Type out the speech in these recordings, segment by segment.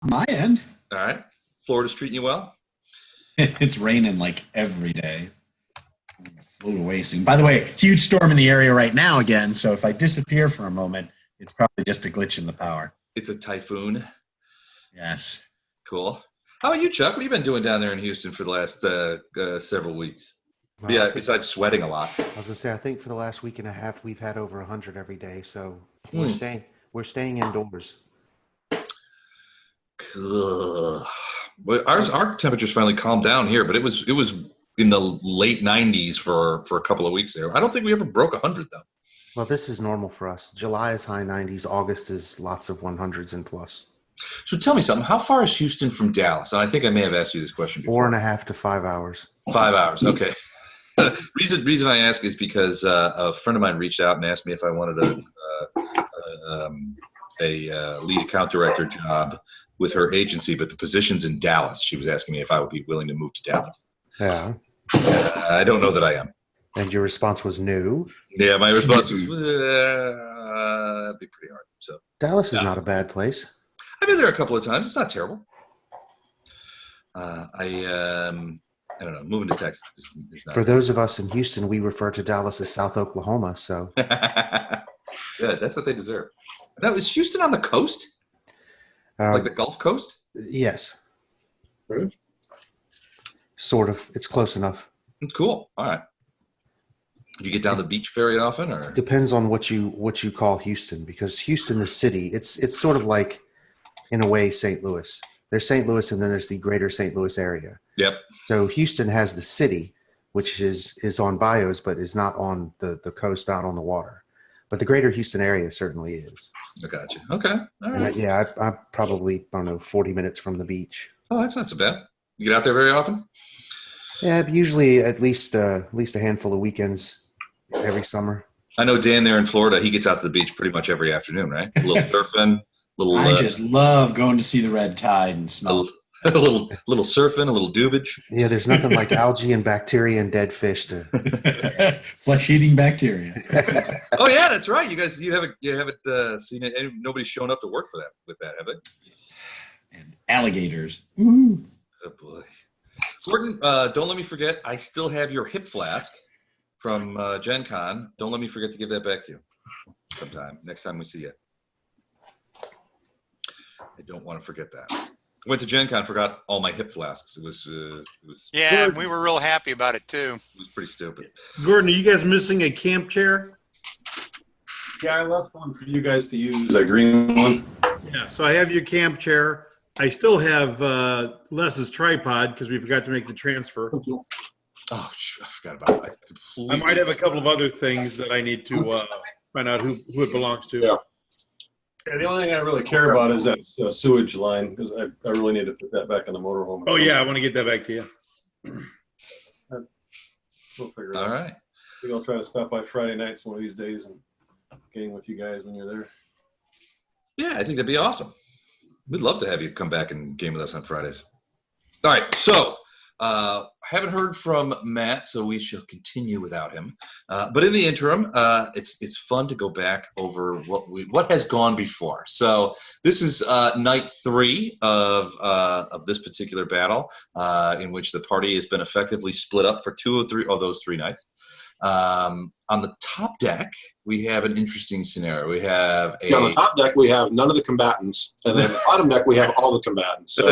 My end. All right. Florida's treating you well? It's raining like every day. I'm gonna float away soon. By the way, huge storm in the area right now again. So if I disappear for a moment, it's probably just a glitch in the power. It's a typhoon. Yes. Cool. How about you, Chuck? What have you been doing down there in Houston for the last several weeks? Well, I Yeah, think besides sweating a lot. I was gonna say I think for the last week and a half we've had over 100 every day, so we're Hmm. staying we're staying indoors. Ugh. But our temperatures finally calmed down here, but it was in the late 90s for a couple of weeks there. I don't think we ever broke 100 though. Well, this is normal for us. July is high 90s, August is lots of 100s and plus. So tell me something. How far is Houston from Dallas? And I think I may have asked you this question Four before. and a half to 5 hours. 5 hours. Okay. Reason I ask is because a friend of mine reached out and asked me if I wanted a lead account director job with her agency, but the position's in Dallas. She was asking me if I would be willing to move to Dallas. Yeah. I don't know that I am. And your response was no. Yeah, my response was, that'd be pretty hard. So Dallas is not a bad place. I've been there a couple of times. It's not terrible. I don't know. Moving to Texas is not For those of us in Houston, we refer to Dallas as South Oklahoma. So Good. That's what they deserve. Now, is Houston on the coast? Like the Gulf Coast? yes, Really? sort of. It's close enough. Cool. All right. Do you get down the beach very often, or? Depends on what you call Houston, because Houston, the city, it's sort of like, in a way, St. Louis. There's St. Louis, and then there's the greater St. Louis area. Yep. So Houston has the city, which is on bayous, but is not on the coast, not on the water. But the greater Houston area certainly is. I got you. Okay. All right. And I'm probably, I don't know, 40 minutes from the beach. Oh, that's not so bad. You get out there very often? Yeah, usually at least a handful of weekends every summer. I know Dan there in Florida, he gets out to the beach pretty much every afternoon, right? A little surfing, I just love going to see the red tide and smell. a little surfing, a little dubage. Yeah, there's nothing like algae and bacteria and dead fish to. Flesh-eating bacteria. Oh yeah, that's right. You haven't seen it. Nobody's shown up to work for that with that, have they? And alligators. Ooh. Oh boy. Gordon, don't let me forget. I still have your hip flask from Gen Con. Don't let me forget to give that back to you sometime. Next time we see you. I don't want to forget that. Went to Gen Con, forgot all my hip flasks. It was Yeah, and we were real happy about it too. It was pretty stupid. Gordon, are you guys missing a camp chair? Yeah, I left one for you guys to use. That green one. Yeah, so I have your camp chair. I still have Les's tripod because we forgot to make the transfer. Oh, I forgot about that. I might have a couple of other things that I need to find out who it belongs to. Yeah. Yeah, the only thing I really care about is that sewage line, because I really need to put that back in the motorhome. Oh, yeah, I want to get that back to you. We'll figure it All out. right. Maybe I'll try to stop by Friday nights one of these days and game with you guys when you're there. Yeah, I think that'd be awesome. We'd love to have you come back and game with us on Fridays. All right, so haven't heard from Matt, so we shall continue without him. But in the interim, it's fun to go back over what has gone before. So this is night 3 of this particular battle, in which the party has been effectively split up for 2 of those 3 nights. On the top deck, we have an interesting scenario. We have on the top deck, we have none of the combatants, and then the bottom deck, we have all the combatants. So,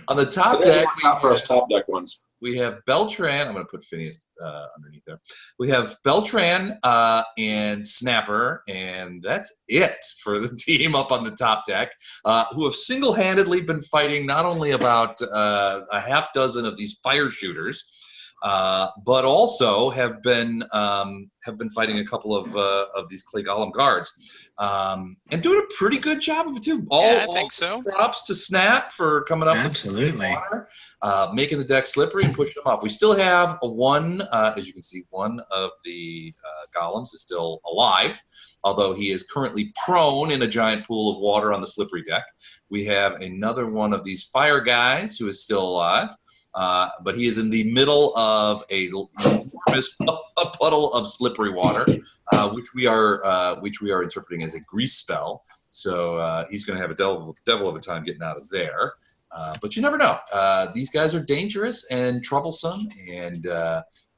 on the top it doesn't deck, work out for us top deck ones. we have Beltran. I'm going to put Phineas underneath there. We have Beltran and Snapper, and that's it for the team up on the top deck, who have single-handedly been fighting not only about a half dozen of these fire shooters, but also have been fighting a couple of these Clay Golem guards, and doing a pretty good job of it too. I think so. Props to Snap for coming up Absolutely. with the water, making the deck slippery and pushing them off. We still have as you can see, one of the golems is still alive, although he is currently prone in a giant pool of water on the slippery deck. We have another one of these fire guys who is still alive. But he is in the middle of a enormous puddle of slippery water, which we are interpreting as a grease spell. So he's going to have a devil of a time getting out of there. But you never know. These guys are dangerous and troublesome, and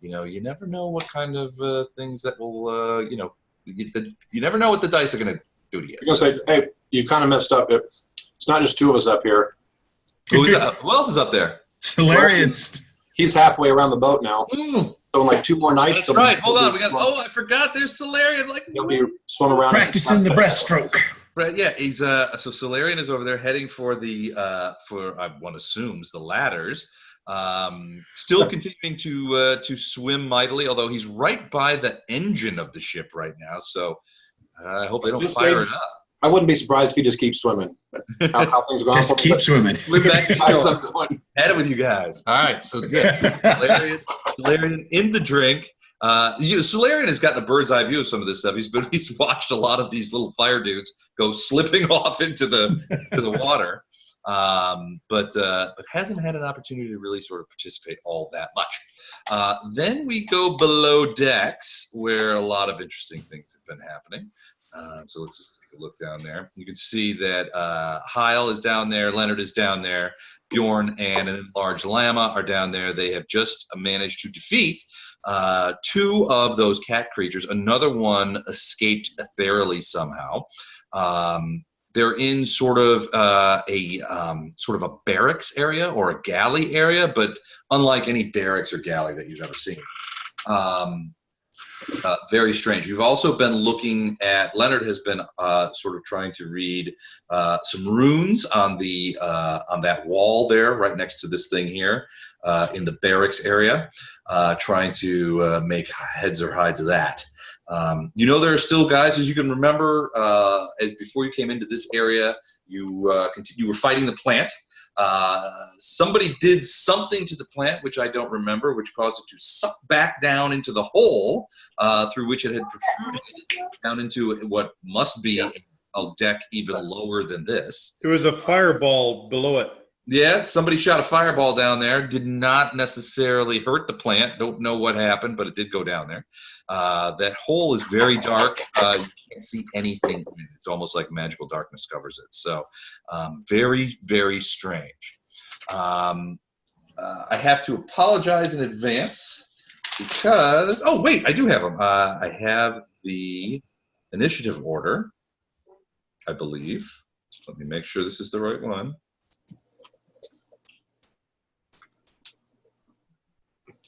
you never know what kind of things that will, you never know what the dice are going to do to you. You're gonna say, hey, you kind of messed up. It's not just two of us up here. Who else is up there? Hilarious. He's halfway around the boat now. So in like 2 more nights. That's right. Hold on. I forgot. There's Solarian. He'll be swimming around. Practicing the breaststroke. Right. Yeah. He's so Solarian is over there heading for the one assumes the ladders. Still continuing to swim mightily, although he's right by the engine of the ship right now. So I hope they don't fire it up. I wouldn't be surprised if he just keeps swimming. How things are going. Just keep swimming. We're back to How's show. that going? At it with you guys. All right. So Solarian in the drink. Solarian has gotten a bird's eye view of some of this stuff. He's watched a lot of these little fire dudes go slipping off into the water, but hasn't had an opportunity to really sort of participate all that much. Then we go below decks, where a lot of interesting things have been happening. So let's just take a look down there. You can see that Heil is down there, Leonard is down there, Bjorn and an enlarged Llama are down there. They have just managed to defeat 2 of those cat creatures. Another one escaped ethereally somehow. They're in sort of a barracks area or a galley area, but unlike any barracks or galley that you've ever seen. Very strange. You've also been looking at, Leonard has been sort of trying to read some runes on that wall there right next to this thing here in the barracks area, trying to make heads or hides of that. There are still guys, as you can remember, before you came into this area, you were fighting the plant. Somebody did something to the plant, which I don't remember, which caused it to suck back down into the hole through which it had protruded down into what must be a deck even lower than this. There was a fireball below it. Yeah, somebody shot a fireball down there. Did not necessarily hurt the plant. Don't know what happened, but it did go down there. That hole is very dark. You can't see anything. It's almost like magical darkness covers it. So very, very strange. I have to apologize in advance because, oh, wait, I do have them. I have the initiative order, I believe. Let me make sure this is the right one.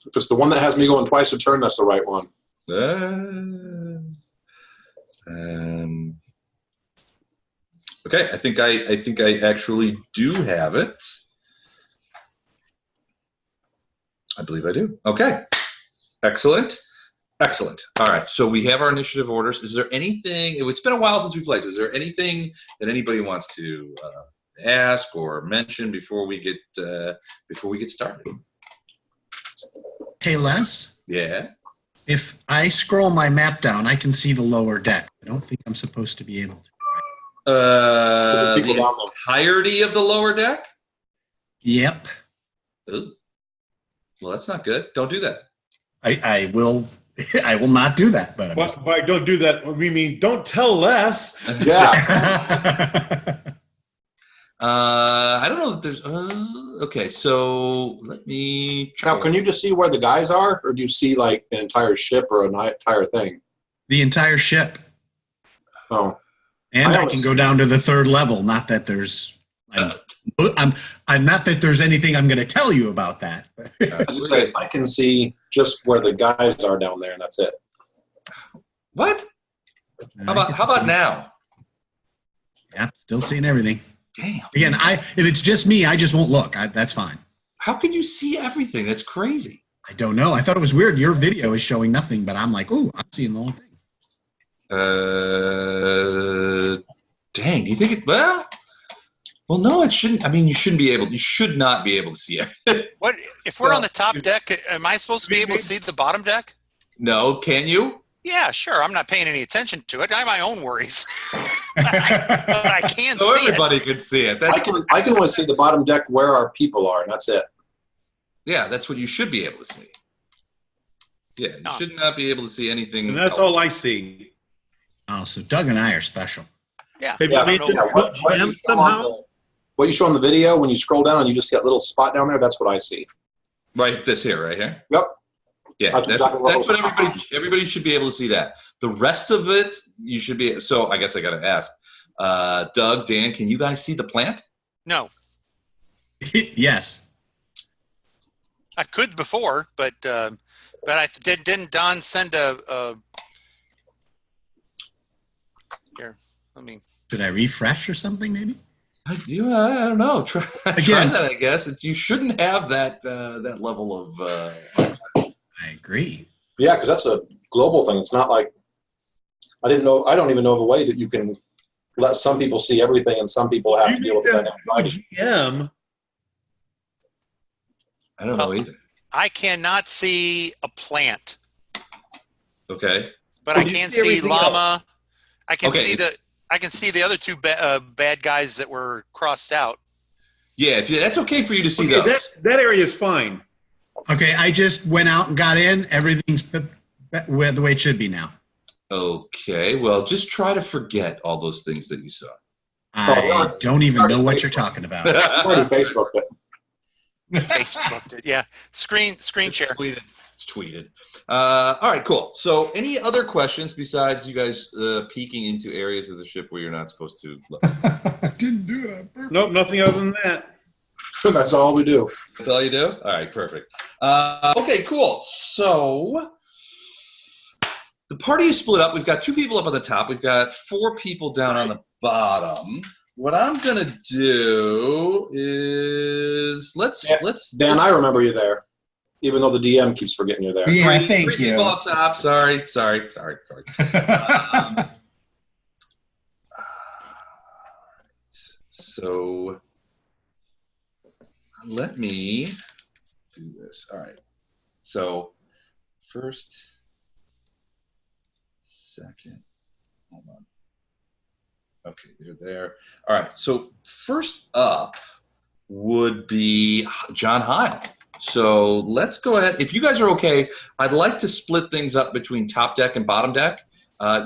If it's the one that has me going twice a turn, that's the right one. Okay, I think I actually do have it. I believe I do. Okay, excellent. All right, so we have our initiative orders. Is there anything? It's been a while since we played. So is there anything that anybody wants to ask or mention before we get started? Hey, Les, Yeah. if I scroll my map down, I can see the lower deck. I don't think I'm supposed to be able to. There's people The down there. entirety of the lower deck? Yep. Ooh. Well, that's not good. Don't do that. I will I will not do that. But By don't do that, we mean don't tell Les. Yeah. I don't know that there's. Okay, so let me. Now, can you just see where the guys are, or do you see like an entire ship or an entire thing? The entire ship. Oh, And I always can go see- down to the 3rd level. Not that there's. I'm not that there's anything I'm going to tell you about that. as you say, I can see just where the guys are down there, and that's it. What? How about now? Yeah, still seeing everything. Damn. Again, if it's just me, I just won't look. That's fine. How could you see everything? That's crazy. I don't know. I thought it was weird. Your video is showing nothing, but I'm like, ooh, I'm seeing the whole thing. Dang. Do you think it? Well, no, it shouldn't. I mean, you should not be able to see everything. What if we're on the top deck? Am I supposed to be able to see the bottom deck? No, can you? Yeah, sure. I'm not paying any attention to it. I have my own worries, but I can So see everybody it. can see it. That's, I can only see the bottom deck where our people are, and that's it. yeah, that's what you should be able to see. Yeah, you No. should not be able to see anything. And that's else. all I see. Oh, so Doug and I are special. Yeah. Have Yeah, you made I them don't know. what you gems show on somehow? what you show on the video, when you scroll down and you just get a little spot down there, that's what I see. Right, this here, right here. Yep. Yeah, That's exactly what that's was what everybody should be able to see that. The rest of it, you should be. So I guess I got to ask, Doug, Dan, can you guys see the plant? No, Yes. I could before, but I didn't Don send a here? Let me. Did I refresh or something? Maybe. I don't know. Try Again. that. I guess you shouldn't have that that level of. I agree. Yeah, because that's a global thing. It's not like I don't even know of a way that you can let some people see everything and some people have to deal with that. GM. I don't know either. I cannot see a plant, Okay. but Well, I you can see see everything llama. I can Okay. see the other two bad guys that were crossed out. Yeah, that's okay for you to see Okay, those. that area is fine. Okay, I just went out and got in. Everything's the way it should be now. Okay. Well, just try to forget all those things that you saw. I don't even know what you're talking about. I've already Facebooked it. Facebooked it. Yeah, screen share. It's tweeted. All right, cool. So, any other questions besides you guys peeking into areas of the ship where you're not supposed to look? I didn't do it on purpose. Nope, nothing other than that. That's all we do. That's all you do? All right, perfect. Okay, cool. So, the party is split up. We've got 2 people up on the top. We've got 4 people down on the bottom. What I'm gonna do is let's Dan, I remember you there, even though the DM keeps forgetting you're there. Yeah, three thank people you. up top. Sorry. So let me do this. All right. So first, second, hold on. Okay, they're there. All right. So first up would be John Heil. So let's go ahead. If you guys are okay, I'd like to split things up between top deck and bottom deck.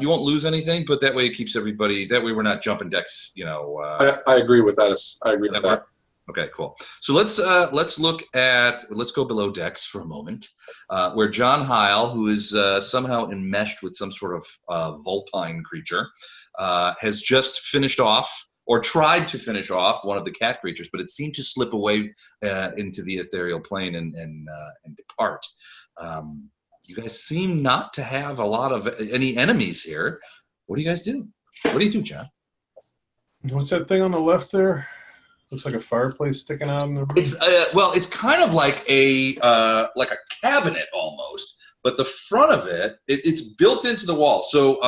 You won't lose anything, but that way it keeps everybody. That way we're not jumping decks. You know. I agree with that. I agree with that. Okay, cool. So let's go below decks for a moment, where John Heil, who is somehow enmeshed with some sort of vulpine creature, has just finished off or tried to finish off one of the cat creatures, but it seemed to slip away into the ethereal plane and depart. You guys seem not to have a lot of any enemies here. What do you guys do? What do you do, John? What's that thing on the left there? Looks like a fireplace sticking out in the room. It's kind of like a cabinet almost, but the front of it's built into the wall. So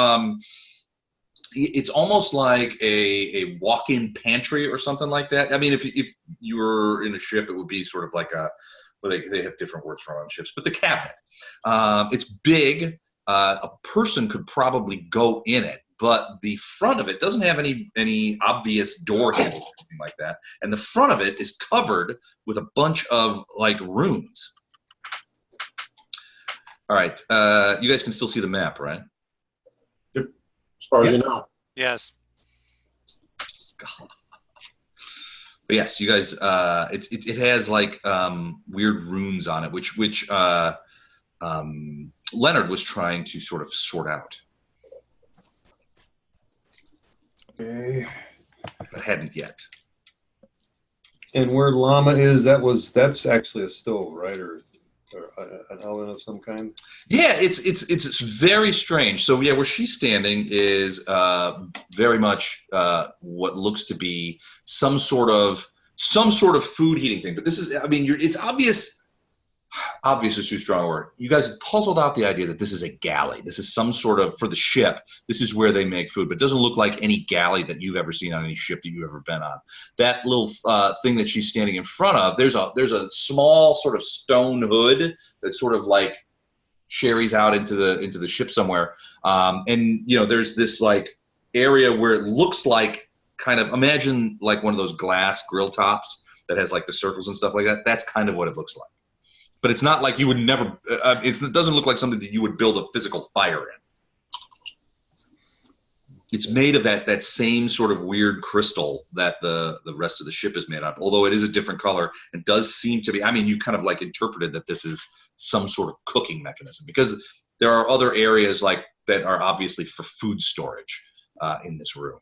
it's almost like a walk-in pantry or something like that. I mean, if you were in a ship, it would be sort of like they have different words for it on ships, but the cabinet. It's big. A person could probably go in it, but the front of it doesn't have any obvious door handle or anything like that. And the front of it is covered with a bunch of like runes. All right, you guys can still see the map, right? As far as you know. Yes. But yes, you guys. It has like weird runes on it, which Leonard was trying to sort of sort out, Okay. but hadn't yet. And where llama is, that's actually a stove, right, or an oven of some kind. Yeah, it's very strange. So yeah, where she's standing is very much what looks to be some sort of food heating thing. But this is, I mean, it's obvious. Obvious is too strong a word. You guys have puzzled out the idea that this is a galley. This is some sort of, for the ship, this is where they make food, but it doesn't look like any galley that you've ever seen on any ship that you've ever been on. That little thing that she's standing in front of, there's a small sort of stone hood that sort of like sherries out into the ship somewhere. And you know, there's this like area where it looks like kind of, imagine like one of those glass grill tops that has like the circles and stuff like that. That's kind of what it looks like. But it's not like you would never, it doesn't look like something that you would build a physical fire in. It's made of that same sort of weird crystal that the rest of the ship is made of, although it is a different color. It does seem to be, I mean, you kind of like interpreted that this is some sort of cooking mechanism, because there are other areas like that are obviously for food storage in this room.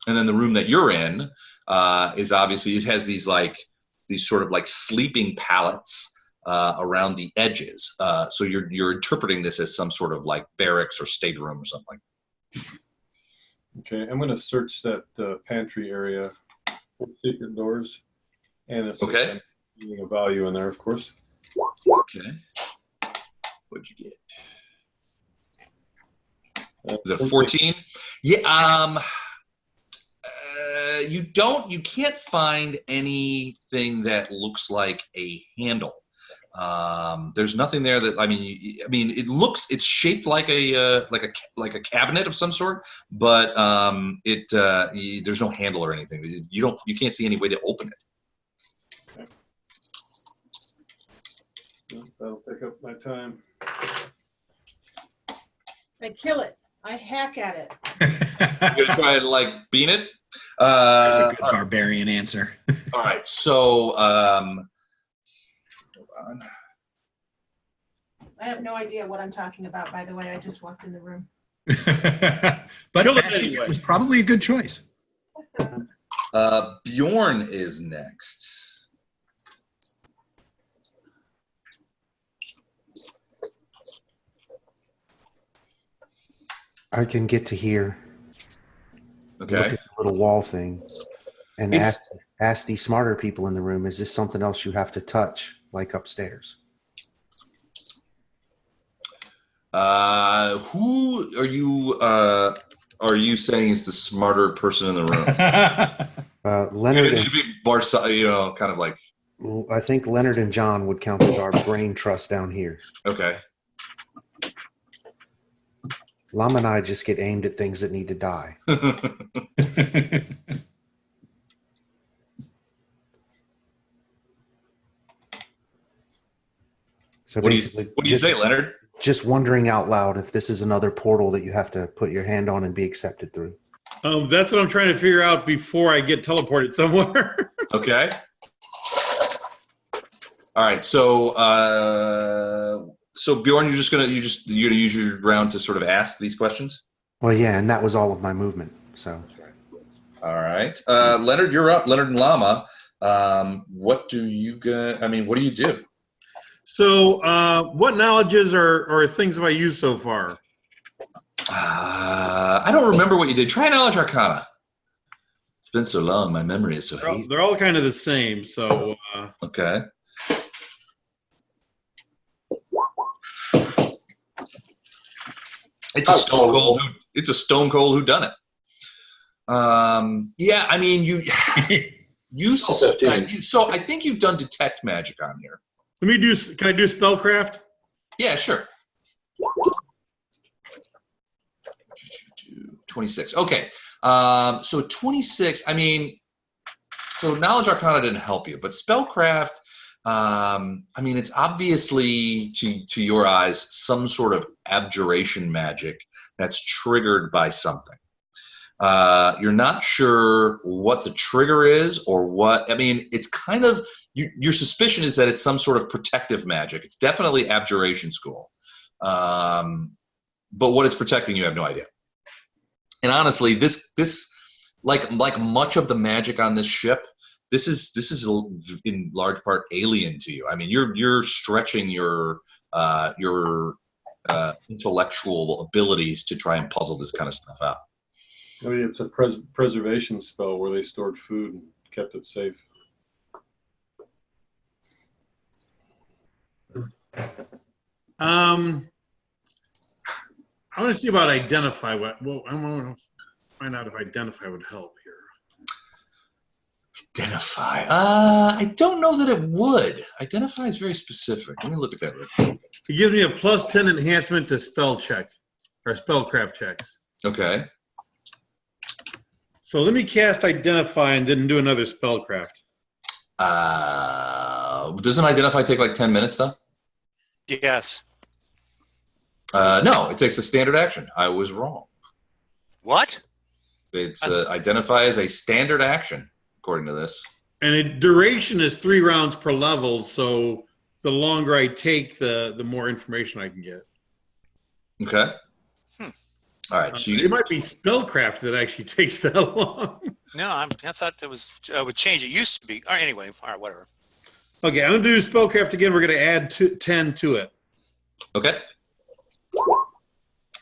And then the room that you're in is obviously, it has these sort of like sleeping pallets around the edges. So you're interpreting this as some sort of like barracks or stateroom or something like that. Okay, I'm going to search that pantry area for secret doors. And it's Okay. a value in there, of course. Okay. What'd you get? Is it 14? Yeah. You can't find anything that looks like a handle. There's nothing there that, I mean, it's shaped like a cabinet of some sort, but there's no handle or anything. You can't see any way to open it. Okay. That'll take up my time. I kill it. I hack at it. You're gonna try to like bean it. That's a good barbarian answer. All right, so hold on. I have no idea what I'm talking about, by the way. I just walked in the room. But Kill it actually, anyway. it was probably a good choice. Bjorn is next. I can get to here, look Okay. at the little wall thing, and It's- ask these smarter people in the room, is this something else you have to touch, like upstairs? Who are you saying is the smarter person in the room? Leonard, It should be kind of like, I think Leonard and John would count as our brain trust down here. okay. Llama and I just get aimed at things that need to die. So What do basically, you say, Leonard? just wondering out loud if this is another portal that you have to put your hand on and be accepted through. That's what I'm trying to figure out before I get teleported somewhere. Okay. All right. So Bjorn, you're gonna use your round to sort of ask these questions. Well, yeah, and that was all of my movement. So All right. Leonard, you're up. Leonard and Llama. What do you do? So, what knowledges or things have I used so far? I don't remember what you did. Try knowledge arcana. It's been so long. My memory is so hazy. They're all kind of the same. So, Okay. It's a stone cold whodunit. Yeah, I mean you so I think you've done detect magic on here. can I do spellcraft? Yeah, sure. 26. Okay. So 26, I mean, so knowledge arcana didn't help you, but spellcraft, I mean, it's obviously to your eyes some sort of abjuration magic that's triggered by something. You're not sure what the trigger is or what. I mean, it's kind of your suspicion is that it's some sort of protective magic. It's definitely abjuration school, but what it's protecting, you have no idea. And honestly, this like much of the magic on this ship, this is in large part alien to you. I mean, you're stretching your intellectual abilities to try and puzzle this kind of stuff out. I mean, it's a preservation spell where they stored food and kept it safe. I want to see about identify. I want to find out if identify would help here. Identify. I don't know that it would. Identify is very specific. Let me look at that real quick. It gives me a +10 enhancement to spell check or spellcraft checks. Okay. So let me cast identify and then do another spellcraft. Doesn't identify take like 10 minutes though? Yes. No, it takes a standard action. I was wrong. What? It's identify as a standard action, according to this. And the duration is 3 rounds per level, so the longer I take, the more information I can get. Okay. All right. So It might be spellcraft that actually takes that long. No, I thought that was would change. It used to be. All right, anyway, all right, whatever. Okay, I'm going to do spellcraft again. We're going to add 10 to it. Okay.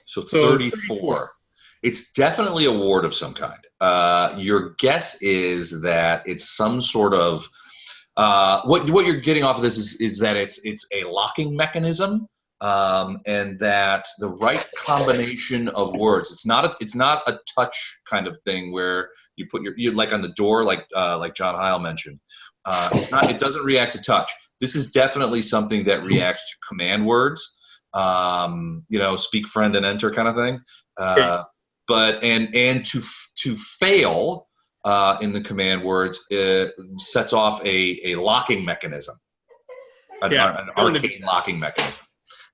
So 34. It's definitely a ward of some kind. Your guess is that it's some sort of what you're getting off of this is that it's a locking mechanism, and that the right combination of words. It's not a touch kind of thing where you put you like on the door like John Heil mentioned. It doesn't react to touch. This is definitely something that reacts to command words. Speak friend and enter kind of thing. But to fail in the command words sets off a locking mechanism, an arcane locking mechanism.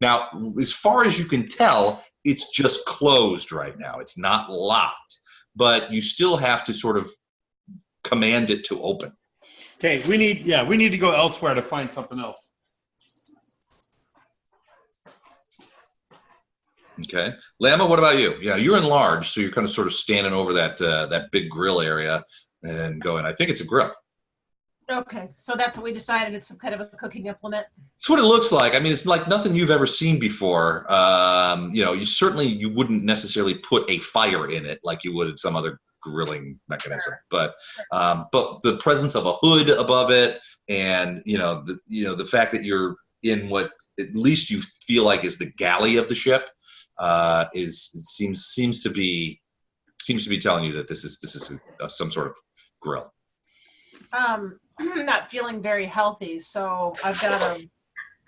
Now, as far as you can tell, it's just closed right now. It's not locked, but you still have to sort of command it to open. Okay, we need to go elsewhere to find something else. Okay, Lama, what about you? Yeah, you're enlarged, so you're kind of sort of standing over that big grill area and going. I think it's a grill. Okay, so that's what we decided. It's some kind of a cooking implement. It's what it looks like. I mean, it's like nothing you've ever seen before. You wouldn't necessarily put a fire in it like you would in some other grilling mechanism, but the presence of a hood above it, and the fact that you're in what at least you feel like is the galley of the ship. Seems to be telling you that this is some sort of grill. I'm not feeling very healthy, so I've got a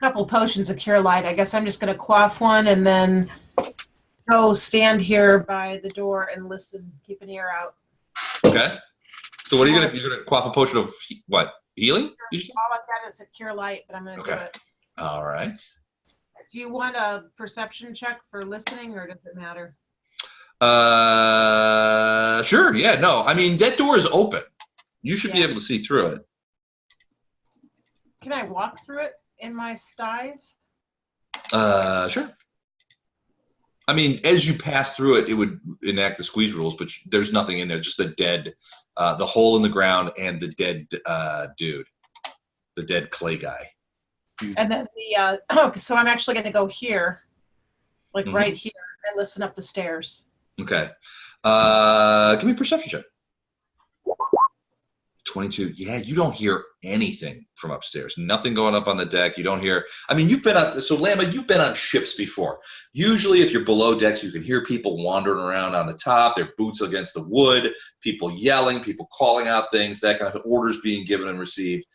couple potions of Cure Light. I guess I'm just going to quaff one and then go stand here by the door and listen, keep an ear out. Okay. So what are you're gonna quaff a potion of what? Healing? All I've got is a Cure Light, but I'm going to do it. All right. Do you want a perception check for listening, or does it matter? Sure. Yeah. No. I mean, that door is open. You should be able to see through it. Can I walk through it in my size? Sure. I mean, as you pass through it, it would enact the squeeze rules, but there's nothing in there. Just the hole in the ground and the dead dude, the dead clay guy. And then so I'm actually going to go here, like right here, and listen up the stairs. Okay. Give me a perception check. 22. Yeah, you don't hear anything from upstairs. Nothing going up on the deck. You don't hear. I mean, Lama, you've been on ships before. Usually, if you're below decks, you can hear people wandering around on the top, their boots against the wood, people yelling, people calling out things, that kind of orders being given and received.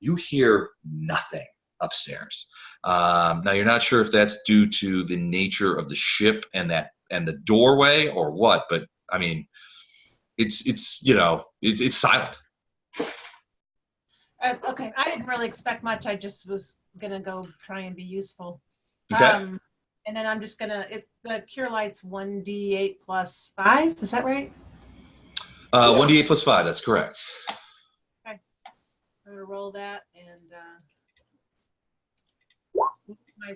You hear nothing upstairs. Now, you're not sure if that's due to the nature of the ship and the doorway or what, but I mean, it's silent. Okay, I didn't really expect much. I just was gonna go try and be useful. Okay. And then I'm just gonna. The Cure Light's 1d8 plus 5. Is that right? 1d8 plus 5. That's correct. Okay. I'm gonna roll that and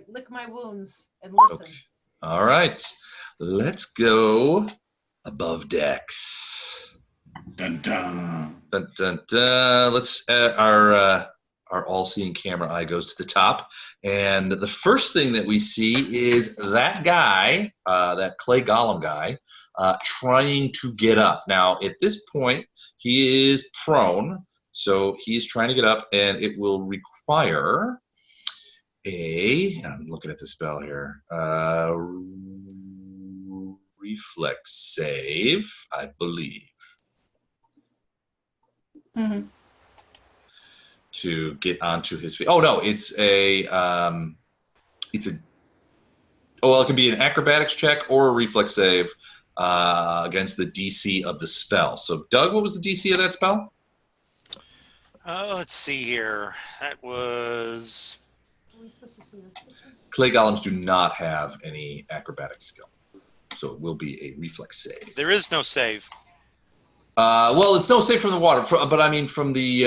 lick my wounds and listen. Okay. All right. Let's go above decks. Dun dun. Dun, dun, dun. Let's our all-seeing camera eye goes to the top, and the first thing that we see is that guy, that clay golem guy, trying to get up. Now, at this point, he is prone, so he's trying to get up, and it will require I'm looking at the spell here. Reflex save, I believe. Mm-hmm. To get onto his feet. Oh no, it can be an acrobatics check or a reflex save against the DC of the spell. So Doug, what was the DC of that spell? Let's see here. That was. Clay golems do not have any acrobatic skill. So it will be a reflex save. There is no save. Well, it's no save from the water, but I mean from the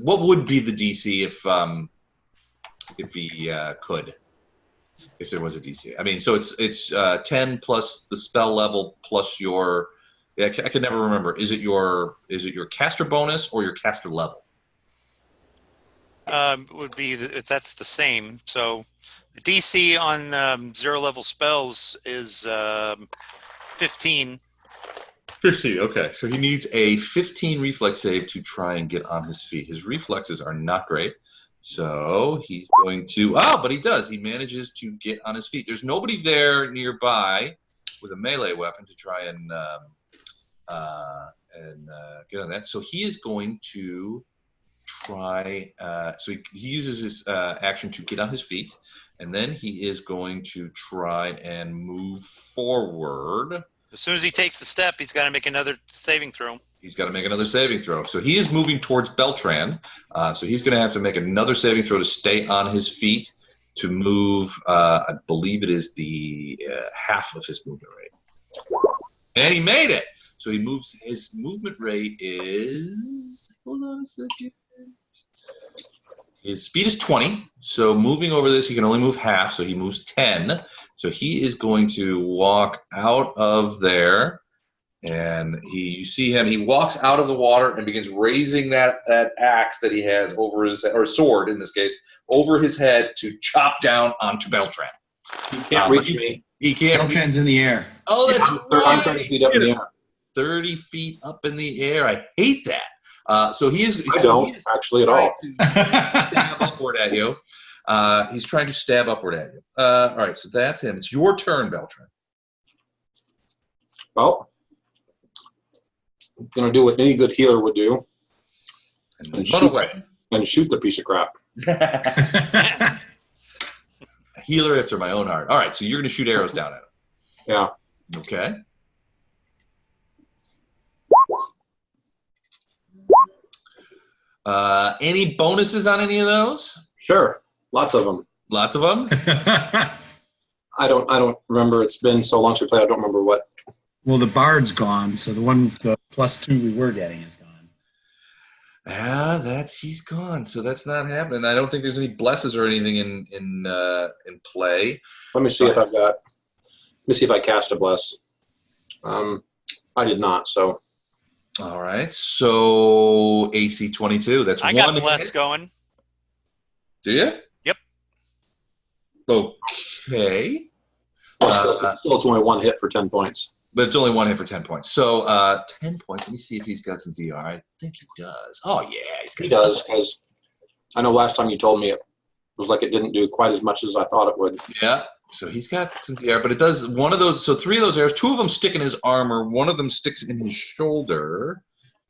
what would be the DC if he could, if there was a DC? I mean, so it's 10 plus the spell level plus your. Yeah, I can never remember. Is it your caster bonus or your caster level? Would be that's the same. So the DC on 0 level spells is 15. 15. Okay, so he needs a 15 reflex save to try and get on his feet. His reflexes are not great, so he's going to. Oh, but he does. He manages to get on his feet. There's nobody there nearby with a melee weapon to try and get on that. So he is going to try. So he uses his action to get on his feet, and then he is going to try and move forward. As soon as he takes the step, he's got to make another saving throw. He's got to make another saving throw. So he is moving towards Beltran. So he's going to have to make another saving throw to stay on his feet to move. I believe it is the half of his movement rate. And he made it. So he moves. His movement rate is. Hold on a second. His speed is 20. So moving over this, he can only move half. So he moves 10. So he is going to walk out of there. And you see him. He walks out of the water and begins raising that axe that he has over his, or sword in this case, over his head to chop down onto Beltran. He can't reach me. He can't. Beltran's in the air. Oh, that's I'm 30 feet up in the air. 30 feet up in the air. I hate that. So he is. I don't actually at all. Stab upward at you. He's trying to stab upward at you. All right, so that's him. It's your turn, Beltran. Well, I'm gonna do what any good healer would do And and run away. and shoot the piece of crap. A healer after my own heart. All right, so you're going to shoot arrows down at him. Yeah. Okay. Any bonuses on any of those? Sure. Lots of them. Lots of them? I don't remember. It's been so long since we played. I don't remember what. Well, the bard's gone, so the +2 we were getting is gone. He's gone, so that's not happening. I don't think there's any blesses or anything in play. Let me see if I've got. Let me see if I cast a bless. I did not. So. All right, so AC 22. That's I one. got bless hit. going. Do you? Yep. Okay. Still, it's only one hit for 10 points. But it's only one hit for 10 points. So 10 points. Let me see if he's got some DR. I think he does. Oh, yeah. He does, because I know last time you told me it was like it didn't do quite as much as I thought it would. Yeah. So he's got some DR, but it does one of those. So 3 of those arrows, 2 of them stick in his armor. 1 of them sticks in his shoulder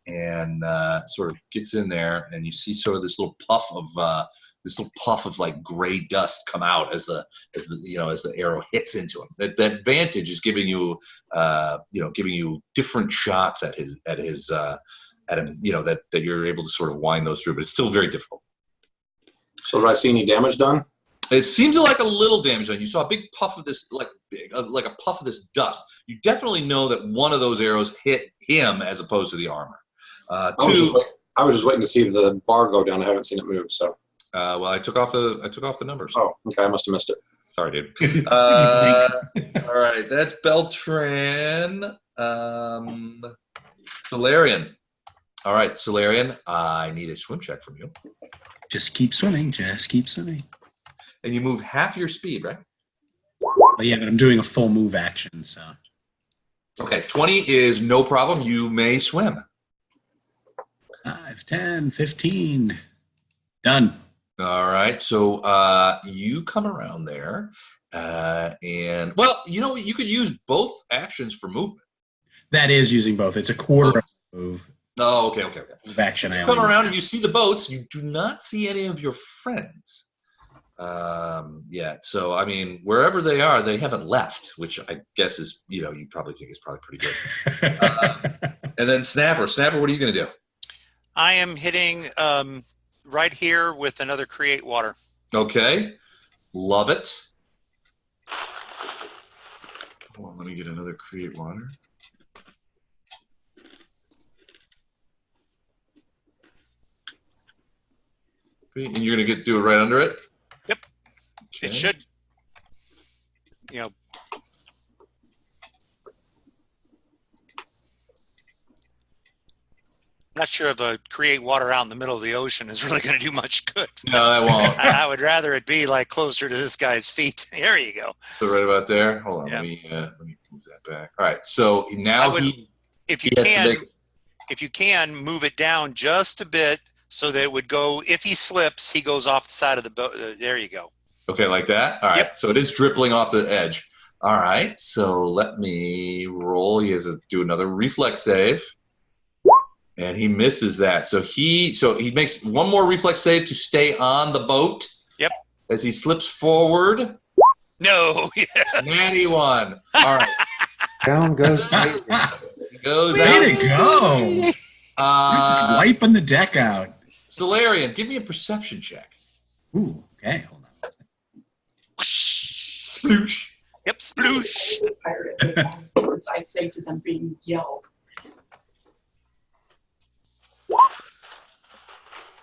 and sort of gets in there. And you see sort of this little puff of like gray dust come out as the arrow hits into him. That vantage is giving you different shots at him, that you're able to sort of wind those through, but it's still very difficult. So did I see any damage done? It seems like a little damage on you. Saw a big puff of this, like a puff of this dust. You definitely know that one of those arrows hit him as opposed to the armor. I was just waiting to see the bar go down. I haven't seen it move. So. Well, I took off the numbers. Oh, okay. I must have missed it. Sorry, dude. All right, that's Beltran. Solarian. All right, Solarian, I need a swim check from you. Just keep swimming. Just keep swimming. And you move half your speed, right? But yeah, but I'm doing a full move action, so. Okay, 20 is no problem. You may swim. 5, 10, 15. Done. All right, so you come around there, and well, you could use both actions for movement. That is using both. It's a quarter of a move. Oh, okay. Move action. You come around and you see the boats. You do not see any of your friends yet. So, I mean, wherever they are, they haven't left, which I guess is, you probably think is probably pretty good. And then Snapper, what are you going to do? I am hitting right here with another create water. Okay. Love it. Hold on, let me get another create water. And you're gonna do it right under it? Yep. Okay. It should. You know. Not sure if a create water out in the middle of the ocean is really going to do much good. No, that won't. I would rather it be like closer to this guy's feet. There you go. So right about there. Hold on, Yeah. let me move that back. All right. So now If you he has to can, make- if you can move it down just a bit so that it would go. If he slips, he goes off the side of the boat. There you go. Okay, like that. All right. Yep. So it is dribbling off the edge. All right. So let me roll. He has to do another reflex save. And he misses that. So he makes one more reflex save to stay on the boat. Yep. As he slips forward. No. Yeah. Natty one. All right. Down goes David. He goes Way out. to go! You're just wiping the deck out. Solarian, give me a perception check. Ooh, okay, hold on. Sploosh. Yep. Sploosh. Words I say to them being yelled.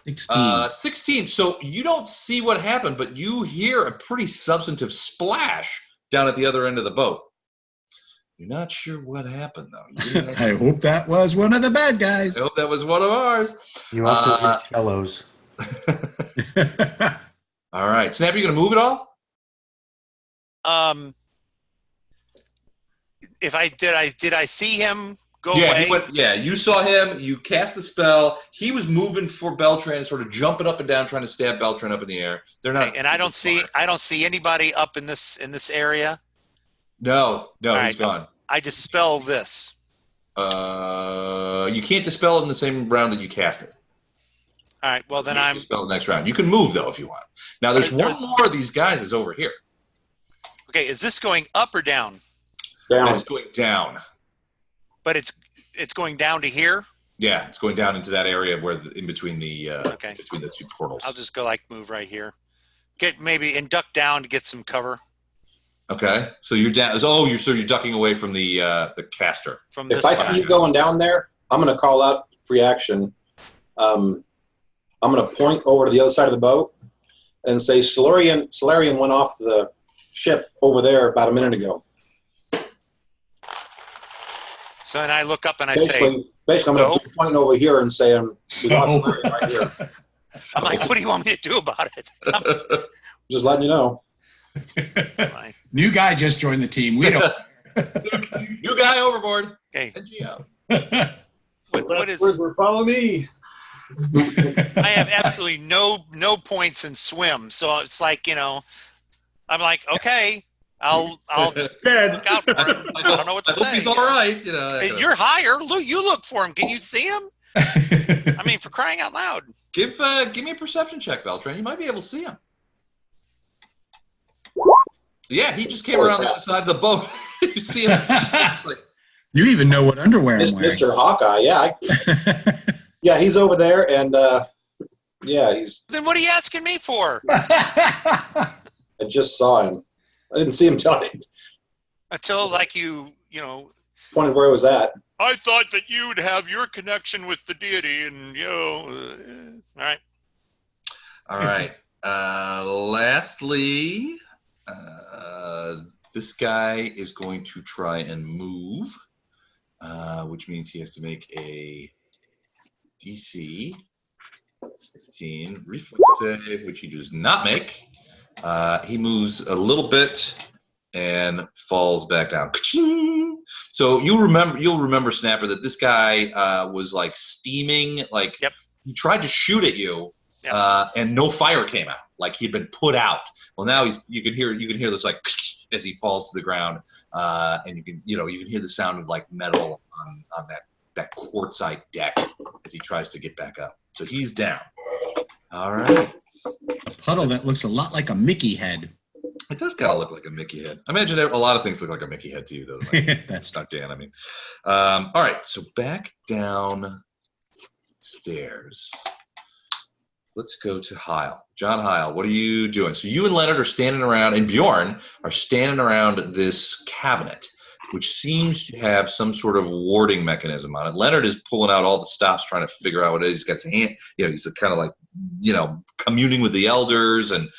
16. 16. So you don't see what happened, but you hear a pretty substantive splash down at the other end of the boat. You're not sure what happened, though. I hope that was one of the bad guys. I hope that was one of ours. You also hear cellos. All right. Snap, you going to move it all? If I did I see him go Yeah, away? you saw him. You cast the spell. He was moving for Beltran, sort of jumping up and down, trying to stab Beltran up in the air. They're not. And I don't see anybody up in this area. No, All he's right. gone. I dispel this. You can't dispel it in the same round that you cast it. All right. Well, then You can I'm dispel it next round. You can move though if you want. Now there's one more of these guys is over here. okay. Is this going up or down? Down. It's going down. But it's going down to here. Yeah, it's going down into that area where in between the Okay. between the two portals. I'll just go move right here. And duck down to get some cover Okay, so you're down. Oh, you're ducking away from the caster. from If this I side. see you going down there, I'm going to call out free action. I'm going to point over to the other side of the boat and say, Solarian went off the ship over there about a minute ago. So then I look up and I say, Basically, I'm going to point over here and say, we lost So- Solarian right here. I'm like, what do you want me to do about it? Just letting you know. Fine. New guy just joined the team. We don't. New guy overboard. Okay. NGO. What is? Words were follow me. I have absolutely no points in swim, so it's like I'm like, okay, I'll Dead. look out for him. I don't know what to I hope say. he's all right. Hey, you're higher. Look, you look for him. Can you see him? I mean, for crying out loud. Give me a perception check, Beltran. You might be able to see him. Yeah, he just came around the other side of the boat. You see him? Like, You even know what underwear I'm wearing. Mr. Hawkeye, yeah, he's over there, and yeah, Then what are you asking me for? I just saw him. I didn't see him till I Until like you pointed where he was at. I thought that you'd have your connection with the deity, and all right. all right. Lastly, this guy is going to try and move, which means he has to make a DC 15 reflex save, which he does not make. He moves a little bit and falls back down. So you'll remember, Snapper, that this guy was like steaming, like Yep. he tried to shoot at you, Yep. and no fire came out, like he'd been put out. Well, now you can hear this like as he falls to the ground, and you can hear the sound of like metal on that quartzite deck as he tries to get back up. So he's down. All right. A puddle that looks a lot like a Mickey head. It does kind of look like a Mickey head. I imagine a lot of things look like a Mickey head to you, though. Like, That's not Dan, I mean. All right, so back down stairs. Let's go to Heil. John Heil, what are you doing? So you and Leonard are standing around, and Bjorn are standing around this cabinet. which seems to have some sort of warding mechanism on it. Leonard is pulling out all the stops, trying to figure out what it is. He's got his hand, he's kind of like, communing with the elders and,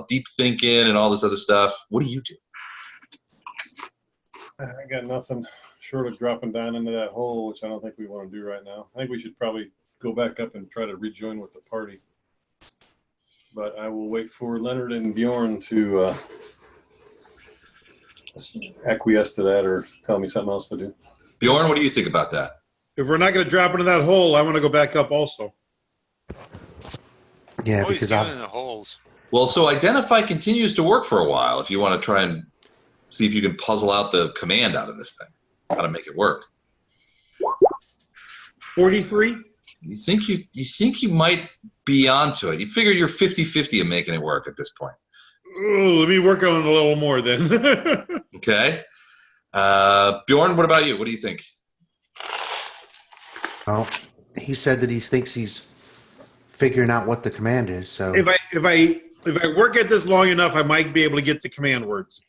deep thinking and all this other stuff. What do you do? I got nothing short of dropping down into that hole, which I don't think we want to do right now. I think we should probably go back up and try to rejoin with the party. But I will wait for Leonard and Bjorn to acquiesce to that or tell me something else to do. Bjorn, what do you think about that? If we're not going to drop into that hole, I want to go back up also. Yeah, Always because doing the holes. Well, so identify continues to work for a while if you want to try and see if you can puzzle out the command out of this thing, how to make it work. 43? You think you might be onto it. You figure you're 50-50 of making it work at this point. Oh, let me work on it a little more then. Okay. Bjorn, what about you? What do you think? well, he said that he thinks he's figuring out what the command is. So if I work at this long enough, I might be able to get the command words.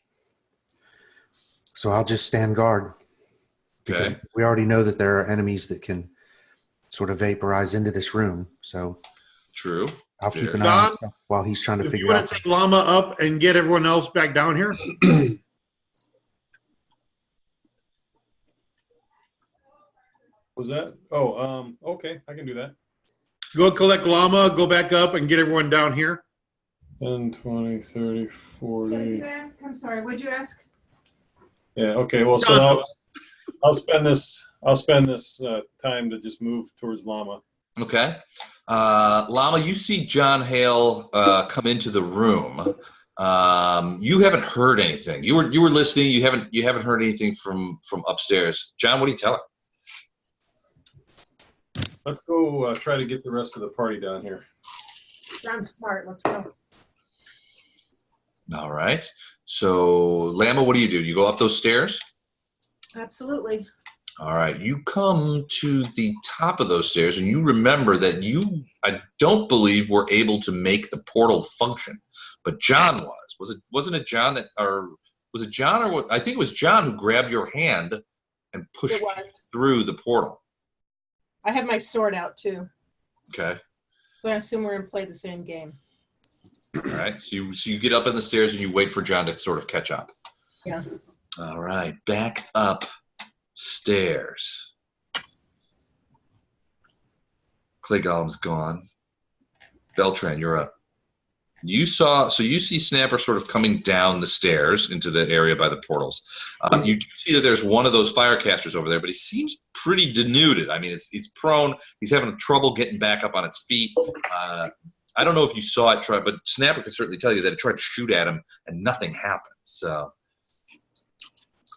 so I'll just stand guard. Because Okay. we already know that there are enemies that can sort of vaporize into this room. So True. I'll keep an Fair. eye on Don, stuff while he's trying to If you figure want out. to take Llama up and get everyone else back down here, Was that? Oh, okay. I can do that. go collect Llama, go back up and get everyone down here. 10, 20, 30, 40. I'm sorry, what'd you ask? Yeah. Okay. Well, so I'll spend this time to just move towards Llama. Okay. Lama, you see John Hale come into the room. You haven't heard anything. You were listening. You haven't heard anything from upstairs. John, what do you tell her? Let's go try to get the rest of the party down here. Sounds smart, let's go. All right. So, Lama, what do? You go up those stairs? Absolutely. All right. You come to the top of those stairs, and you remember that I don't believe, were able to make the portal function, but John was. Wasn't it John was it John or what? I think it was John who grabbed your hand and pushed It was. through the portal. I have my sword out too. Okay. So I assume we're gonna play the same game. All right. So you get up in the stairs and you wait for John to sort of catch up. Yeah. All right. Back up stairs. Clay Golem's gone. Beltran, you're up. You see Snapper sort of coming down the stairs into the area by the portals. You do see that there's one of those firecasters over there, but he seems pretty denuded. I mean, it's prone. He's having trouble getting back up on its feet. I don't know if you saw it try, but Snapper could certainly tell you that it tried to shoot at him and nothing happened. So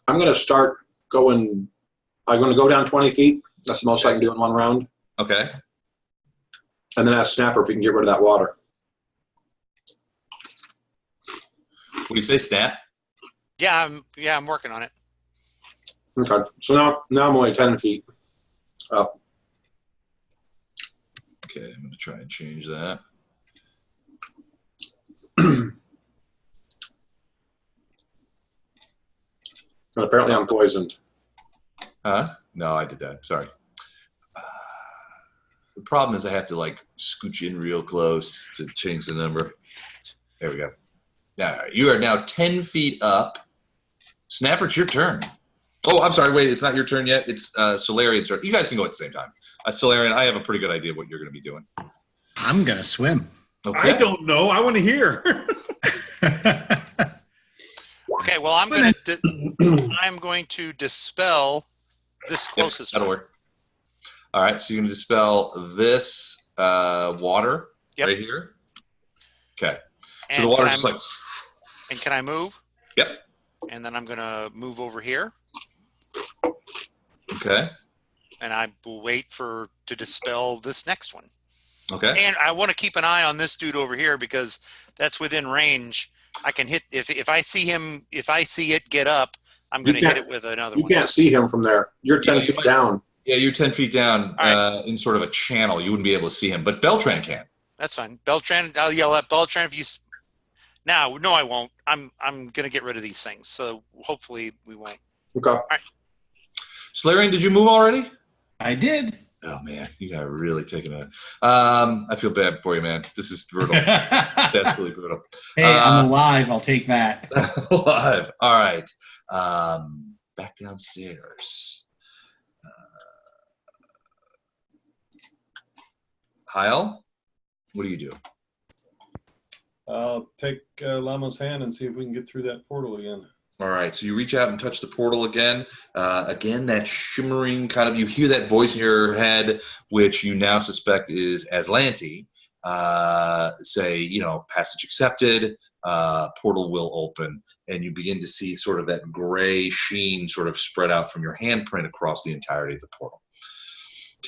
I'm going to start going. I'm going to go down 20 feet. That's the most I can do in one round. okay. And then ask Snapper if he can get rid of that water. What do you say, Snap? Yeah, I'm working on it. Okay. So now I'm only 10 feet up. Okay, I'm going to try and change that. And apparently I'm poisoned. Huh? No, I did that. Sorry. The problem is I have to scooch in real close to change the number. There we go. Now you are now 10 feet up. Snapper, it's your turn. Oh, I'm sorry. Wait, it's not your turn yet. It's Solarian's turn. You guys can go at the same time. Solarian, I have a pretty good idea of what you're going to be doing. I'm going to swim. Okay. I don't know. I want to hear. Okay, well, I'm going to dispel this closest That'll one. work. All right, so you're going to dispel this water right here. Okay. So And the water's just and can I move? Yep. And then I'm going to move over here, Okay. and I will wait to dispel this next one. Okay. And I want to keep an eye on this dude over here because that's within range. I can hit if I see it get up, I'm going to hit it with another You one. can't see him from there. You're 10 feet down. Yeah, you're 10 feet down All in sort of a channel. You wouldn't be able to see him, but Beltran can. That's fine. Beltran, I'll yell at Beltran if you. No, I won't. I'm going to get rid of these things, so hopefully we won't. Okay. Solarian, did you move already? I did. Oh man, you got really taken a. I feel bad for you, man. This is brutal. That's absolutely brutal. Hey, I'm alive. I'll take that. Alive. All right. Back downstairs. Hyle, what do you do? I'll take Llama's hand and see if we can get through that portal again. All right, so you reach out and touch the portal again. Again, that shimmering kind of, you hear that voice in your head, which you now suspect is Aslanti. Say, passage accepted, portal will open, and you begin to see sort of that gray sheen sort of spread out from your handprint across the entirety of the portal.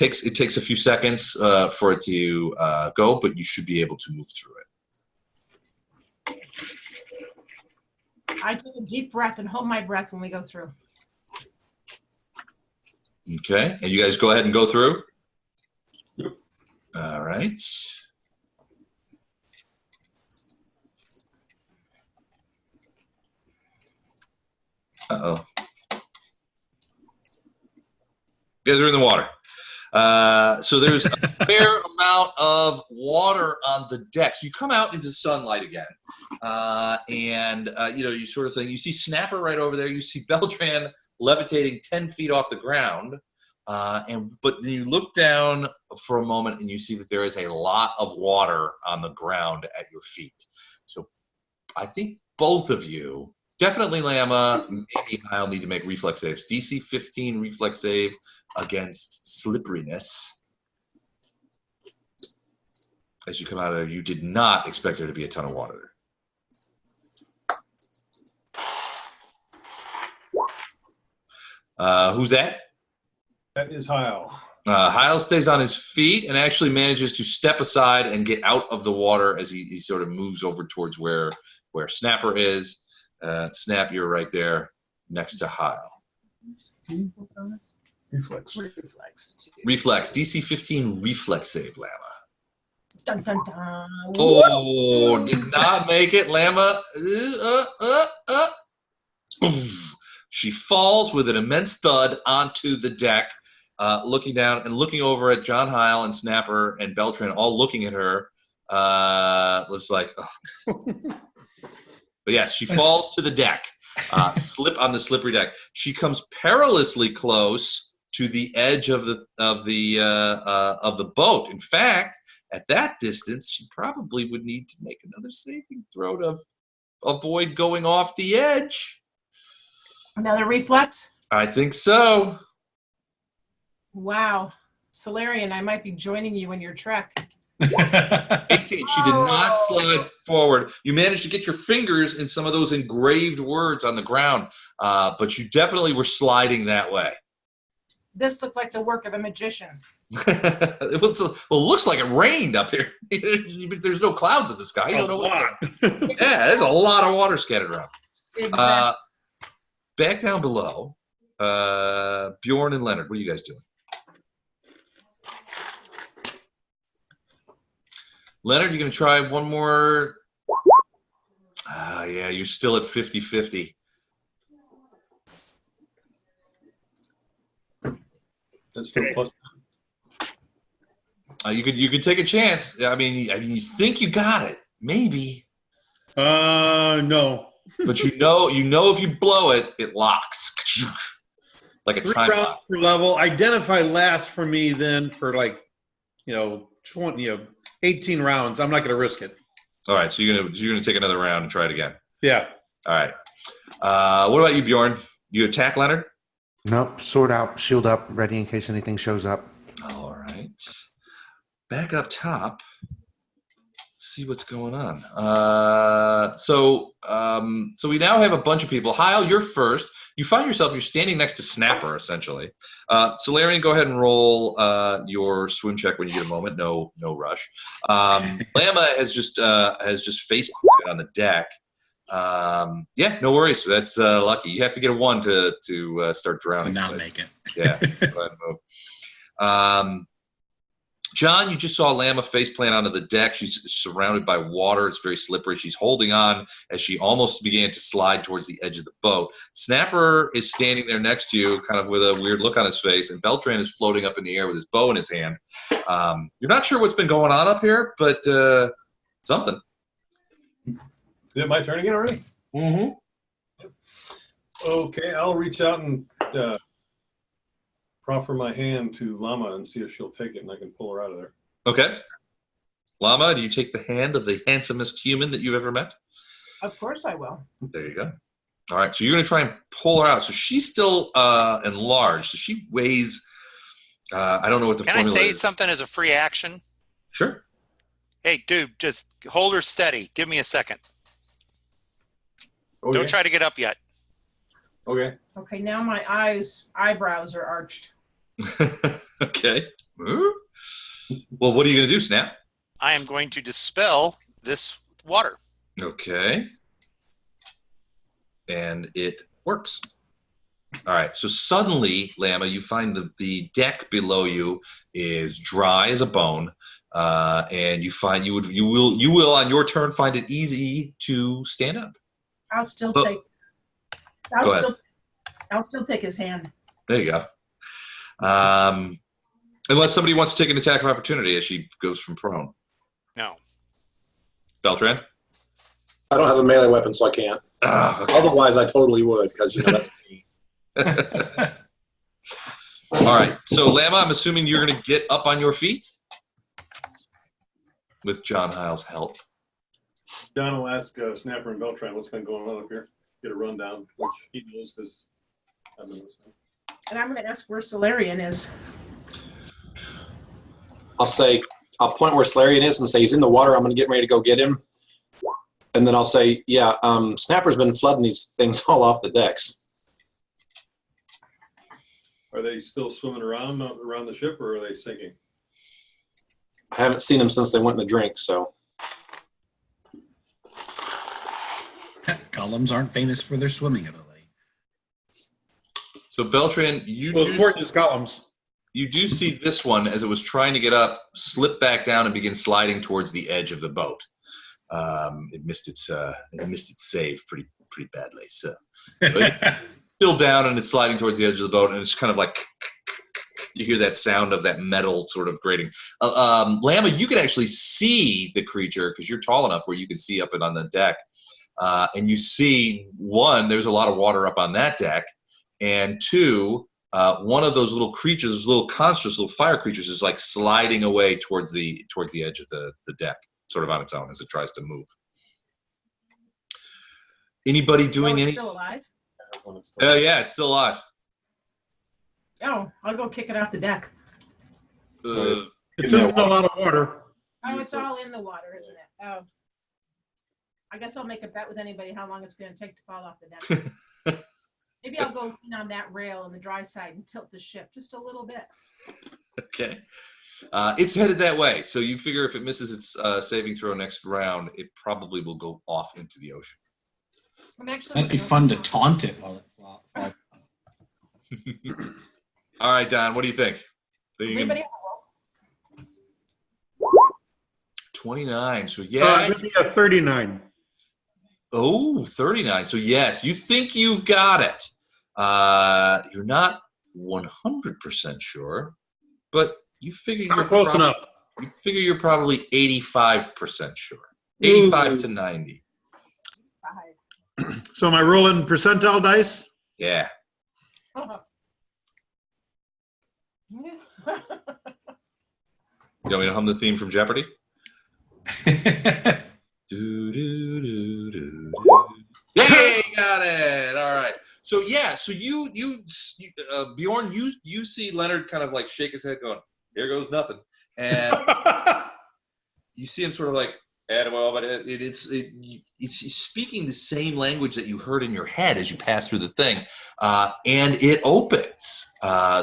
It takes a few seconds for it to go, but you should be able to move through it. I take a deep breath and hold my breath when we go through. Okay, and you guys go ahead and go through? Yep. All right. Uh-oh. You guys are in the water. So there's a fair amount of water on the deck. So you come out into sunlight again, and you sort of think, you see Snapper right over there. You see Beltran levitating 10 feet off the ground, but then you look down for a moment and you see that there is a lot of water on the ground at your feet. So I think both of you, definitely Lama, maybe I'll need to make reflex saves. DC 15 reflex save against slipperiness. As you come out of there, you did not expect there to be a ton of water there. Who's that? That is Hyle. Hyle stays on his feet and actually manages to step aside and get out of the water as he sort of moves over towards where Snapper is. Snap, you're right there next to Hyle. Reflex. Reflex. DC 15 reflex save, Lama. Dun, dun, dun. Oh, did not make it. Lama. Boom. She falls with an immense thud onto the deck, looking down and looking over at John Hyle and Snapper and Beltran, all looking at her. Looks like, oh. But yes, she falls to the deck, slip on the slippery deck. She comes perilously close to the edge of the boat. In fact, at that distance, she probably would need to make another saving throw to avoid going off the edge. Another reflex? I think so. Wow. Solarian, I might be joining you in your trek. 18. She did not slide forward. You managed to get your fingers in some of those engraved words on the ground, but you definitely were sliding that way. This looks like the work of a magician. It looks like it rained up here. There's no clouds in the sky. You don't know what's going on. Yeah, there's a lot of water scattered around. Exactly. Back down below, Bjorn and Leonard, what are you guys doing? Leonard, you going to try one more? Yeah, you're still at 50-50. That's still plus. You could take a chance. I mean, you think you got it, maybe. No. But you know if you blow it, it locks. Like a 3 time rounds lock. per level. Identify last for me then for 18 rounds. I'm not going to risk it. All right, so you're gonna take another round and try it again. Yeah. All right. What about you, Bjorn? You attack Leonard? Nope. Sword out, shield up, ready in case anything shows up. All right. Back up top. Let's see what's going on. So we now have a bunch of people. Hyle, you're first. You find yourself, you're standing next to Snapper, essentially. Solarian, go ahead and roll your swim check when you get a moment. No rush. Lama has just face planted on the deck. Yeah, no worries. That's lucky. You have to get a 1 to start drowning. To not make it. Yeah. Go ahead and move. John, you just saw Llama face plant onto the deck. She's surrounded by water. It's very slippery. She's holding on as she almost began to slide towards the edge of the boat. Snapper is standing there next to you, kind of with a weird look on his face, and Beltran is floating up in the air with his bow in his hand. You're not sure what's been going on up here, but something. Is it my turn again already? Mm-hmm. Okay, I'll reach out and proffer my hand to Llama and see if she'll take it and I can pull her out of there. Okay. Llama, do you take the hand of the handsomest human that you've ever met? Of course I will. There you go. All right, so you're going to try and pull her out. So she's still enlarged. So she weighs, I don't know what the Can I formula say is. something as a free action? Sure. Hey, dude, just hold her steady. Give me a second. Okay. Don't try to get up yet. Okay. Okay, now my eyebrows are arched. Okay. Well, what are you going to do, Snap? I am going to dispel this water. Okay. And it works. All right. So suddenly, Llama, you find that the deck below you is dry as a bone, and you find you will on your turn find it easy to stand up. I'll still Oh. take. I'll still take his hand. There you go. Unless somebody wants to take an attack of opportunity as she goes from prone. No. Beltran? I don't have a melee weapon, so I can't. Okay. Otherwise, I totally would, because that's me. All right. So, Llama, I'm assuming you're going to get up on your feet with John Hiles' help. John will ask Snapper and Beltran what's been going on up here. Get a rundown, which he knows because I've been listening. And I'm going to ask where Solarian is. I'll point where Solarian is and say he's in the water. I'm going to get ready to go get him. And then I'll say, yeah, Snapper's been flooding these things all off the decks. Are they still swimming around the ship, or are they sinking? I haven't seen them since they went in the drink, so. Golems aren't famous for their swimming ability. So, Beltran, you important is columns. you do see this one, as it was trying to get up, slip back down and begin sliding towards the edge of the boat. It missed its save pretty badly. So it's still down and it's sliding towards the edge of the boat, and it's kind of like you hear that sound of that metal sort of grating. Llama, you can actually see the creature because you're tall enough where you can see up and on the deck, and you see one. There's a lot of water up on that deck, and two. One of those little creatures, those little constructs, little fire creatures, is like sliding away towards the edge of the deck, sort of on its own as it tries to move. Anybody doing it's any? still alive? Oh yeah, it's still alive. Oh, I'll go kick it off the deck. It's in a lot of water. Oh, it's all in the water, isn't it? Oh. I guess I'll make a bet with anybody how long it's going to take to fall off the deck. Maybe I'll go in on that rail on the dry side and tilt the ship just a little bit. Okay. It's headed that way, so you figure if it misses its saving throw next round, it probably will go off into the ocean. I'm actually That'd be fun to taunt it while it falls. All right, Don, what do you think? Does Think you can- anybody 29. So yeah. Maybe a 39. Oh, 39. So yes, you think you've got it. You're not 100% sure, but you figure Not you're close probably, enough. You figure you're probably 85% sure. 85 to 90. So am I rolling percentile dice? Yeah. You want me to hum the theme from Jeopardy? Do, do, do, do, do. Hey, got it. All right. So yeah, so you Bjorn, you see Leonard kind of like shake his head, going, "Here goes nothing," and you see him sort of like, well, but it's speaking the same language that you heard in your head as you pass through the thing, and it opens.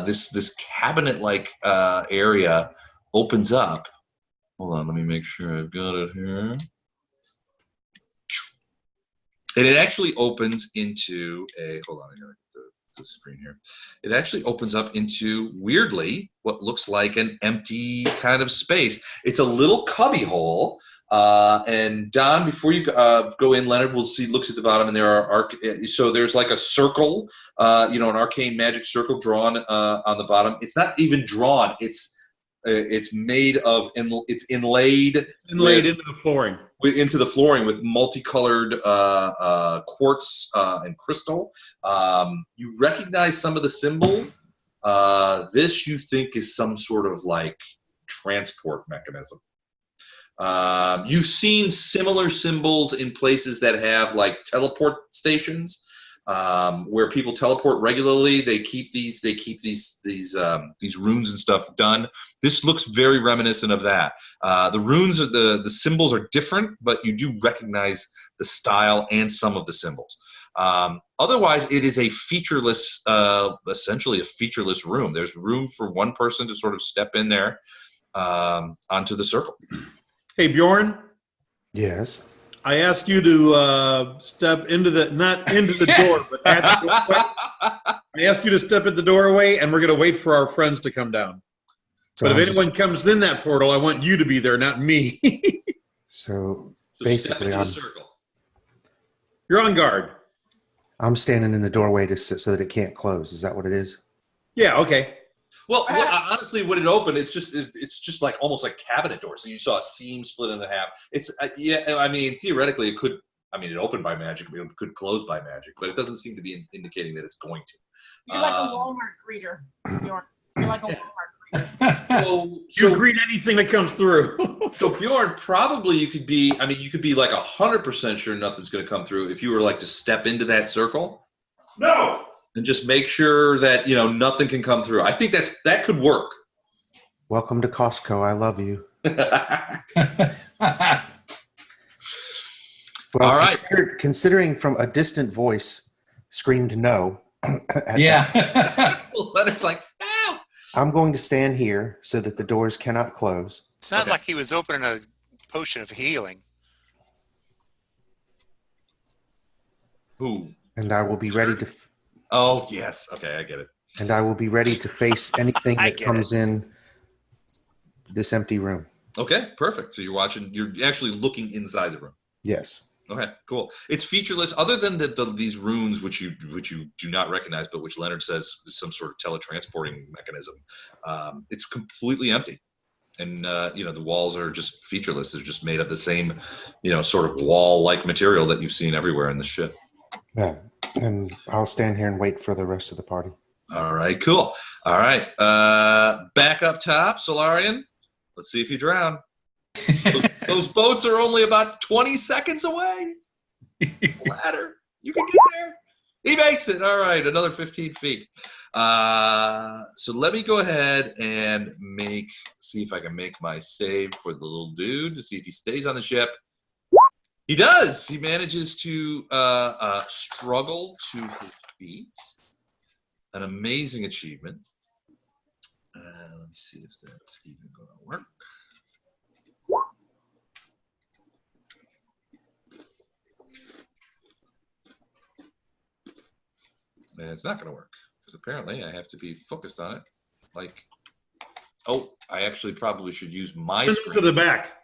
This cabinet-like area opens up. Hold on, let me make sure I've got it here. And it actually opens into a, hold on, I gotta get the screen here. It actually opens up into, weirdly, what looks like an empty kind of space. It's a little cubby hole. And Don, before you go in, Leonard looks at the bottom, and there are so there's like a circle, an arcane magic circle drawn on the bottom. It's not even drawn. It's made of, it's inlaid Into the flooring. into the flooring with multicolored quartz and crystal. You recognize some of the symbols. This you think is some sort of like transport mechanism. You've seen similar symbols in places that have like teleport stations, where people teleport regularly. They keep these runes and stuff done. This looks very reminiscent of that. The runes the symbols are different, but you do recognize the style and some of the symbols. Otherwise, it is a featureless, essentially a featureless room. There's room for one person to sort of step in there onto the circle. Hey, Bjorn, Yes. I ask you to step not into the door, but at the doorway. I ask you to step at the doorway, and we're going to wait for our friends to come down. So But if I'm anyone comes in that portal, I want you to be there, not me. so So step basically, into the I'm circle. You're on guard. standing in the doorway so that it can't close. Is that what it is? Yeah, okay. Well, honestly, when it opened, it's just like almost like cabinet doors. So you saw a seam split in half. It's I mean, theoretically, it could. I mean, it opened by magic. It could close by magic, but it doesn't seem to be indicating that it's going to. You're like a Walmart greeter. You're like a Walmart greeter. You greet anything that comes through. So Bjorn, probably you could be like 100% sure nothing's going to come through if you were like to step into that circle. No. And just make sure that nothing can come through. I think that could work. Welcome to Costco. I love you. Well, All right. Considering from a distant voice screamed no. Yeah. Leonard's like, no. I'm going to stand here so that the doors cannot close. It's not like he was opening a potion of healing. Who? And I will be ready to. Oh yes. Okay, I get it. And I will be ready to face anything that comes in this empty room. Okay, perfect. So you're actually looking inside the room. Yes. Okay, cool. It's featureless, other than these runes, which you do not recognize, but which Leonard says is some sort of teletransporting mechanism. It's completely empty, and the walls are just featureless. They're just made of the same, sort of wall-like material that you've seen everywhere in the ship. Yeah. And I'll stand here and wait for the rest of the party. All right, cool. All right, back up top, Solarian. Let's see if you drown. Those boats are only about 20 seconds away. Ladder, you can get there. He makes it. All right, another 15 feet. So let me go ahead and see if I can make my save for the little dude to see if he stays on the ship. He does. He manages to struggle to his feet. An amazing achievement. Let me see if that's even going to work. And it's not going to work because apparently I have to be focused on it. I actually probably should use my screen. To the back.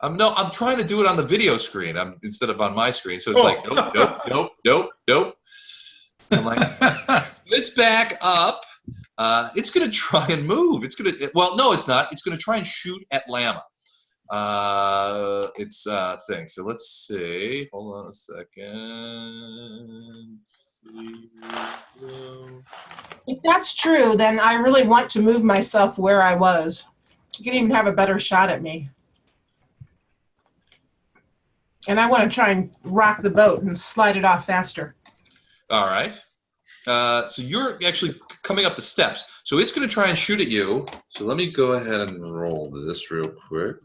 I'm trying to do it on the video screen instead of on my screen. So it's like, nope. I'm like, it's back up. It's going to try and move. No, it's not. It's going to try and shoot at Llama. It's thing. So let's see. Hold on a second. If that's true, then I really want to move myself where I was. You can even have a better shot at me. And I want to try and rock the boat and slide it off faster. All right. So you're actually coming up the steps. So it's going to try and shoot at you. So let me go ahead and roll this real quick.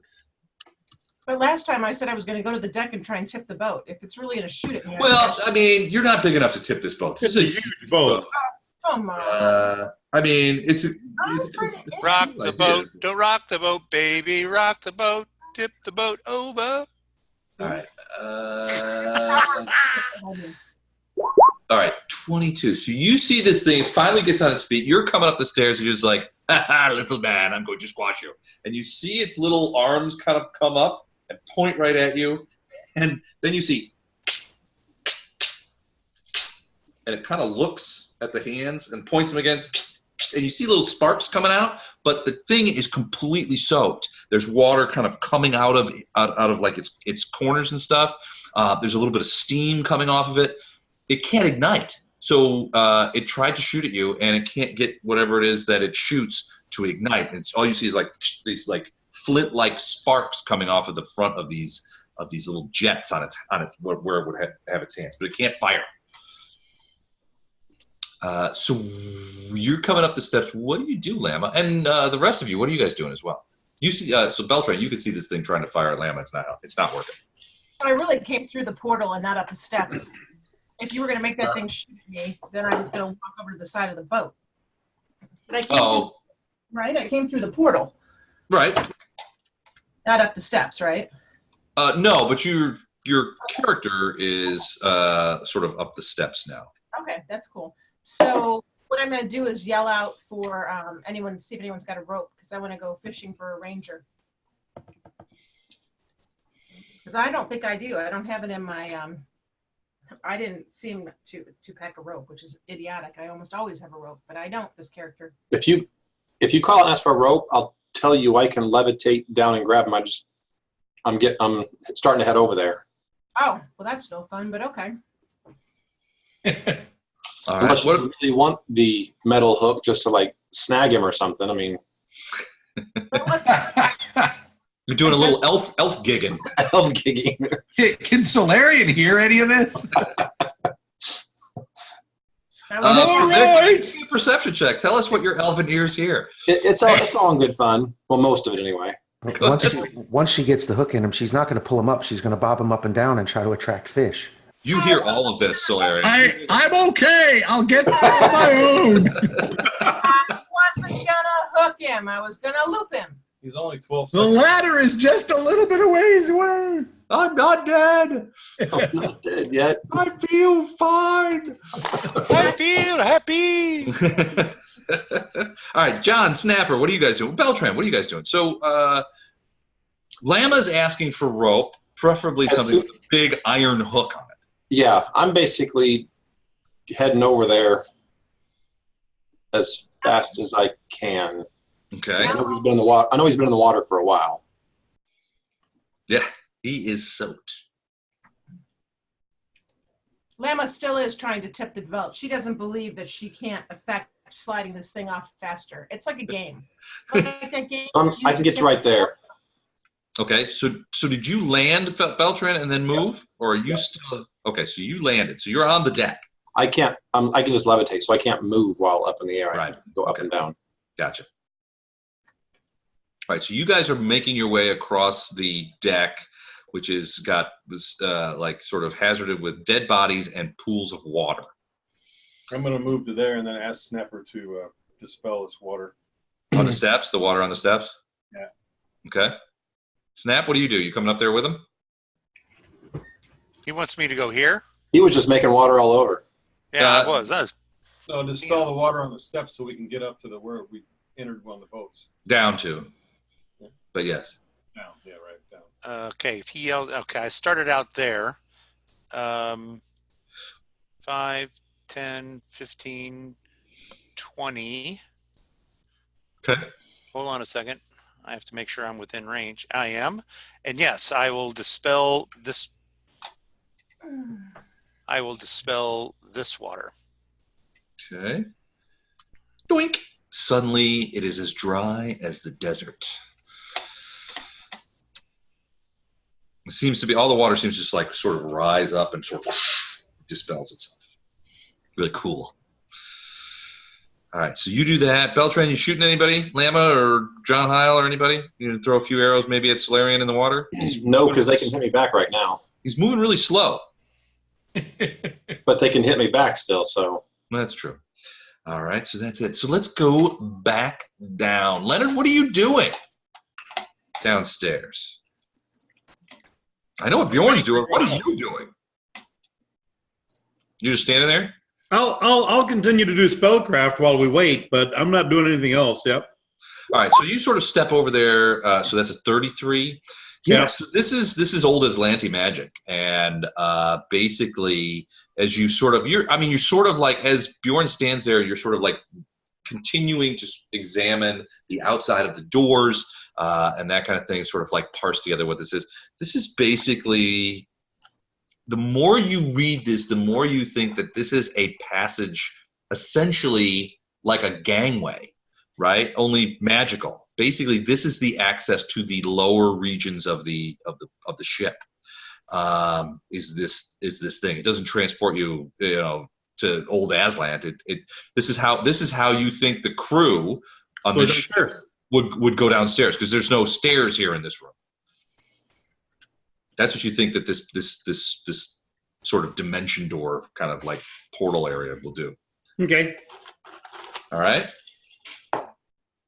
But last time I said I was going to go to the deck and try and tip the boat. If it's really going to shoot at me. Well, I mean, you're not big enough to tip this boat. It's a huge boat. Come on. I mean, it's Rock the boat. Don't rock the boat, baby. Rock the boat. Tip the boat over. All right. All right. 22. So you see this thing finally gets on its feet. You're coming up the stairs and you're just like, ha ha, little man, I'm going to squash you. And you see its little arms kind of come up and point right at you. And then you see, and it kind of looks at the hands and points them again. And you see little sparks coming out, but the thing is completely soaked. There's water kind of coming out of like its corners and stuff. There's a little bit of steam coming off of it. It can't ignite. So it tried to shoot at you, and it can't get whatever it is that it shoots to ignite. It's all you see is like these like flint-like sparks coming off of the front of these little jets on it where it would have its hands, but it can't fire. So you're coming up the steps. What do you do, Lama? And the rest of you, what are you guys doing as well? You see, so Beltran, you can see this thing trying to fire at Lama. It's not working. I really came through the portal and not up the steps. If you were going to make that thing shoot at me, then I was going to walk over to the side of the boat. But I came right? I came through the portal. Right. Not up the steps, right? No, but your character is sort of up the steps now. Okay, that's cool. So what I'm going to do is yell out for anyone, see if anyone's got a rope, because I want to go fishing for a ranger. Because I don't think I do. I don't have it in my, I didn't seem to pack a rope, which is idiotic. I almost always have a rope, but I don't, this character. If you call and ask for a rope, I'll tell you I can levitate down and grab him. I'm starting to head over there. Oh, well, that's no fun, but okay. All right. Unless you really want the metal hook just to like snag him or something. I mean, you're doing a little elf gigging. Elf gigging. Can Solarian hear any of this? All right. Perception check. Tell us what your elven ears hear. It's all in good fun. Well, most of it anyway. Once she gets the hook in him, she's not going to pull him up. She's going to bob him up and down and try to attract fish. You hear all of this, Solarian. I'm okay. I'll get there on my own. I wasn't gonna hook him. I was gonna loop him. He's only 12 The seconds. ladder is just a little bit of ways away. I'm not dead. I'm not dead yet. I feel fine. I feel happy. All right, John, Snapper, what are you guys doing? Beltran, what are you guys doing? So Lama's asking for rope, preferably something with a big iron hook on it. Yeah, I'm basically heading over there as fast as I can. Okay. I know he's been in the water. I know he's been in the water for a while. Yeah, he is soaked. Lama still is trying to tip the belt. She doesn't believe that she can't affect sliding this thing off faster. It's like a game. Like that game I can get you right there. Okay, so did you land, Beltran, and then move, or are you still? Okay, so you landed. So you're on the deck. I can't. I can just levitate, so I can't move while up in the air. I Right. can go up and down. Gotcha. All right, so you guys are making your way across the deck, which is got this like sort of hazarded with dead bodies and pools of water. I'm going to move to there and then ask Snapper to dispel this water. On the steps, the water on the steps? Yeah. Okay. Snap, what do? You coming up there with him? He wants me to go here. He was just making water all over. Yeah, I was. So dispel the water on the steps so we can get up to where we entered one of the boats. Down to. But yes. Down. Yeah, right down. Okay, if he yelled, okay, I started out there. 5, 10, 15, 20. Okay. Hold on a second. I have to make sure I'm within range. I am. And yes, I will dispel this. I will dispel this water. Okay. Doink. Suddenly, it is as dry as the desert. It seems to be, all the water seems to just like sort of rise up and sort of dispels itself. Really cool. All right, so you do that. Beltran, you shooting anybody? Lama or John Heil or anybody? You gonna throw a few arrows maybe at Solarian in the water? No, because they can hit me back right now. He's moving really slow. But they can hit me back still, so. That's true. All right, so that's it. So let's go back down. Leonard, what are you doing downstairs? I know what Bjorn's doing. What are you doing? You just standing there? I'll continue to do spellcraft while we wait, but I'm not doing anything else. Yep. All right, so you sort of step over there. So that's a 33. Yeah. Yep. So this is old Aslanti magic, and basically, as you sort of you're sort of like as Bjorn stands there, you're sort of like continuing to examine the outside of the doors and that kind of thing, sort of like parse together what this is. This is basically, the more you read this, the more you think that this is a passage essentially like a gangway, right? Only magical. Basically, this is the access to the lower regions of the ship. Is this thing? It doesn't transport you, to old Aslan. This is how you think the crew on the ship would go downstairs, because there's no stairs here in this room. That's what you think that this sort of dimension door kind of like portal area will do. Okay. All right.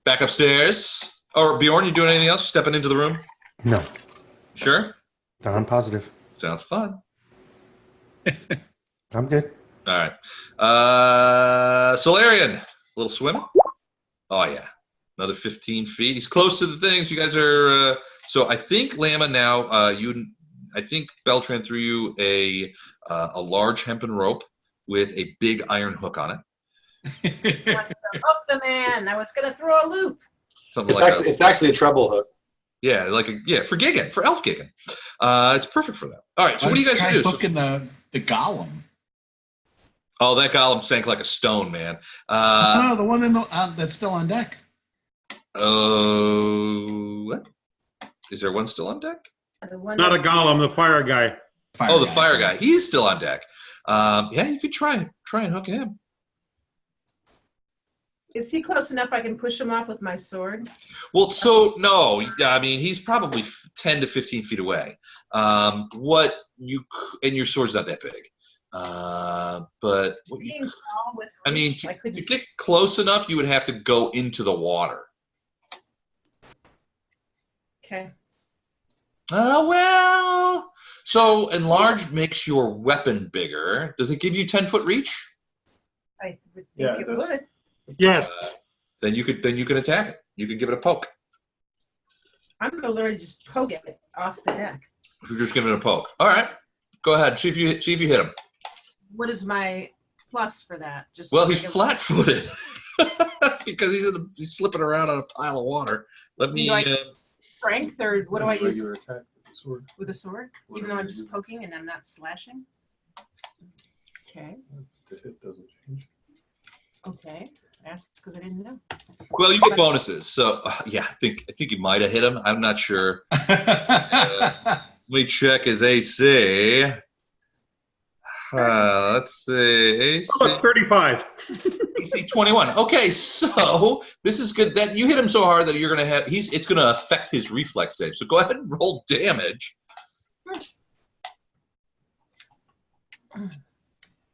Back upstairs. Or Bjorn, you doing anything else? Stepping into the room? No. Sure? I'm positive. Sounds fun. I'm good. All right. Solarian, a little swim. Oh, yeah. Another 15 feet. He's close to the things. You guys are... so I think, Lama, now, I think Beltran threw you a large hempen rope with a big iron hook on it. Hook the man. I was going to throw a loop. Something It's actually a treble hook. Yeah, for gigging, for elf gigging. It's perfect for that. All right, so what do you guys do? Hooking the golem. Oh, that golem sank like a stone, man. No, the one in that's still on deck. Oh, what? Is there one still on deck? Not a golem, the fire guy. The fire guy. He's still on deck. Yeah, you could try and hook him. Is he close enough I can push him off with my sword? Well, so no. I mean, he's probably 10 to 15 feet away. And your sword's not that big. But Being tall with I mean, reach, to get close enough, you would have to go into the water. Okay. Well, so enlarge makes your weapon bigger. Does it give you 10-foot reach? I would think it would. Yes. Then you can attack it. You can give it a poke. I'm going to literally just poke it off the deck. You're just giving it a poke. All right. Go ahead. See if you hit him. What is my plus for that? Well, he's flat-footed because he's slipping around on a pile of water. Let me. Strength, or what do I use? Regular attack with the sword. With a sword? Even though I'm just poking and I'm not slashing? Okay. The hit doesn't change. Okay. I asked because I didn't know. Well, you get bonuses. So, yeah, I think you might have hit him. I'm not sure. Let me check his AC. Let's see. AC. Oh, 35. AC 21. Okay, so this is good. That you hit him so hard that you're gonna have it's gonna affect his reflex save. So go ahead and roll damage.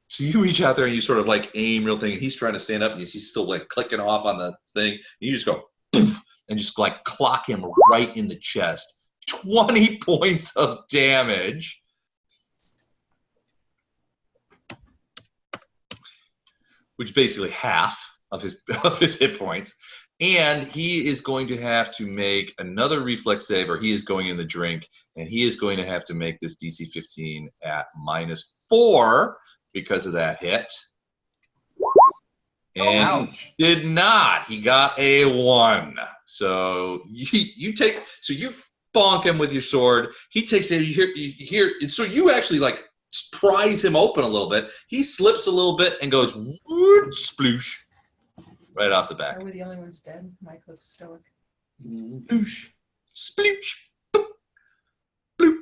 So you reach out there and you sort of like aim real thing, and he's trying to stand up and he's still like clicking off on the thing. And you just go poof, and just like clock him right in the chest. 20 points of damage. Which is basically half of his hit points. And he is going to have to make another reflex save, or he is going in the drink, and he is going to have to make this DC 15 at -4 because of that hit. And he did not. He got a 1. So you bonk him with your sword. He takes it. You hear. So you actually like prise him open a little bit. He slips a little bit and goes sploosh right off the back. Are we the only ones dead? Mike looks stoic. Sploosh. Sploosh. Bloop. Bloop.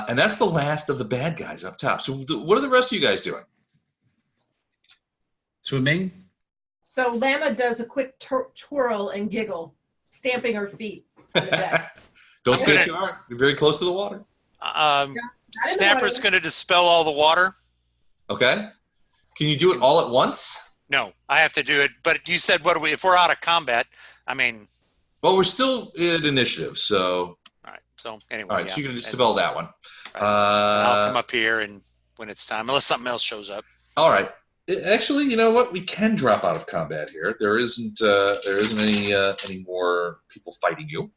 And that's the last of the bad guys up top. So what are the rest of you guys doing? Swimming. So Lama does a quick twirl and giggle, stamping her feet on the deck. Don't stay too hard. You're very close to the water. Snapper's going to dispel all the water. Okay. Can you do it all at once? No, I have to do it. But you said, if we're out of combat, I mean. Well, we're still in initiative, so. All right. So anyway. All right. So you can just dispel that one. Right. I'll come up here and when it's time, unless something else shows up. All right. Actually, you know what? We can drop out of combat here. There isn't any more people fighting you.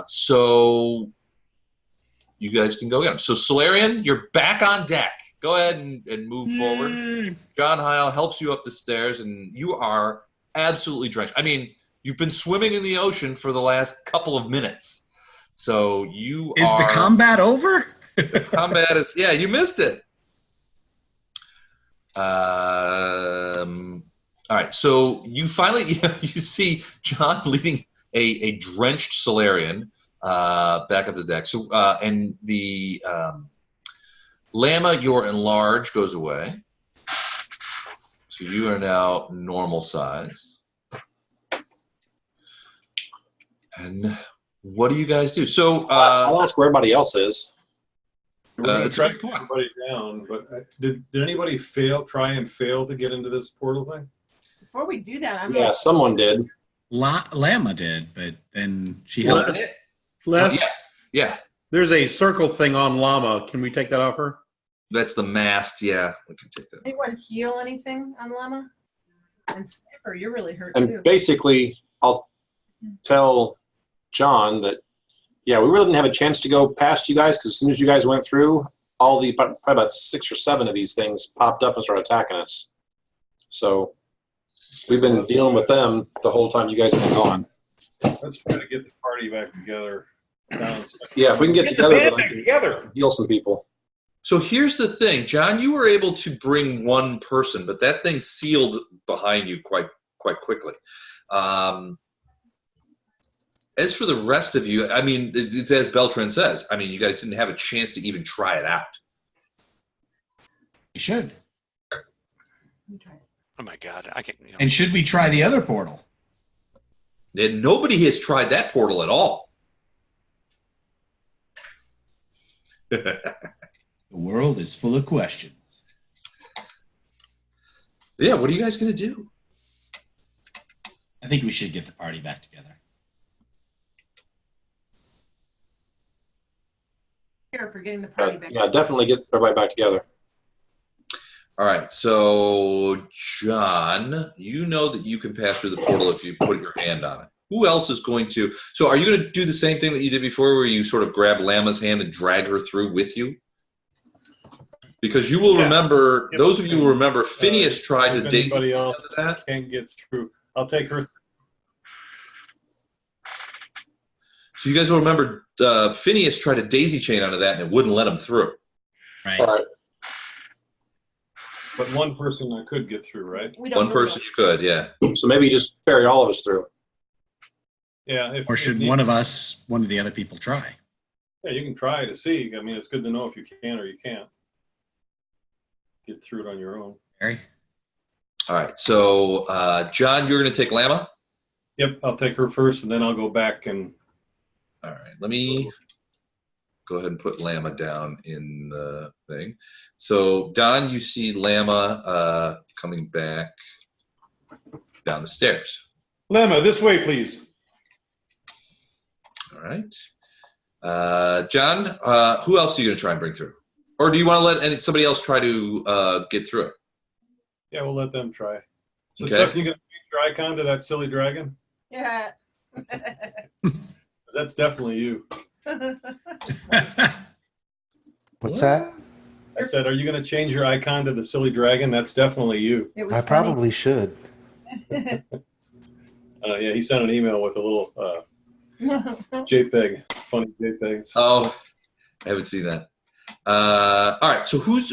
So you guys can go get them. So Solarian, you're back on deck. Go ahead and move forward. John Heil helps you up the stairs, and you are absolutely drenched. I mean, you've been swimming in the ocean for the last couple of minutes. So Is the combat over? The combat is, yeah, you missed it. All right, so you finally you see John leading a drenched Solarian back up the deck. So and the Llama, your enlarge goes away. So you are now normal size. And what do you guys do? So I'll ask where everybody else is. We're going to it's a track good point. everybody down, but did anybody try and fail to get into this portal thing? Before we do that, I'm Yeah, someone did. Llama did, but then she held it. Les, Yeah, there's a circle thing on Llama. Can we take that off her? that's the mast. Yeah, we can take that. anyone heal anything on Llama? And Sniper, you're really hurt And too. basically, I'll tell John that, yeah, we really didn't have a chance to go past you guys because as soon as you guys went through, probably about 6 or 7 of these things popped up and started attacking us. So we've been dealing with them the whole time you guys have been gone. Let's try to get the party back together. Yeah, if we can get the together, band then I back can together. heal some people. So here's the thing, John. You were able to bring one person, but that thing sealed behind you quite quickly. As for the rest of you, I mean, it's as Beltran says. I mean, you guys didn't have a chance to even try it out. We should. Oh my God, I can. You know. And should we try the other portal? And nobody has tried that portal at all. The world is full of questions. Yeah, what are you guys going to do? I think we should get the party back together. Here for getting the party back. Yeah, definitely get everybody back together. All right, so John, you know that you can pass through the portal if you put your hand on it. Who else is going to? So are you going to do the same thing that you did before where you sort of grab Llama's hand and drag her through with you? Because you will remember, those of you who remember, Phineas tried to daisy Anybody else that. can't get through. I'll take her. So you guys will remember Phineas tried to daisy chain onto that and it wouldn't let him through. Right. All right. But one person I could get through, right? We don't One really person you could, yeah. So maybe you just ferry all of us through. Yeah. Or should one of the other people try? Yeah, you can try to see. I mean, it's good to know if you can or you can't get through it on your own. Harry? All right, so John, you're going to take Llama? Yep, I'll take her first, and then I'll go back and. All right, let me go ahead and put Llama down in the thing. So, Don, you see Llama coming back down the stairs. Llama, this way, please. All right. John, who else are you going to try and bring through? Or do you want to let somebody else try to get through it? Yeah, we'll let them try. So, Okay. Chuck, you going to change your icon to that silly dragon? Yeah. 'Cause that's definitely you. What's that? I said, are you going to change your icon to the silly dragon? That's definitely you. It was I probably should. Yeah, he sent an email with a little JPEG, funny JPEGs. Oh, I haven't seen that. All right, so who's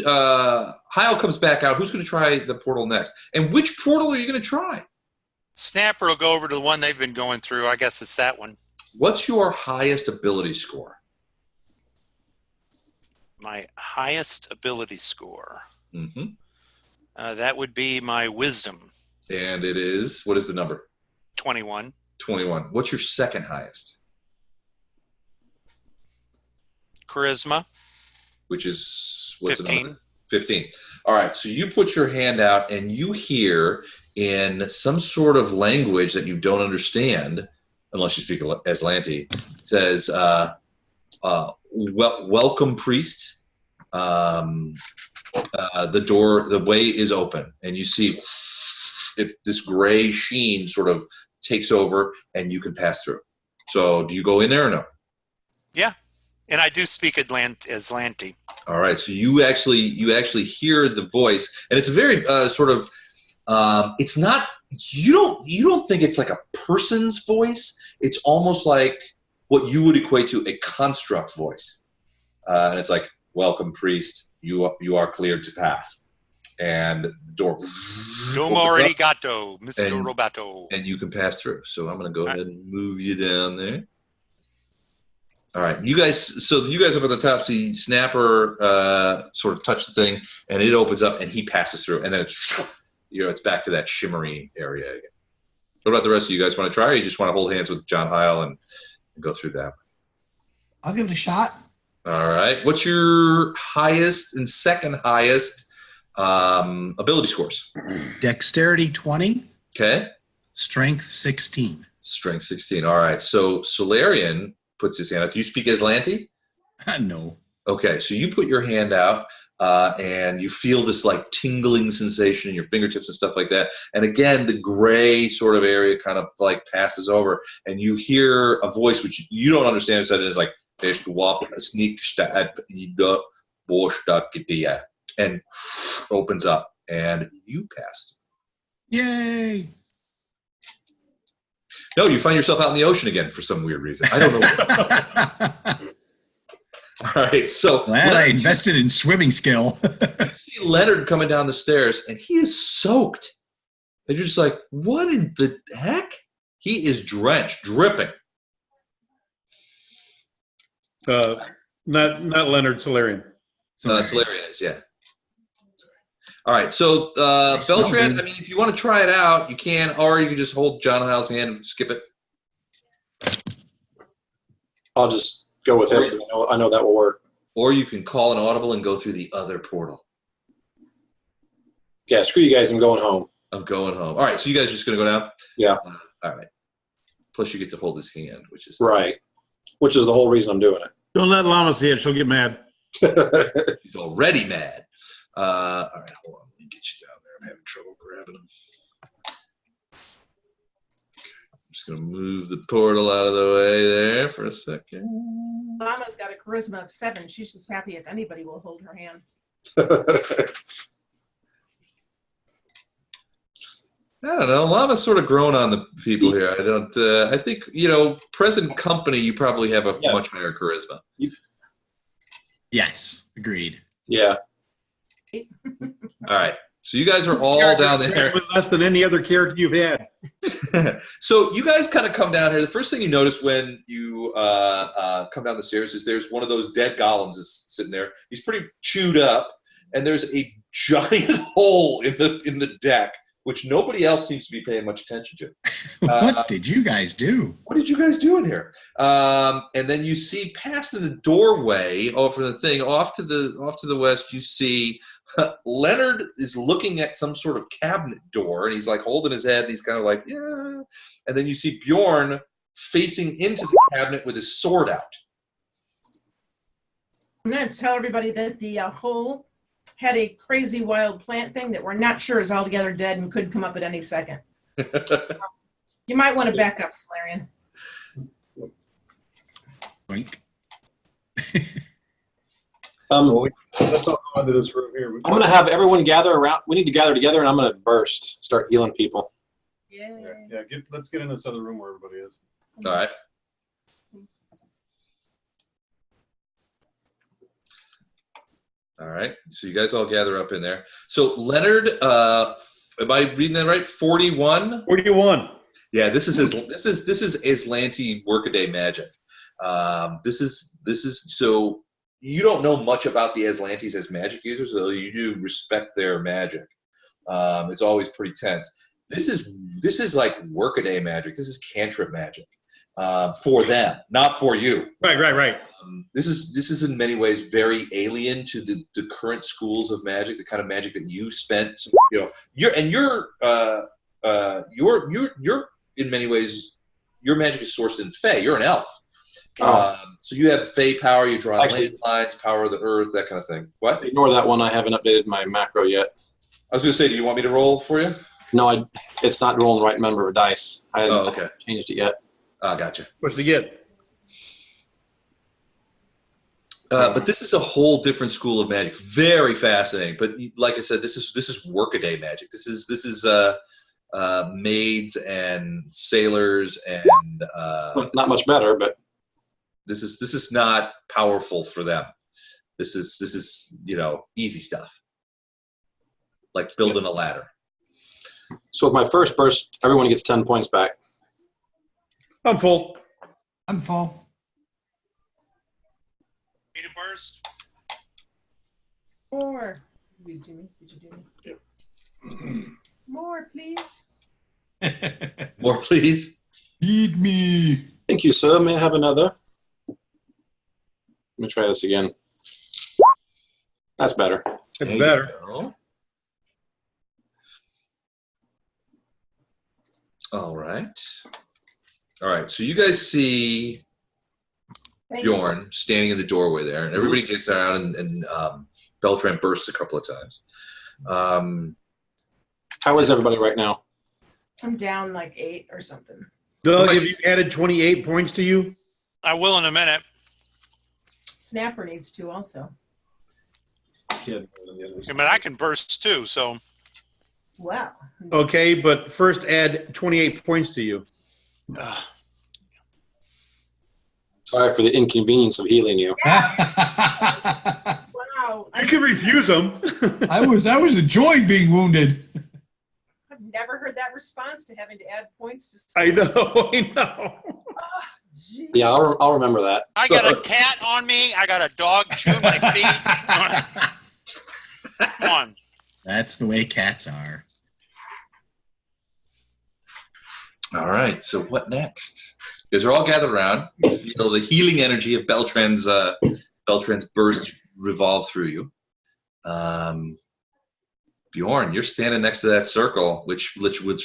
Heil comes back out. Who's going to try the portal next? And which portal are you going to try? Snapper will go over to the one they've been going through. I guess it's that one. What's your highest ability score? My highest ability score. Mm-hmm. That would be my wisdom, And it is, what is the number? 21. 21. What's your second highest? Charisma, Which is, what's the 15. number? 15. All right, so you put your hand out and you hear in some sort of language that you don't understand, unless you speak Aslanti, it says, welcome, priest. the way is open, and you see this gray sheen sort of takes over, and you can pass through. So, do you go in there or no? Yeah, and I do speak Aslanti. All right. So you actually hear the voice, and it's a very sort of. It's not. You don't think it's like a person's voice. It's almost like what you would equate to a construct voice, and it's like, "Welcome, priest. You are cleared to pass." And the door. Domo opens up, arigato, Mr. and- Robato. and you can pass through. So I'm going to go ahead and move you down there. All right, you guys. So you guys up at the top see Snapper sort of touch the thing, and it opens up, and he passes through, and then it's back to that shimmery area again. What about the rest of you guys? Want to try, or you just want to hold hands with John Heil and go through that? I'll give it a shot. All right. What's your highest and second highest ability scores? Dexterity 20, Okay. strength 16. Strength 16. All right. So Solarian puts his hand out. Do you speak Aslanti? No. Okay. So you put your hand out, and you feel this like tingling sensation in your fingertips and stuff like that. And again, the gray sort of area kind of like passes over, and you hear a voice which you don't understand. It is like, and opens up, and you pass. Yay. No, you find yourself out in the ocean again for some weird reason. I don't know. All right, so Glad I invested in swimming skill. you see Leonard coming down the stairs, and he is soaked. And you're just like, what in the heck? He is drenched, dripping. Not Leonard Solarian. Solarian is, yeah. All right, so smell Beltran, good. I mean, if you want to try it out, you can, or you can just hold John Heil's hand and skip it. I'll just go with him because I know that will work. Or you can call an audible and go through the other portal. Yeah, screw you guys. I'm going home. I'm going home. All right, so you guys just going to go down? Yeah. All right. Plus you get to hold his hand, which is... Right. Which is the whole reason I'm doing Don't let Llama see it. She'll get mad. it. He's already mad. All right, hold on. Let me get you down there. I'm having trouble grabbing him. I'm just going to move the portal out of the way there for a second. Mama's got a charisma of 7. She's just happy if anybody will hold her hand. I don't know. Llama's sort of grown on the people here. I don't. I think present company, you probably have a much higher charisma. Yes, agreed. Yeah. All right. So you guys are all down there. With less than any other character you've had. So you guys kind of come down here. The first thing you notice when you come down the stairs is there's one of those dead golems that's sitting there. He's pretty chewed up, and there's a giant hole in the deck, which nobody else seems to be paying much attention to. What did you guys do? What did you guys do in here? And then you see past in the doorway over the thing off to the west. You see Leonard is looking at some sort of cabinet door, and he's like holding his head. And he's kind of like, yeah. And then you see Bjorn facing into the cabinet with his sword out. I'm going to tell everybody that the hole had a crazy wild plant thing that we're not sure is altogether dead and could come up at any second. You might want to back up, Solarian. Boink. Let's all go into this room here. I'm going to have everyone gather around. We need to gather together, and I'm going to burst, start healing people. Yeah. Let's get in this other room where everybody is. All right. All right. So you guys all gather up in there. So Leonard, am I reading that right? 41. 41. Yeah. This is Aslanti workaday magic. This is so you don't know much about the Aslantes as magic users, though you do respect their magic. It's always pretty tense. This is like workaday magic. This is cantrip magic for them, not for you. Right. This is in many ways very alien to the current schools of magic, the kind of magic that you spent. You're in many ways your magic is sourced in Fey. You're an elf. So you have Fey power, you draw Actually- lane lines, power of the earth, that kind of thing. What? Ignore that one. I haven't updated my macro yet. I was going to say, do you want me to roll for you? No, it's not rolling the right number of dice. I haven't Oh, okay. changed it yet. Gotcha. What's to get? But this is a whole different school of magic. Very fascinating. But like I said, this is workaday magic. This is maids and sailors and Not much better, but this is not powerful for them. This is easy stuff. Like building a ladder. so with my first burst, everyone gets 10 points back. I'm full. I'm full. Need a burst? More. Did you do me? More, please. More, please. Feed me. Thank you, sir. May I have another? Let me try this again. That's better. It's There you better. go. All right. So you guys see Bjorn standing in the doorway there, and everybody gets around, and Beltran bursts a couple of times. How is everybody right now? I'm down like 8 or something. Doug, have you added 28 points to you? I will in a minute. Snapper needs 2 also. Kid. I mean, I can burst too, so Wow. Okay, but first add 28 points to you. Sorry for the inconvenience of healing you. Wow. You can refuse them. I was enjoying being wounded. I've never heard that response to having to add points to. I know. Geez. Yeah, I'll remember that. I got a cat on me. I got a dog chewing my feet. Come on. That's the way cats are. All right. So what next? You guys are all gathered around. You feel the healing energy of Beltran's burst revolve through you. Bjorn, you're standing next to that circle, which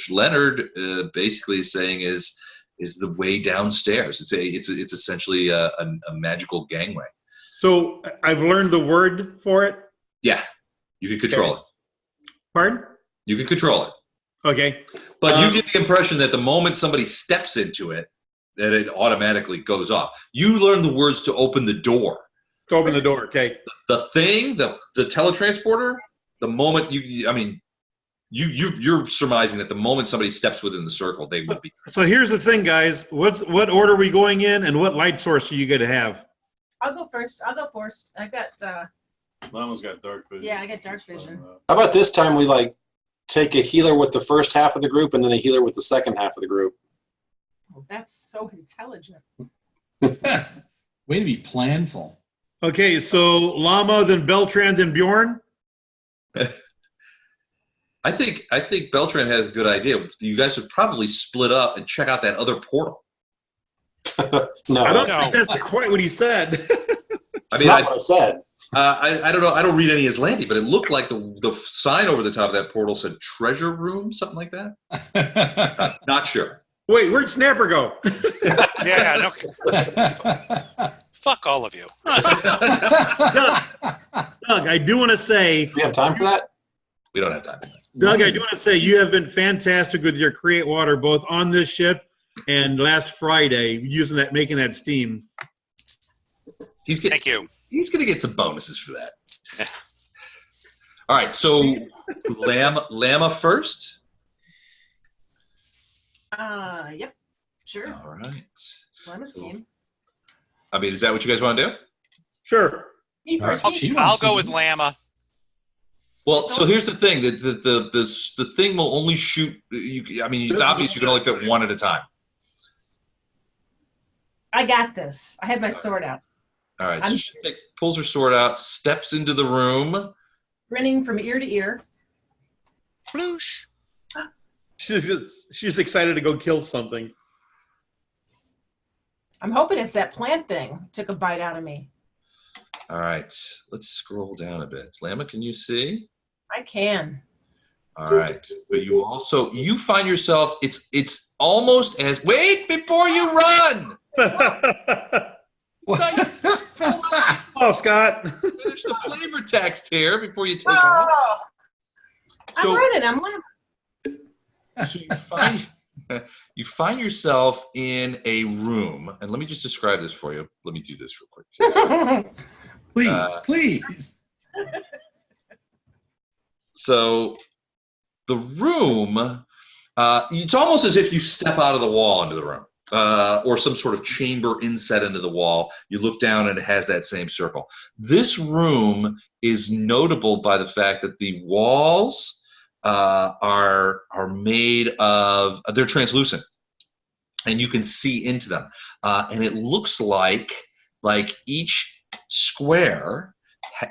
Leonard basically is saying is the way downstairs. It's essentially a magical gangway. So I've learned the word for it. Yeah, you can control it. Pardon? You can control it. Okay. But you get the impression that the moment somebody steps into it, that it automatically goes off. You learn the words to open the door. To open the door. Okay. The thing, the teletransporter, the moment you're surmising that the moment somebody steps within the circle, they will be. So here's the thing, guys. What order are we going in, and what light source are you going to have? I'll go first. I got. Mama's got dark vision. Yeah, I got dark vision. How about this time we take a healer with the first half of the group and then a healer with the second half of the group? Oh, that's so intelligent. Way to be planful. Okay, so Llama, then Beltran, then Bjorn. I think Beltran has a good idea. You guys should probably split up and check out that other portal. No, I don't that's think that's quite what he said. not what I said. I don't know. I don't read any Islandi, but it looked like the sign over the top of that portal said treasure room, something like that. Not sure. Wait, where'd Snapper go? Yeah, no. Fuck all of you. Doug, I do want to say, Do we have time for that? We don't have time. Doug, I do want to say you have been fantastic with your Create Water, both on this ship and last Friday, making that steam. Thank you. He's going to get some bonuses for that. All right, so Lama first. Yep. Sure. All right. Llama's game. I mean, is that what you guys want to do? Sure. Me first. I'll go with Lama. Well, so here's the thing: the thing will only shoot. It's obvious you can only fit one at a time. I got this. I had my sword out. All right. So she pulls her sword out, steps into the room. Grinning from ear to ear. Ploosh. She's excited to go kill something. I'm hoping it's that plant thing. Took a bite out of me. All right. Let's scroll down a bit. Lama, can you see? I can. All right. But you find yourself. It's almost as wait before you run. Hello, Scott. Finish the flavor text here before you take off. Oh, So- I'm running. So you find yourself in a room, and let me just describe this for you. Let me do this real quick too. Please. So the room, it's almost as if you step out of the wall into the room, or some sort of chamber inset into the wall. You look down and it has that same circle. This room is notable by the fact that the walls are made of, they're translucent, and you can see into them. And it looks like each square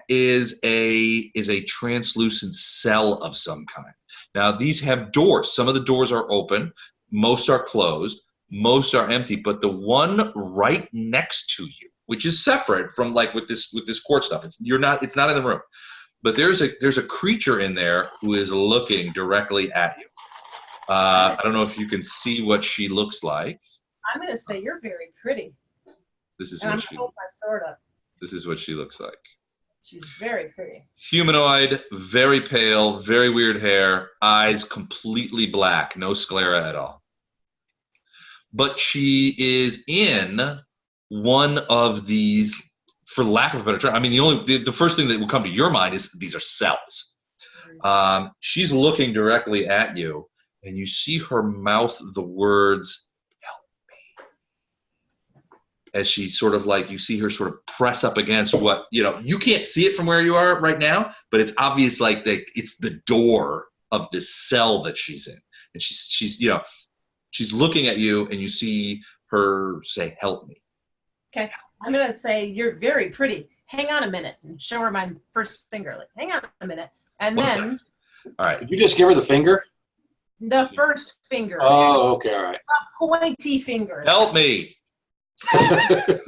is a translucent cell of some kind. Now these have doors. Some of the doors are open, most are closed, most are empty, but the one right next to you, which is separate from with this quartz stuff, it's not in the room, but there's a creature in there who is looking directly at you. I don't know if you can see what she looks like. I'm going to say you're very pretty. This is And I'm what going to hold my sword up. this is what she looks like. She's very pretty. Humanoid, very pale, very weird hair, eyes completely black, no sclera at all. But she is in one of these, for lack of a better term, I mean, the first thing that will come to your mind is these are cells. She's looking directly at you, and you see her mouth the words, "Help me," as she sort of you see her sort of press up against what, you can't see it from where you are right now, but it's obvious it's the door of this cell that she's in. And she's looking at you, and you see her say, "Help me." Okay. I'm going to say you're very pretty. Hang on a minute, and show her my first finger. Hang on a minute. And One then second. All right. Did you just give her the finger? the first finger. Oh, okay, all right. A pointy finger. Help me. That's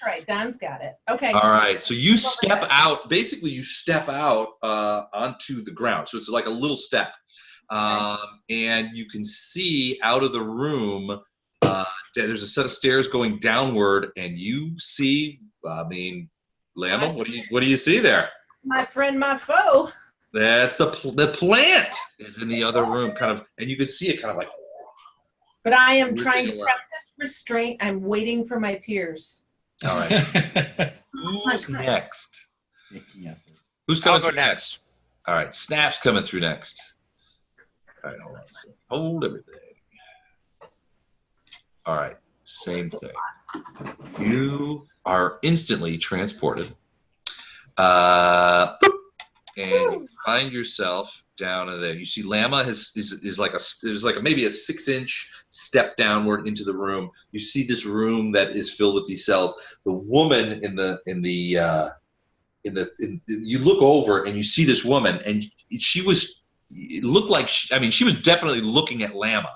right. Don's got it. Okay. All right. So you step out. Basically, you step out onto the ground. So it's like a little step. And you can see out of the room, there's a set of stairs going downward, and you see, Lama, what do you see there? My friend, my foe. That's the plant is in the other room, kind of, and you can see it kind of But I am Moving trying to around. practice restraint. I'm waiting for my peers. all right. Who's next? Who's I'll coming go through next? All right. Snap's coming through next. All right. Hold on a second. Hold everything. All right. Same thing. You are instantly transported. And you find yourself down in there. You see Lama is there's maybe a 6-inch step downward into the room. You see this room that is filled with these cells. The woman you look over and you see this woman, and she was definitely looking at Lama.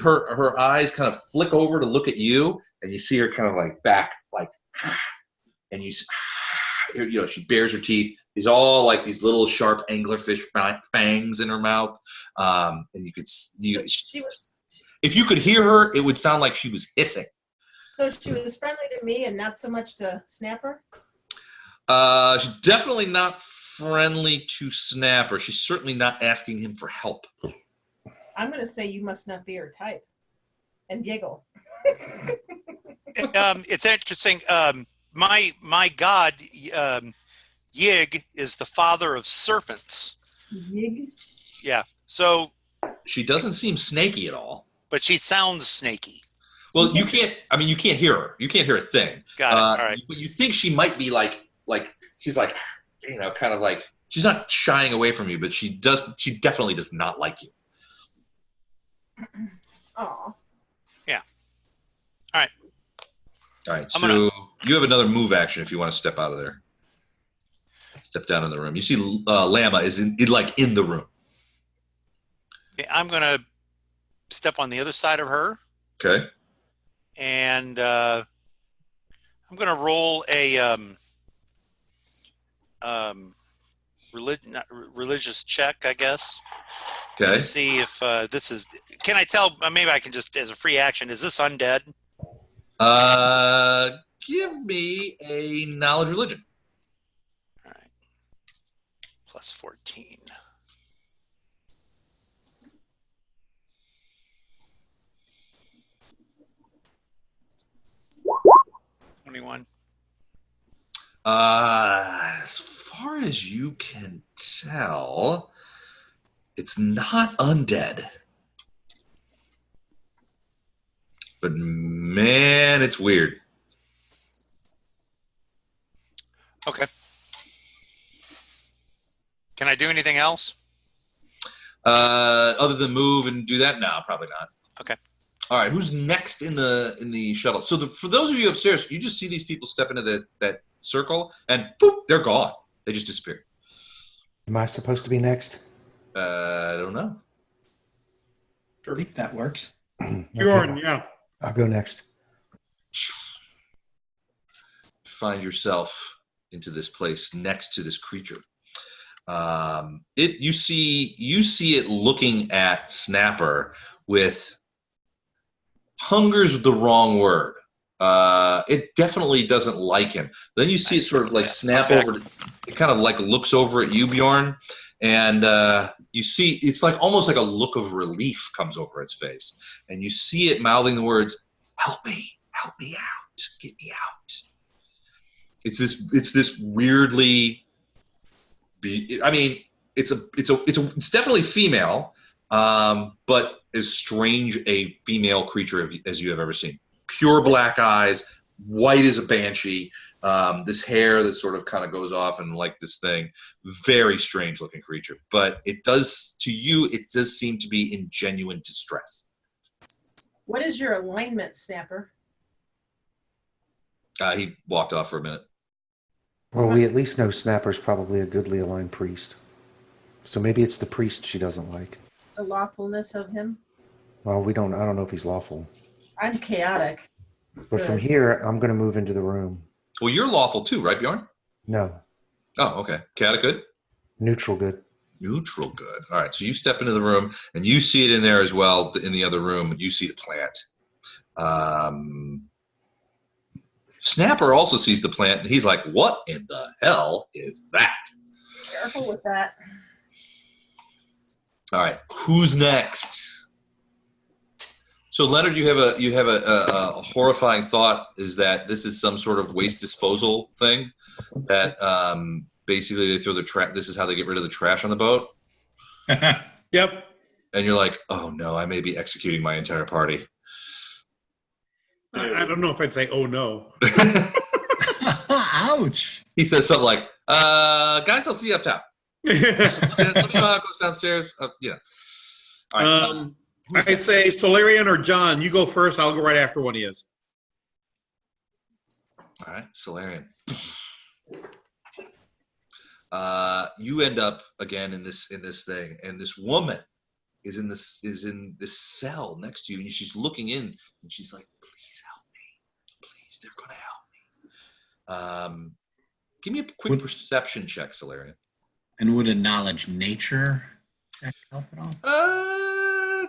Her eyes kind of flick over to look at you, and you see her kind of back, and she bares her teeth. These all these little sharp anglerfish fangs in her mouth, and you could She was. if you could hear her, it would sound like she was hissing. So she was friendly to me and not so much to Snapper? She's definitely not friendly to Snapper. She's certainly not asking him for help. I'm going to say you must not be her type. And giggle. It's interesting. My god, Yig, is the father of serpents. Yig? Yeah. So, She doesn't seem snaky at all. but she sounds snaky. Well, you can't hear her. You can't hear a thing. Got it. All right. But you think she might be she's kind of she's not shying away from you, but she definitely does not like you. Aw. All right, so you have another move action if you want to step out of there. Step down in the room. You see Lama is in the room. Okay, I'm going to step on the other side of her, Okay. and I'm going to roll a religious check, I guess. Okay. To see if this is. Can I tell? Maybe I can just, as a free action, is this undead? Give me a knowledge religion. All right. Plus 14. 21. As far as you can tell, it's not undead. But man, it's weird. Okay. Can I do anything else? Other than move and do that? No, probably not. Okay. All right, who's next in the shuttle? So for those of you upstairs, you just see these people step into that circle, and poof, they're gone. They just disappear. Am I supposed to be next? I don't know. I think that works. Bjorn, yeah. I'll go next. Find yourself into this place next to this creature. You see it looking at Snapper with hunger's the wrong word. It definitely doesn't like him. Then you see it sort of like snap over. It kind of like looks over at you, Bjorn, and you see it's like almost like a look of relief comes over its face, and you see it mouthing the words, help me out, get me out." It's this weirdly. I mean, it's definitely female, but as strange a female creature as you have ever seen. Pure black eyes, white as a banshee, this hair that sort of kind of goes off and like this thing. Very strange looking creature. But it does seem to be in genuine distress. What is your alignment, Snapper? He walked off for a minute. Well, we at least know Snapper's probably a goodly aligned priest. So maybe it's the priest she doesn't like. The lawfulness of him? Well, I don't know if he's lawful. I'm chaotic. But from here, I'm going to move into the room. Well, you're lawful too, right, Bjorn? No. Oh, okay. Chaotic good? Neutral good. Neutral good. All right. So you step into the room, and you see it in there as well. In the other room, you see the plant. Snapper also sees the plant, and he's like, "What in the hell is that?" Careful with that. All right. Who's next? So Leonard, you have a horrifying thought. Is that this is some sort of waste disposal thing that basically they throw the trash. This is how they get rid of the trash on the boat. Yep. And you're like, oh no, I may be executing my entire party. I don't know if I'd say, oh no. Ouch. He says something like, guys, I'll see you up top. Let me know how it goes downstairs. Yeah. All right. I say Solarian or John, you go first. I'll go right after one he is. All right, Solarian. You end up again in this thing, and this woman is in this cell next to you, and she's looking in, and she's like, "Please help me! Please, they're gonna help me." Give me a quick perception check, Solarian. And would a knowledge nature check help at all?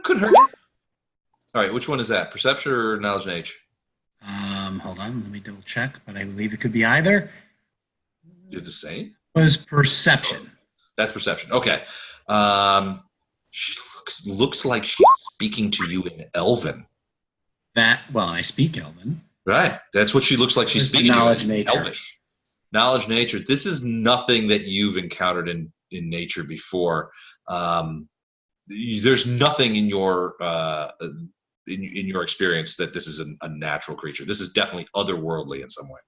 Couldn't hurt you. All right, which one is that? Perception or knowledge nature? Hold on, let me double check, but I believe it could be either. You're the same? It was perception. That's perception. Okay. She looks like she's speaking to you in Elven. I speak Elven. Right. That's what she looks like. She's speaking knowledge to you in nature. Elvish. Knowledge nature. This is nothing that you've encountered in nature before. There's nothing in your in your experience that this is a natural creature. This is definitely otherworldly in some way.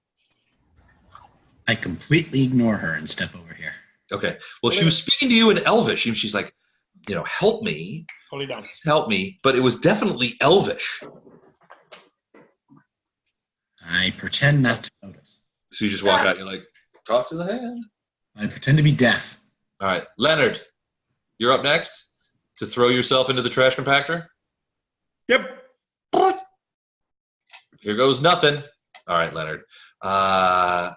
I completely ignore her and step over here. Okay. Well, she was speaking to you in Elvish, and she's like, help me. Hold it down. Please help me. But it was definitely Elvish. I pretend not to notice. So you just walk out, and you're like, talk to the hand. I pretend to be deaf. All right. Leonard, you're up next to throw yourself into the trash compactor. Yep. Here goes nothing. All right, Leonard.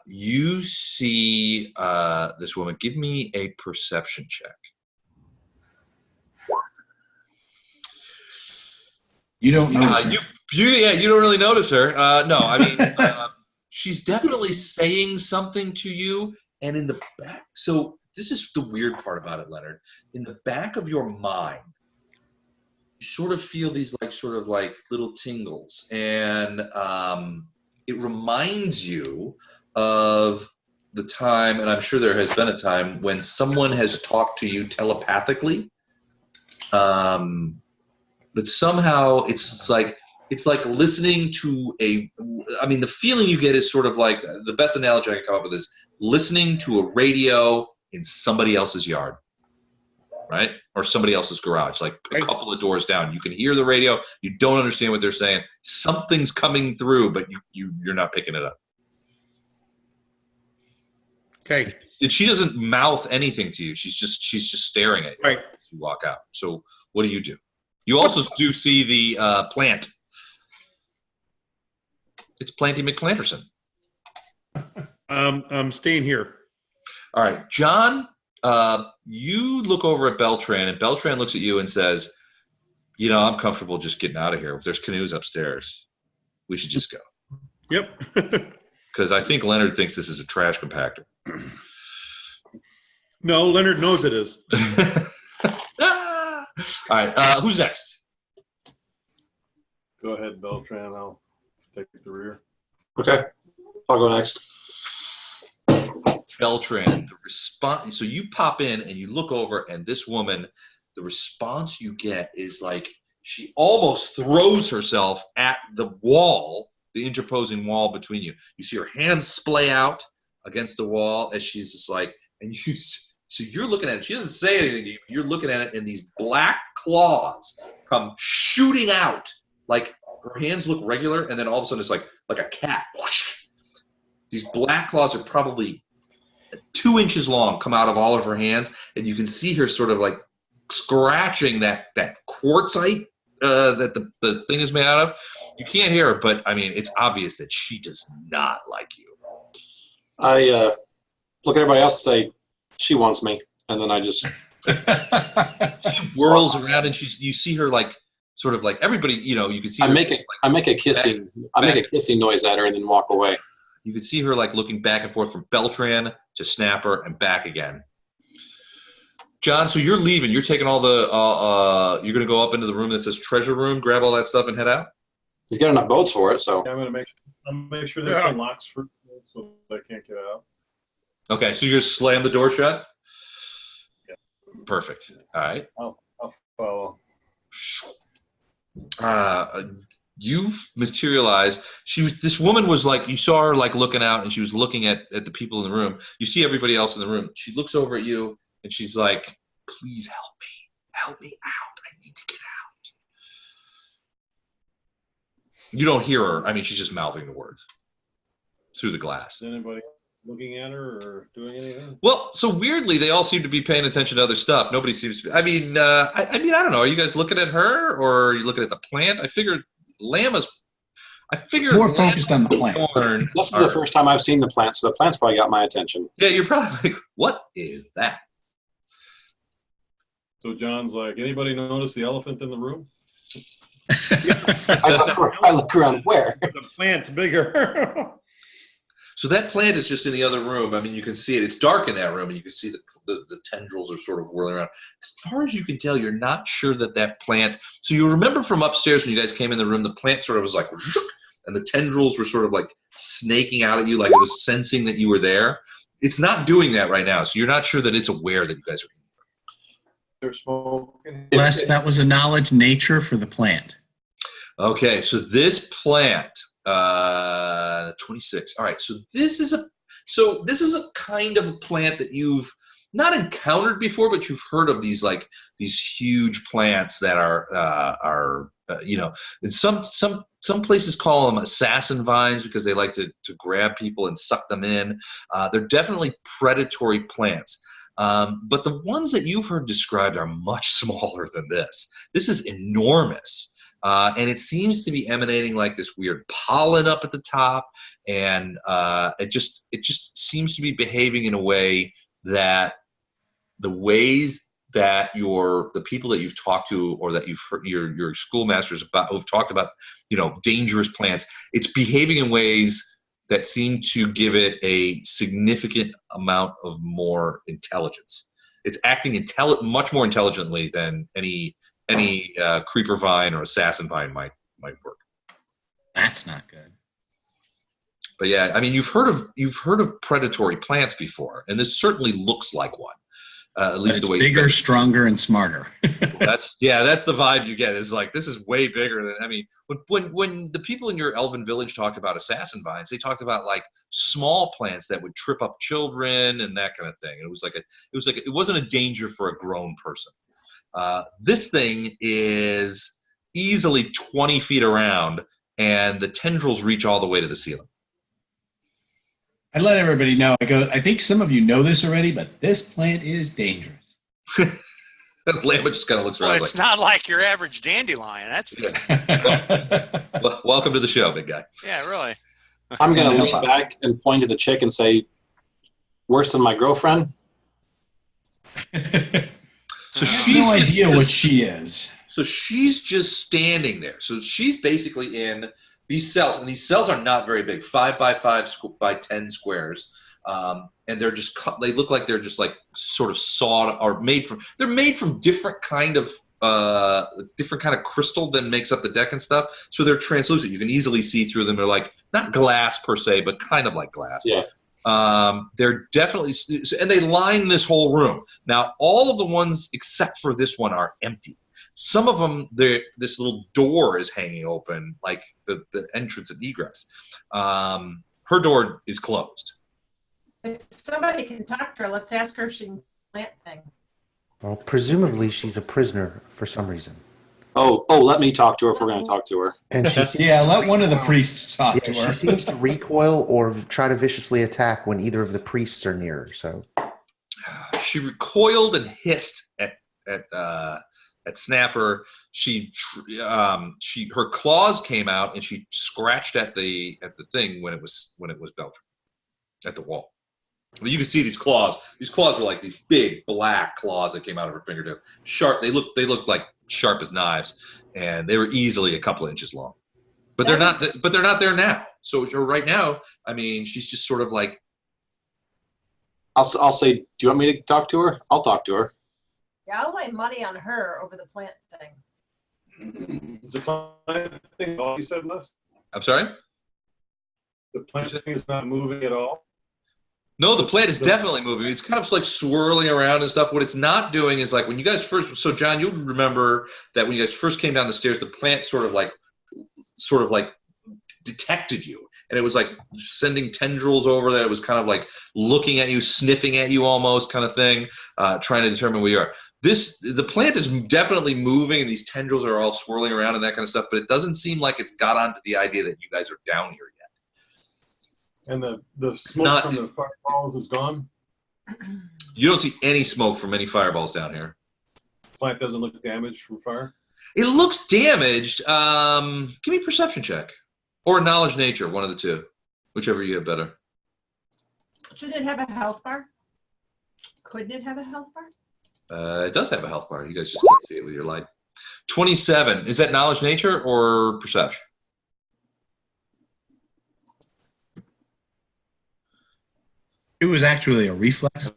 You see this woman. Give me a perception check. You don't notice her. You don't really notice her. No, I mean, she's definitely saying something to you, and in the back. So this is the weird part about it, Leonard. In the back of your mind, you sort of feel these sort of little tingles, and it reminds you of the time, and I'm sure there has been a time when someone has talked to you telepathically, but somehow it's like listening to the feeling you get is sort of like, the best analogy I can come up with is listening to a radio in somebody else's yard, right? Or somebody else's garage, like a couple of doors down. You can hear the radio. You don't understand what they're saying. Something's coming through, but you're not picking it up. Okay. And she doesn't mouth anything to you. She's just staring at you Right. as you walk out. So what do? You also do see the plant. It's Planty McPlanterson. I'm staying here. All right, John, you look over at Beltran, and Beltran looks at you and says, I'm comfortable just getting out of here. There's canoes upstairs. We should just go. Yep. Because I think Leonard thinks this is a trash compactor. No, Leonard knows it is. All right, who's next? Go ahead, Beltran. I'll take the rear. Okay, I'll go next. Beltran, the response. So you pop in and you look over, and this woman, the response you get is like she almost throws herself at the wall, the interposing wall between you. You see her hands splay out against the wall as she's just like, so you're looking at it. She doesn't say anything to you. You're looking at it, and these black claws come shooting out. Like her hands look regular, and then all of a sudden it's like a cat. These black claws are probably 2 inches long, come out of all of her hands, and you can see her sort of like scratching that quartzite that the thing is made out of. You can't hear her, but I mean, it's obvious that she does not like you. I look at everybody else and say, she wants me, and then I just She whirls around, and you see her like sort of like everybody, you can see. I make a kissing noise at her and then walk away. You could see her like looking back and forth from Beltran to Snapper and back again. John, so you're leaving. You're taking all the. You're gonna go up into the room that says treasure room, grab all that stuff, and head out. He's got enough boats for it, so. Yeah, I'm gonna make sure this unlocks for so they can't get out. Okay, so you're gonna slam the door shut. Yeah. Perfect. All right. I'll follow. You've materialized. This woman was like, you saw her like looking out, and she was looking at the people in the room. You see everybody else in the room. She looks over at you, and she's like, please help me out. I need to get out. You don't hear her. I mean, she's just mouthing the words through the glass. Is anybody looking at her or doing anything? Well, so weirdly, they all seem to be paying attention to other stuff. Nobody seems to be. I mean, I don't know. Are you guys looking at her, or are you looking at the plant? I figured More focused on the plant. This is the first time I've seen the plant, so the plant's probably got my attention. Yeah, you're probably like, what is that? So John's like, anybody notice the elephant in the room? I look around where? The plant's bigger. So that plant is just in the other room. I mean, you can see it. It's dark in that room, and you can see the tendrils are sort of whirling around. As far as you can tell, you're not sure that plant. So you remember from upstairs when you guys came in the room, the plant sort of was like, and the tendrils were sort of like snaking out at you, like it was sensing that you were there. It's not doing that right now, so you're not sure that it's aware that you guys are in They're smoking. Les, that was a knowledge nature for the plant. Okay, so this plant, 26. All right, so this is a kind of a plant that you've not encountered before, but you've heard of these huge plants that are and some places call them assassin vines because they like to grab people and suck them in. They're definitely predatory plants. But the ones that you've heard described are much smaller than this. This is enormous. And it seems to be emanating like this weird pollen up at the top, and it just seems to be behaving in a way that the that the people that you've talked to or that you've heard your schoolmasters about who've talked about, dangerous plants, it's behaving in ways that seem to give it a significant amount of more intelligence. It's acting much more intelligently than any creeper vine or assassin vine might work. That's not good. But yeah, I mean, you've heard of predatory plants before, and this certainly looks like one. At least the way bigger, stronger, and smarter. that's the vibe you get. Is like, this is way bigger than. I mean, when the people in your elven village talked about assassin vines, they talked about like small plants that would trip up children and that kind of thing. It wasn't a danger for a grown person. This thing is easily 20 feet around, and the tendrils reach all the way to the ceiling. I let everybody know. I think some of you know this already, but this plant is dangerous. Lambert just kind of looks around. Well, it's not like your average dandelion. That's for sure. Well, welcome to the show, big guy. Yeah, really. I'm going to lean back and point to the chick and say, worse than my girlfriend? So she's no idea what she is. So she's just standing there. So she's basically in these cells, and these cells are not very big, 5 by 5 by 10 squares, and they're just they look like they're just like sort of sawed or they're made from different kind of crystal that makes up the deck and stuff. So they're translucent. You can easily see through them. They're like not glass per se, but kind of like glass. Yeah. They're definitely, and they line this whole room. Now, all of the ones except for this one are empty. Some of them, this little door is hanging open, like the entrance and egress. Her door is closed. If somebody can talk to her, let's ask her if she can plant thing. Well, presumably she's a prisoner for some reason. Oh, let me talk to her if we're going to talk to her. And she let one of the priests talk to her. She seems to recoil or try to viciously attack when either of the priests are near her. So she recoiled and hissed at Snapper. Her claws came out and she scratched at the thing when it was Belcher at the wall. Well, you can see these claws. These claws were like these big black claws that came out of her fingertips. Sharp. They looked like sharp as knives, and they were easily a couple of inches long. But they're not. But they're not there now. So right now, I mean, she's just sort of like. I'll say, do you want me to talk to her? I'll talk to her. Yeah, I'll lay money on her over the plant thing. Is the plant thing all you said, Les? I'm sorry? The plant thing is not moving at all? No, the plant is definitely moving. It's kind of like swirling around and stuff. What it's not doing is like when you guys first. So John, you'll remember that when you guys first came down the stairs, the plant sort of like detected you, and it was like sending tendrils over there. It was kind of like looking at you, sniffing at you, almost kind of thing, trying to determine where you are. The plant is definitely moving, and these tendrils are all swirling around and that kind of stuff. But it doesn't seem like it's got onto the idea that you guys are down here yet. And the smoke from the fireballs is gone? You don't see any smoke from any fireballs down here. Plant doesn't look damaged from fire? It looks damaged. Give me a perception check. Or knowledge nature, one of the two. Whichever you have better. Should it have a health bar? Couldn't it have a health bar? It does have a health bar. You guys just can't see it with your light. 27. Is that knowledge nature or perception? It was actually a reflex.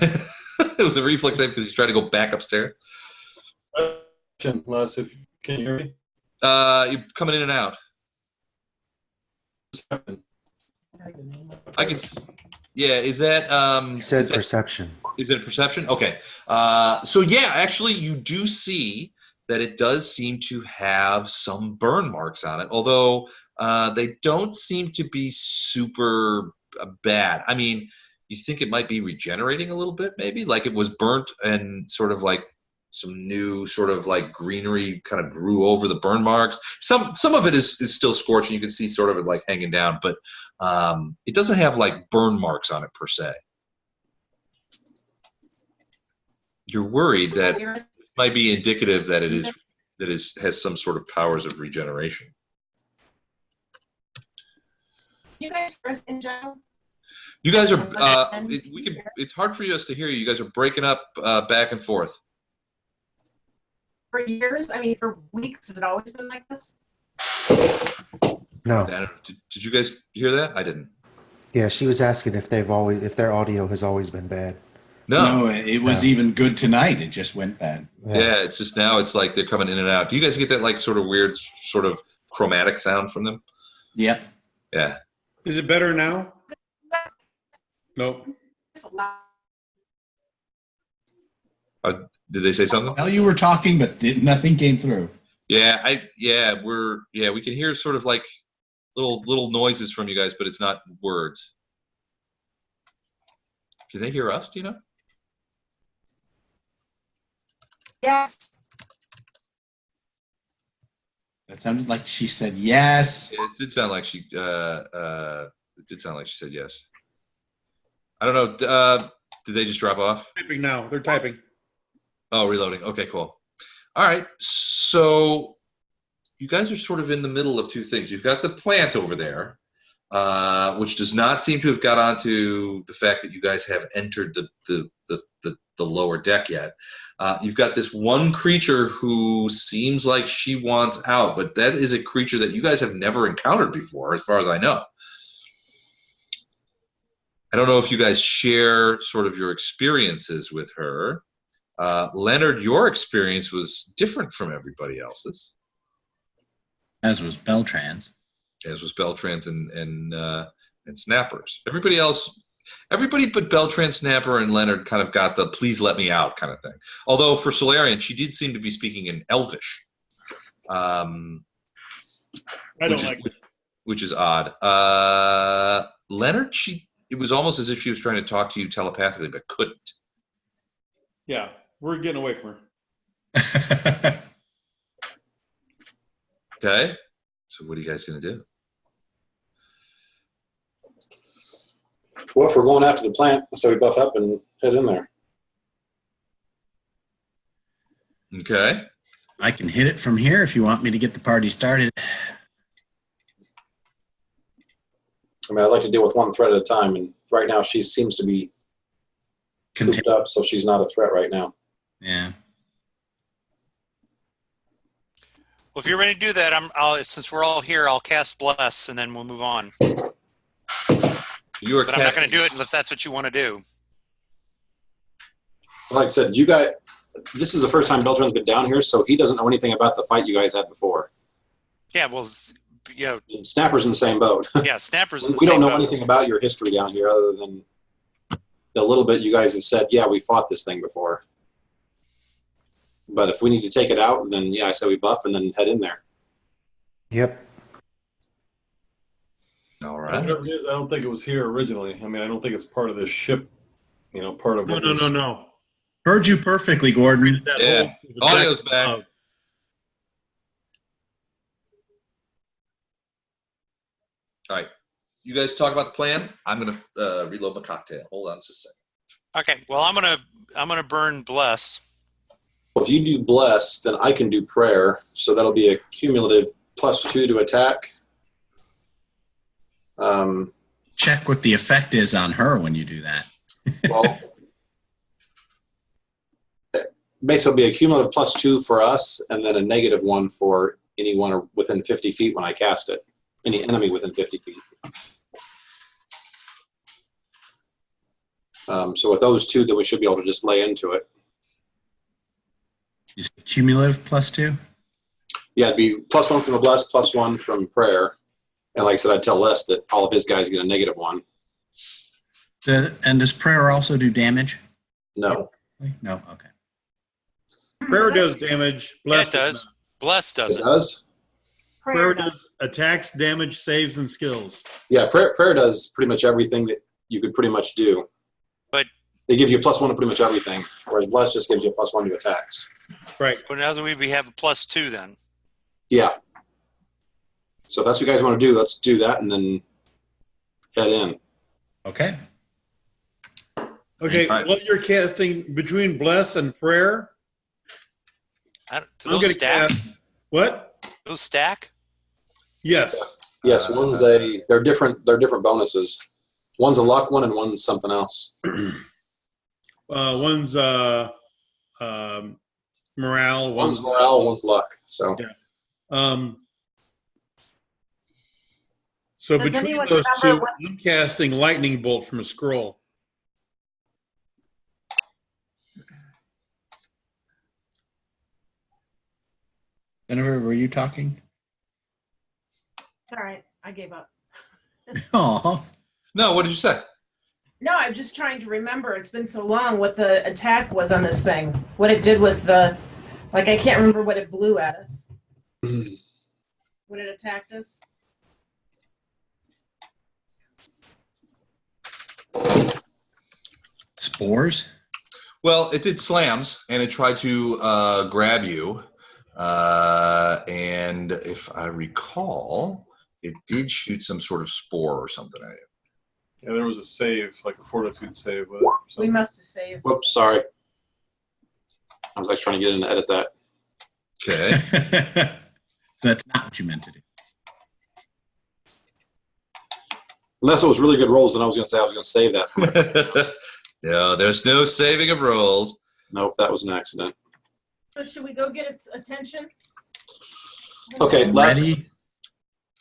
It was a reflex save because he's trying to go back upstairs. Les, can you hear me? You're coming in and out. I can. Yeah, is that? he said perception. Is it a perception? Okay. So yeah, actually, you do see that it does seem to have some burn marks on it, although they don't seem to be super bad. I mean, you think it might be regenerating a little bit, maybe like it was burnt and sort of like some new sort of like greenery kind of grew over the burn marks. Some of it is still scorched, and you can see sort of it like hanging down, but it doesn't have like burn marks on it per se. You're worried that it might be indicative that it has some sort of powers of regeneration. You guys rest in general? You guys are. It's hard for us to hear you. You guys are breaking up back and forth. For years, I mean, for weeks, has it always been like this? No. Did you guys hear that? I didn't. Yeah, she was asking if their audio has always been bad. No, it was even good tonight. It just went bad. Yeah, it's just now it's like they're coming in and out. Do you guys get that like sort of weird sort of chromatic sound from them? Yep. Yeah. Is it better now? Nope. Did they say something? Well, you were talking, but nothing came through. Yeah, we can hear sort of like little noises from you guys, but it's not words. Can they hear us? Do you know? Yes. That sounded like she said yes. It did sound like she. It did sound like she said yes. I don't know. Did they just drop off? Typing now. They're typing. Oh, reloading. Okay, cool. All right. So you guys are sort of in the middle of two things. You've got the plant over there, which does not seem to have got onto the fact that you guys have entered the lower deck yet. You've got this one creature who seems like she wants out, but that is a creature that you guys have never encountered before, as far as I know. I don't know if you guys share sort of your experiences with her. Leonard, your experience was different from everybody else's. As was Beltran's. As was Beltran's and Snapper's. Everybody but Beltran, Snapper, and Leonard kind of got the "please let me out" kind of thing. Although for Solarian, she did seem to be speaking in Elvish, which is odd. Leonard, it was almost as if she was trying to talk to you telepathically, but couldn't. Yeah, we're getting away from her. Okay, so what are you guys gonna do? Well, if we're going after the plant, so we buff up and head in there. Okay. I can hit it from here if you want me to get the party started. I mean, I'd like to deal with one threat at a time, and right now she seems to be cooped up, so she's not a threat right now. Yeah. Well, if you're ready to do that, since we're all here, I'll cast Bless, and then we'll move on. But I'm not going to do it unless that's what you want to do. Like I said, you guys, this is the first time Beltran's been down here, so he doesn't know anything about the fight you guys had before. Yeah, well, Snapper's in the same boat. Yeah, Snapper's in the we same don't know boat. anything about your history down here other than the little bit you guys have said, yeah, we fought this thing before. But if we need to take it out, then yeah, I say we buff and then head in there. Yep. All right. Whatever it is, I don't think it was here originally. I mean, I don't think it's part of this ship, part of what No. Heard you perfectly, Gordon. Yeah. Audio's back. All right. You guys talk about the plan. I'm going to reload my cocktail. Hold on just a second. Okay. Well, I'm gonna burn Bless. Well, if you do bless, then I can do prayer. So that'll be a cumulative +2 to attack. Check what the effect is on her when you do that. Well, basically, it'll be a cumulative +2 for us, and then a -1 for anyone within 50 feet when I cast it. Any enemy within 50 feet. So with those two, then we should be able to just lay into it. Is it cumulative +2? Yeah, it'd be +1 from the bless, +1 from prayer. And like I said, I'd tell Les that all of his guys get a -1. And does prayer also do damage? No. No? Okay. Prayer does damage. Yeah, it does. Bless doesn't. It does? Prayer does attacks, damage, saves, and skills. Yeah, prayer does pretty much everything that you could pretty much do. But it gives you a +1 to pretty much everything, whereas bless just gives you a +1 to attacks. Right. But now that we have a +2 then. Yeah. So if that's what you guys want to do. Let's do that and then head in. Okay. Okay, Right. what you're casting between bless and prayer? Do I'm those gonna stack? cast- What? Those stack? Yes. Yes, they're different bonuses. One's a luck one and one's something else. One's morale. One's morale, one's luck. So Yeah. So Does between anyone those two, remember what- I'm casting lightning bolt from a scroll. Jennifer, were you talking? It's all right. I gave up. Oh, No, what did you say? No, I'm just trying to remember. It's been so long what the attack was on this thing. What it did with the, like, I can't remember what it blew at us. When it attacked us. spores. Well, it did slams, and it tried to grab you. And if I recall, it did shoot some sort of spore or something at you. Yeah, there was a save, like a fortitude save with it. or We something. must have saved. whoops, sorry. I was actually trying to get in to edit that. Okay. So that's not what you meant to do. Unless it was really good rolls, then I was going to say I was going to save that. For No, there's no saving of rolls. Nope, that was an accident. So should we go get its attention? Okay, Les, Ready?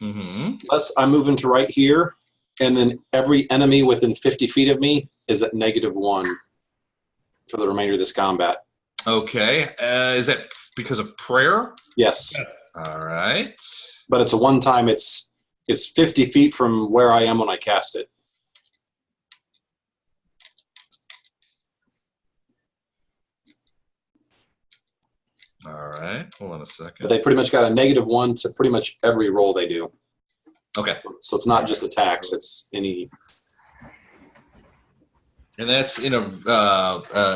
Mm-hmm. I'm moving to right here, and then every enemy within 50 feet of me is at -1 for the remainder of this combat. Okay. Is that because of prayer? Yes, All right. but it's a one-time. It's 50 feet from where I am when I cast it. All right. Hold on a But second. they pretty much got a -1 to pretty much every roll they do. Okay. So it's not just attacks; it's any. And that's in a,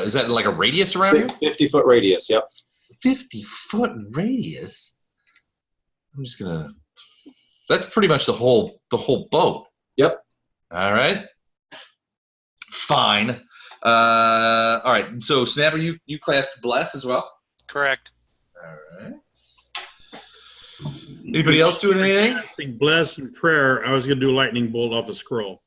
is that like a radius around you? 50-foot radius. Yep. 50-foot radius? I'm just going to, that's pretty much the whole boat. Yep. All right. Fine. All right. So, Snapper, you cast Bless as well? Correct. All right. Anybody else doing anything? Casting bless and prayer. I was going to do lightning bolt off a scroll.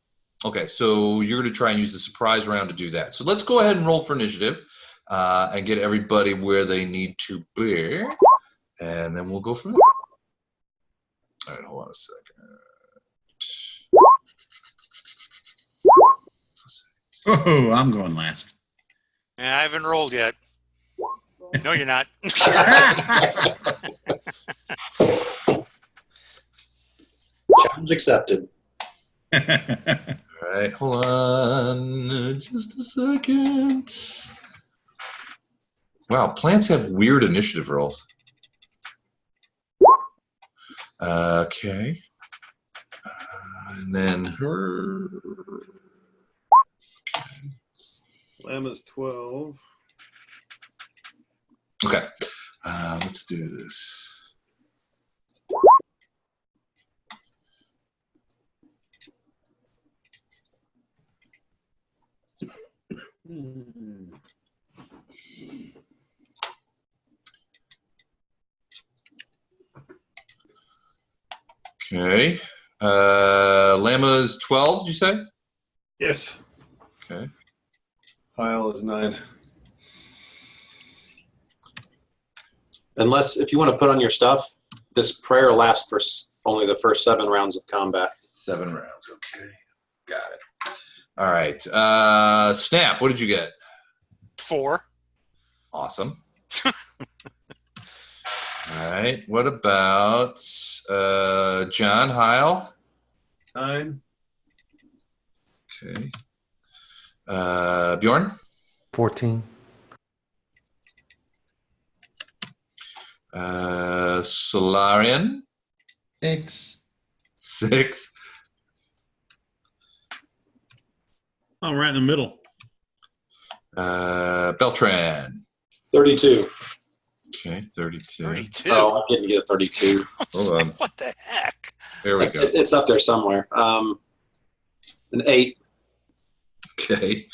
Okay, so you're going to try and use the surprise round to do that. So let's go ahead and roll for initiative and get everybody where they need to be, and then we'll go from there. All right, hold on a second. Oh, I'm going last. And I haven't rolled yet. No, you're not. Challenge accepted. All right, hold on just a second. Wow, plants have weird initiative rolls. Okay. And then her. Llama's 12. Okay, let's do this. Okay. Llama's 12, did you say? Yes. Okay. Pile is 9. Unless if you want to put on your stuff, this prayer lasts for only the first 7 rounds of combat. 7 rounds. Okay. Got it. All right. Snap, what did you get? 4. Awesome. All right. What about John Heil? 9. Okay. Bjorn? 14. Solarian? 6. 6. I'm right in the middle. Beltran? 32. Okay, 32. 32. Oh, I didn't get a 32. Hold on. What the heck? There we It's, go. it's up there somewhere. An 8. Okay.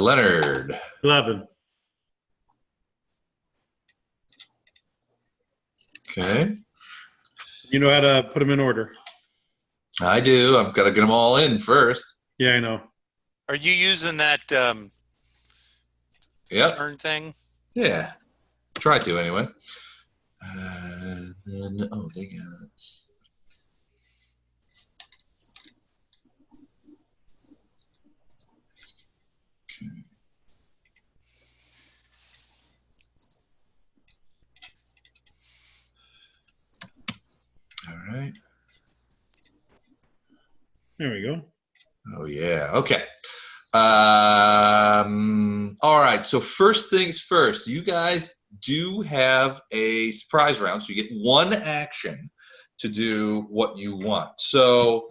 Leonard? 11. Okay. You know how to put them in order. I do. I've got to get them all in first. Yeah, I know. Are you using that Yep. turn thing? Yeah. Try to anyway. Then they got. Okay. All right. There we go. Oh yeah. Okay. All right. So first things first, you guys do have a surprise round, so you get one action to do what you want. So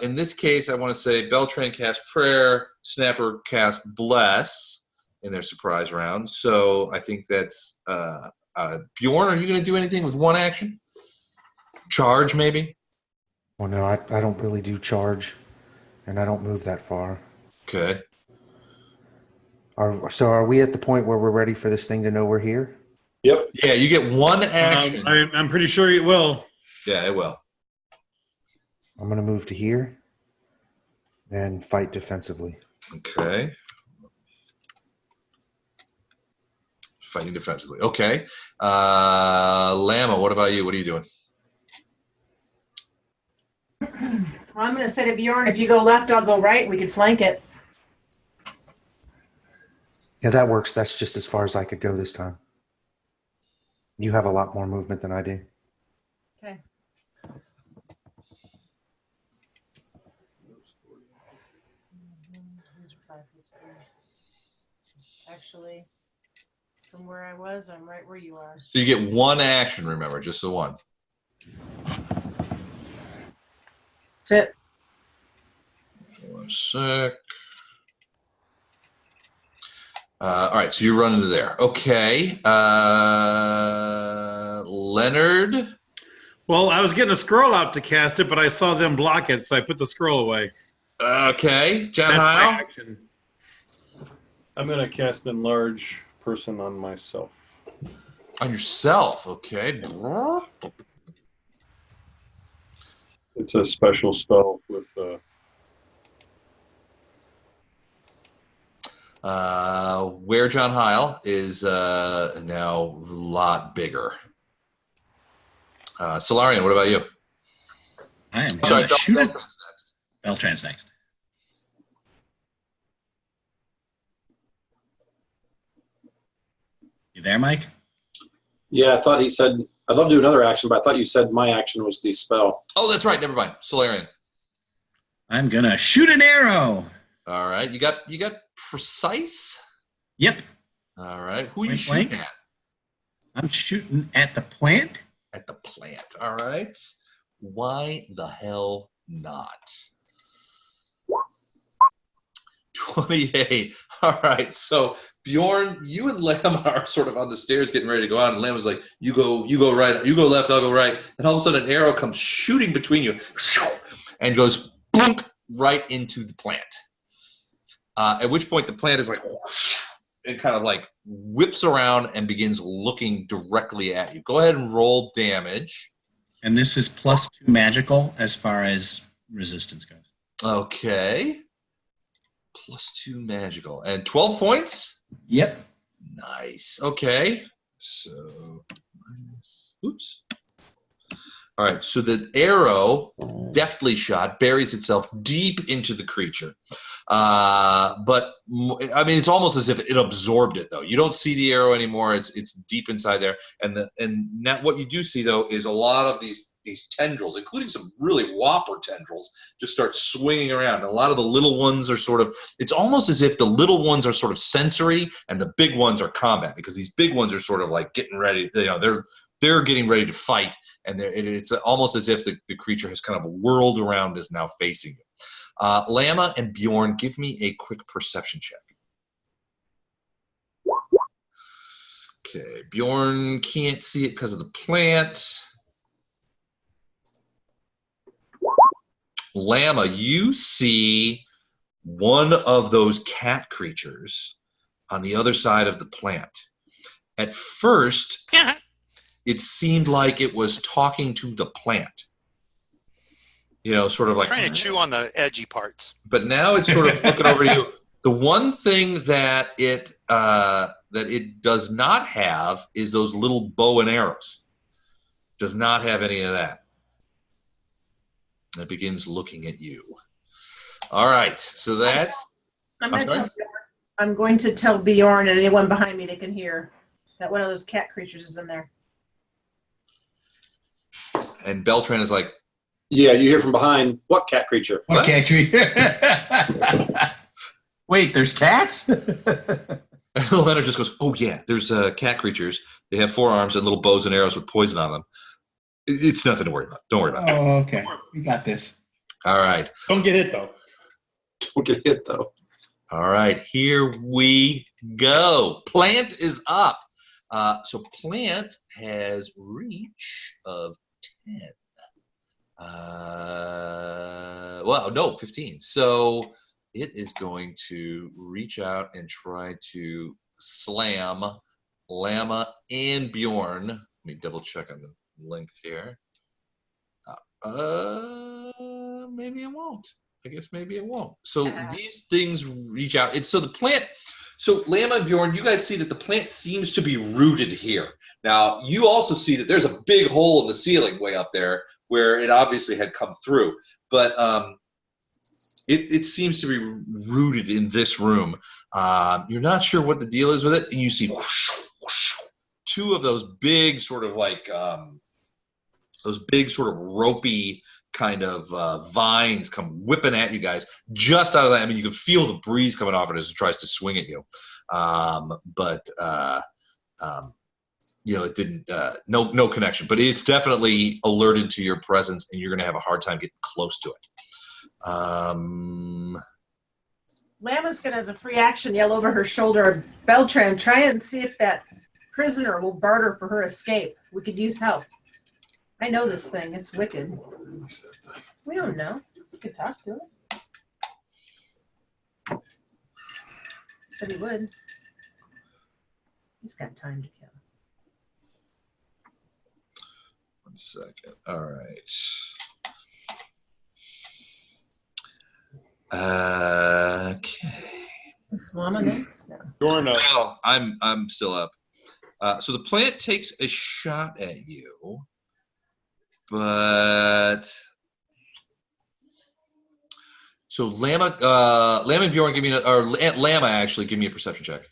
in this case, I want to say Beltran cast Prayer, Snapper cast Bless in their surprise round. So I think that's Bjorn. Are you going to do anything with one action? Charge, maybe. Well, no, I don't really do charge, and I don't move that far. Okay. So are we at the point where we're ready for this thing to know we're here? Yep. Yeah, you get one action. I'm pretty sure it will. Yeah, it will. I'm going to move to here and fight defensively. Okay. Fighting defensively. Okay. Lama, what about you? What are you doing? Well, I'm going to say to Bjorn, if you go left, I'll go right. We could flank it. Yeah, that works. That's just as far as I could go this time. You have a lot more movement than I do. Okay. Actually, from where I was, I'm right where you are. So you get one action, remember, just the one. That's it. 1 sec. All right, so you run into there. Okay. Leonard? Well, I was getting a scroll out to cast it, but I saw them block it, so I put the scroll away. Okay. John That's my Heil? action. I'm going to cast Enlarge Person on myself. On yourself, okay. It's a special spell with Where John Heil is now a lot bigger. Solarian, what about you? I am Sorry, going to shoot it. Beltran's next. Beltran's next. You there, Mike? Yeah, I thought he said, I'd love to do another action, but I thought you said my action was the spell. Oh, that's right. Never mind. Solarian. I'm going to shoot an arrow. All right. You got precise? Yep. All right. Who are you Point shooting blank. at? I'm shooting at the plant. At the plant. All right. Why the hell not? 28. All right. So Bjorn, you and Lam are sort of on the stairs getting ready to go out, and Lam was like, you go right, you go left, I'll go right. And all of a sudden an arrow comes shooting between you and goes boom right into the plant. At which point the plant is like it kind of like whips around and begins looking directly at you. Go ahead and roll damage. And this is +2 magical as far as resistance goes. Okay. +2 magical. And 12 points? Yep. Nice. Okay. So, oops. All right. So the arrow, deftly shot, buries itself deep into the creature. But I mean, it's almost as if it absorbed it, though. You don't see the arrow anymore. It's deep inside there. And now what you do see, though, is a lot of these tendrils, including some really whopper tendrils, just start swinging around. And a lot of the little ones are sort of, it's almost as if the little ones are sort of sensory and the big ones are combat, because these big ones are sort of like getting ready, they're getting ready to fight, and it's almost as if the creature has kind of whirled around, is now facing you. Lama and Bjorn, give me a quick perception check. Okay, Bjorn can't see it because of the plant. Lama, you see one of those cat creatures on the other side of the plant. At first, it seemed like it was talking to the plant. sort of It's like trying to chew on the edgy parts. But now it's sort of looking over to you. The one thing that it does not have is those little bow and arrows. Does not have any of that. It begins looking at you. All right, so that's. I'm going to tell Bjorn and anyone behind me that can hear that one of those cat creatures is in there. And Beltran is like, Yeah, you hear from behind, what cat creature? What? Cat creature. Wait, there's cats? Leonard just goes, oh yeah, there's cat creatures. They have 4 arms and little bows and arrows with poison on them. It's nothing to worry about. Don't worry about it. Oh, okay. We got this. All right. Don't get hit, though. Don't get hit, though. All right, here we go. Plant is up. So Plant has reach of 10. Well, no, 15. So it is going to reach out and try to slam Llama and Bjorn. Let me double check on the length here. Maybe it won't. I guess maybe it won't. So these things reach out. It's so the plant. So Llama and Bjorn, you guys see that the plant seems to be rooted here. Now you also see that there's a big hole in the ceiling way up there where it obviously had come through, but it seems to be rooted in this room. You're not sure what the deal is with it, and you see whoosh, whoosh, 2 of those big sort of like ropey kind of vines come whipping at you guys just out of that. I mean, you can feel the breeze coming off it as it tries to swing at you. It didn't, no connection, but it's definitely alerted to your presence and you're going to have a hard time getting close to it. Llama's going to, as a free action, yell over her shoulder, Beltran, try and see if that prisoner will barter for her escape. We could use help. I know this thing. It's wicked. We don't know. We could talk to it. Said he would. He's got time to kill. 1 second. All right. Okay. Is Llama next? No. Bjorn, Oh, I'm still up. So the plant takes a shot at you, but so Llama and Bjorn, give me Llama actually give me a perception check.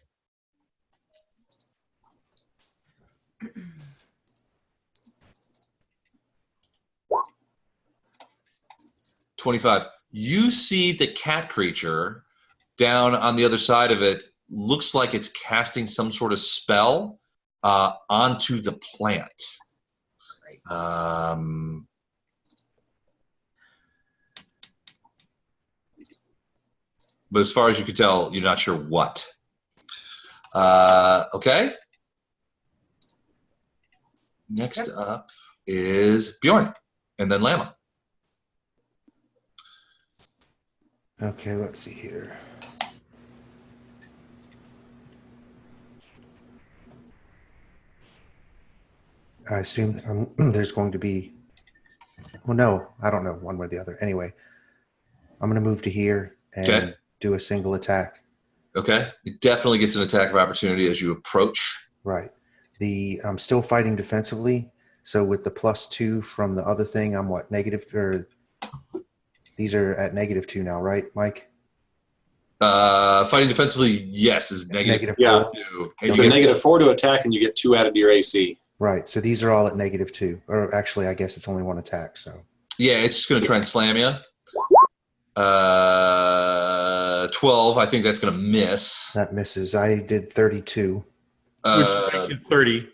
25. You see the cat creature down on the other side of it. Looks like it's casting some sort of spell onto the plant. But as far as you can tell, you're not sure what. Okay. Next up is Bjorn, and then Llama. Okay, let's see here. I assume that there's going to be, well, no, I don't know, one way or the other. Anyway, I'm going to move to here and do a single attack. Okay. It definitely gets an attack of opportunity as you approach. Right. I'm still fighting defensively, so with the +2 from the other thing, I'm what, negative, or these are at -2 now, right, Mike? Fighting defensively, yes, is negative. Yeah. 2. It's a -4 to attack, and you get 2 added to your AC. Right, so these are all at -2. Or actually, I guess it's only one attack, so. Yeah, it's just going to try and slam you. 12, I think that's going to miss. That misses. I did 32. Which is 30.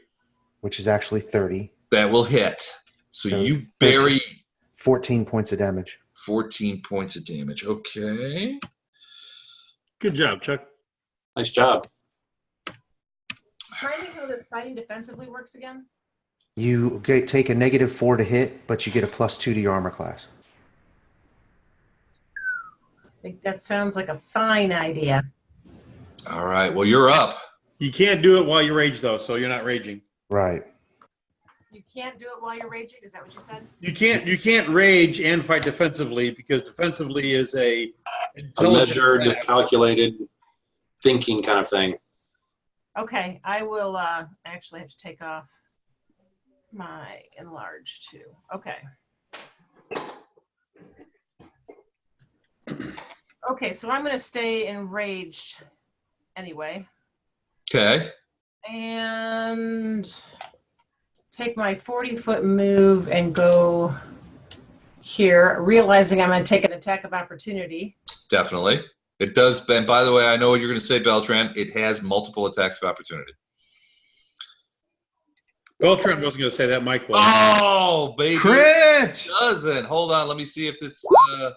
Which is actually 30. That will hit. So you 13, bury 14 points of damage. 14 points of damage. Okay. Good job, Chuck. Nice job. Remind me how this fighting defensively works again? You take a -4 to hit, but you get a +2 to your armor class. I think that sounds like a fine idea. All right. Well, you're up. You can't do it while you rage, though, so you're not raging. Right. You can't do it while you're raging. Is that what you said? You can't rage and fight defensively because defensively is a intelligent measured, threat. calculated, thinking kind of thing. Okay, I will actually have to take off my enlarge too. Okay. Okay, so I'm going to stay enraged anyway. Okay. And take my 40-foot move and go here, realizing I'm going to take an attack of opportunity. Definitely. It does. And by the way, I know what you're going to say, Beltran. It has multiple attacks of opportunity. Beltran wasn't going to say that. Mike was. Oh, baby. Crit! It doesn't. Hold on. Let me see if this does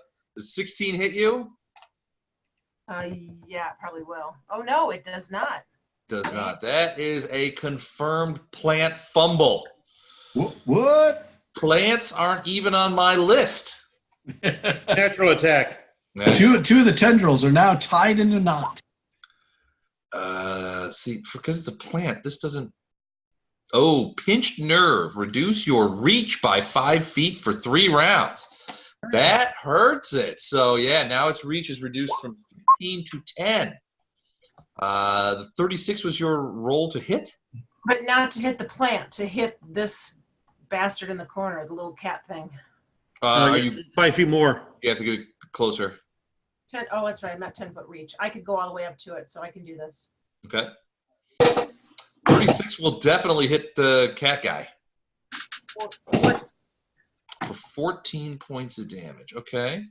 16 hit you? Yeah, it probably will. Oh, no, it does not. Does not. That is a confirmed plant fumble. What? Plants aren't even on my list. Natural attack. Two of the tendrils are now tied in a knot. See, because it's a plant, this doesn't. Oh, pinched nerve. Reduce your reach by 5 feet for 3 rounds. That hurts it. So, yeah, now its reach is reduced from 15 to 10. The 36 was your roll to hit? But not to hit the plant, to hit this bastard in the corner, the little cat thing. Are you 5 feet more? You have to get closer. 10. Oh, that's right. I'm not 10-foot reach. I could go all the way up to it, so I can do this. Okay. 36 will definitely hit the cat guy. What? For 14 points of damage. Okay.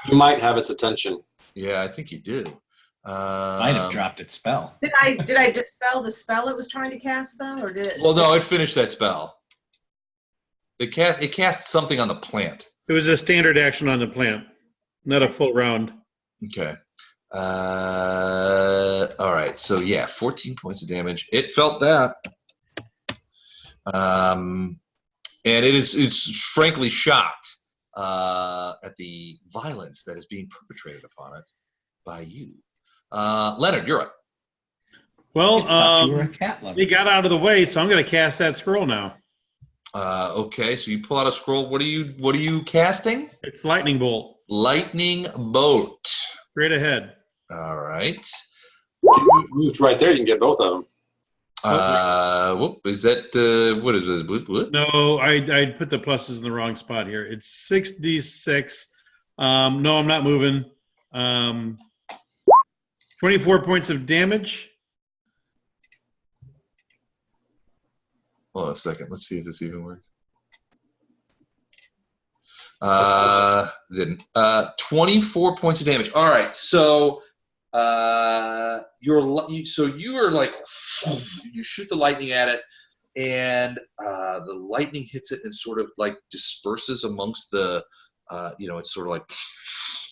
You might have its attention. Yeah, I think you do. Might have dropped its spell. Did I dispel the spell it was trying to cast though, or did it? Well, no, it finished that spell. It cast something on the plant. It was a standard action on the plant, not a full round. Okay. All right. So yeah, 14 points of damage. It felt that. And it's frankly shocked at the violence that is being perpetrated upon it by you. Leonard, you're up. Well, You were a cat lover. he got out of the way, so I'm going to cast that scroll now. Okay, so you pull out a scroll. What are you casting? It's lightning bolt. Lightning bolt. Straight ahead. All right. You moved right there. You can get both of them. Is that what is this? What? No, I put the pluses in the wrong spot here. It's 6d6. No, I'm not moving. 24 points of damage. Hold on a second. Let's see if this even works. Didn't. 24 points of damage. All right. So you are like, you shoot the lightning at it, and the lightning hits it and sort of like disperses amongst the, it's sort of like,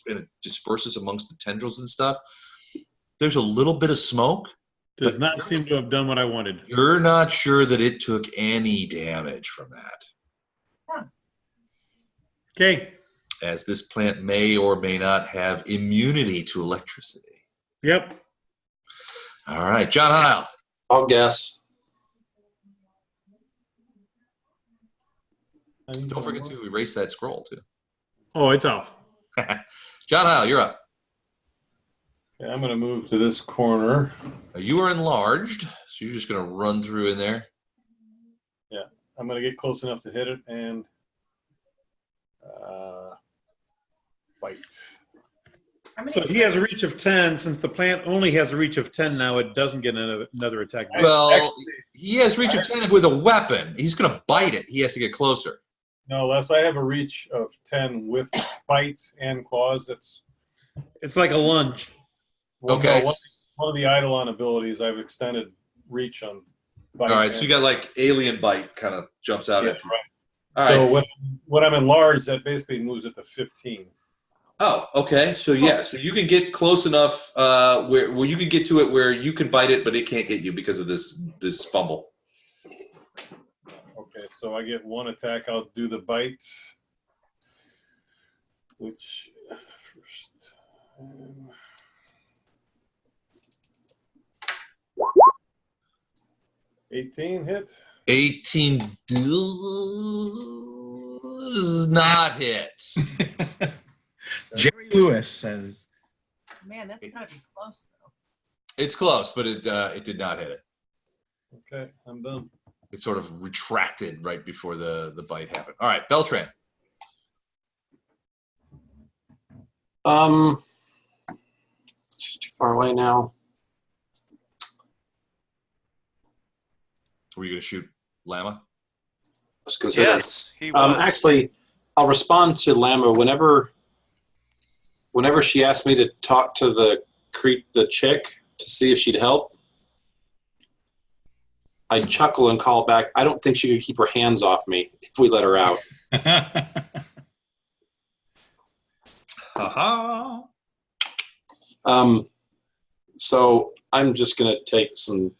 and it disperses amongst the tendrils and stuff. There's a little bit of smoke. Does not seem to have done what I wanted. You're not sure that it took any damage from that. Huh. Okay. As this plant may or may not have immunity to electricity. Yep. All right, John Heil. I'll guess. Don't forget to erase that scroll, too. Oh, it's off. John Heil, you're up. Okay, I'm going to move to this corner. You are enlarged, so you're just going to run through in there. Yeah, I'm going to get close enough to hit it and bite. So he has a reach of 10. Since the plant only has a reach of 10 now, it doesn't get another attack. Well, he has reach of 10 with a weapon. He's going to bite it. He has to get closer. No, Les, I have a reach of 10 with bites and claws. It's like a lunge. Okay. No, one of the Eidolon abilities, I've extended reach on bite. All right, so you got like alien bite kind of jumps out Yeah, at you. right. All So right. when I'm enlarged, that basically moves it to 15. Oh, okay. So yeah, so you can get close enough where you can get to it where you can bite it, but it can't get you because of this fumble. Okay, so I get one attack. I'll do the bite, which first. 18 hit. 18 does not hit. Jerry Lewis says, Man, that's gotta be close though. It's close, but it did not hit it. Okay, I'm done. It sort of retracted right before the bite happened. All right, Beltran. She's too far away now. Were you going to shoot Lama? Let's consider. Yes, he was. Actually, I'll respond to Lama whenever she asked me to talk to the chick to see if she'd help. I chuckle and call back. I don't think she could keep her hands off me if we let her out. Ha-ha. So I'm just going to take some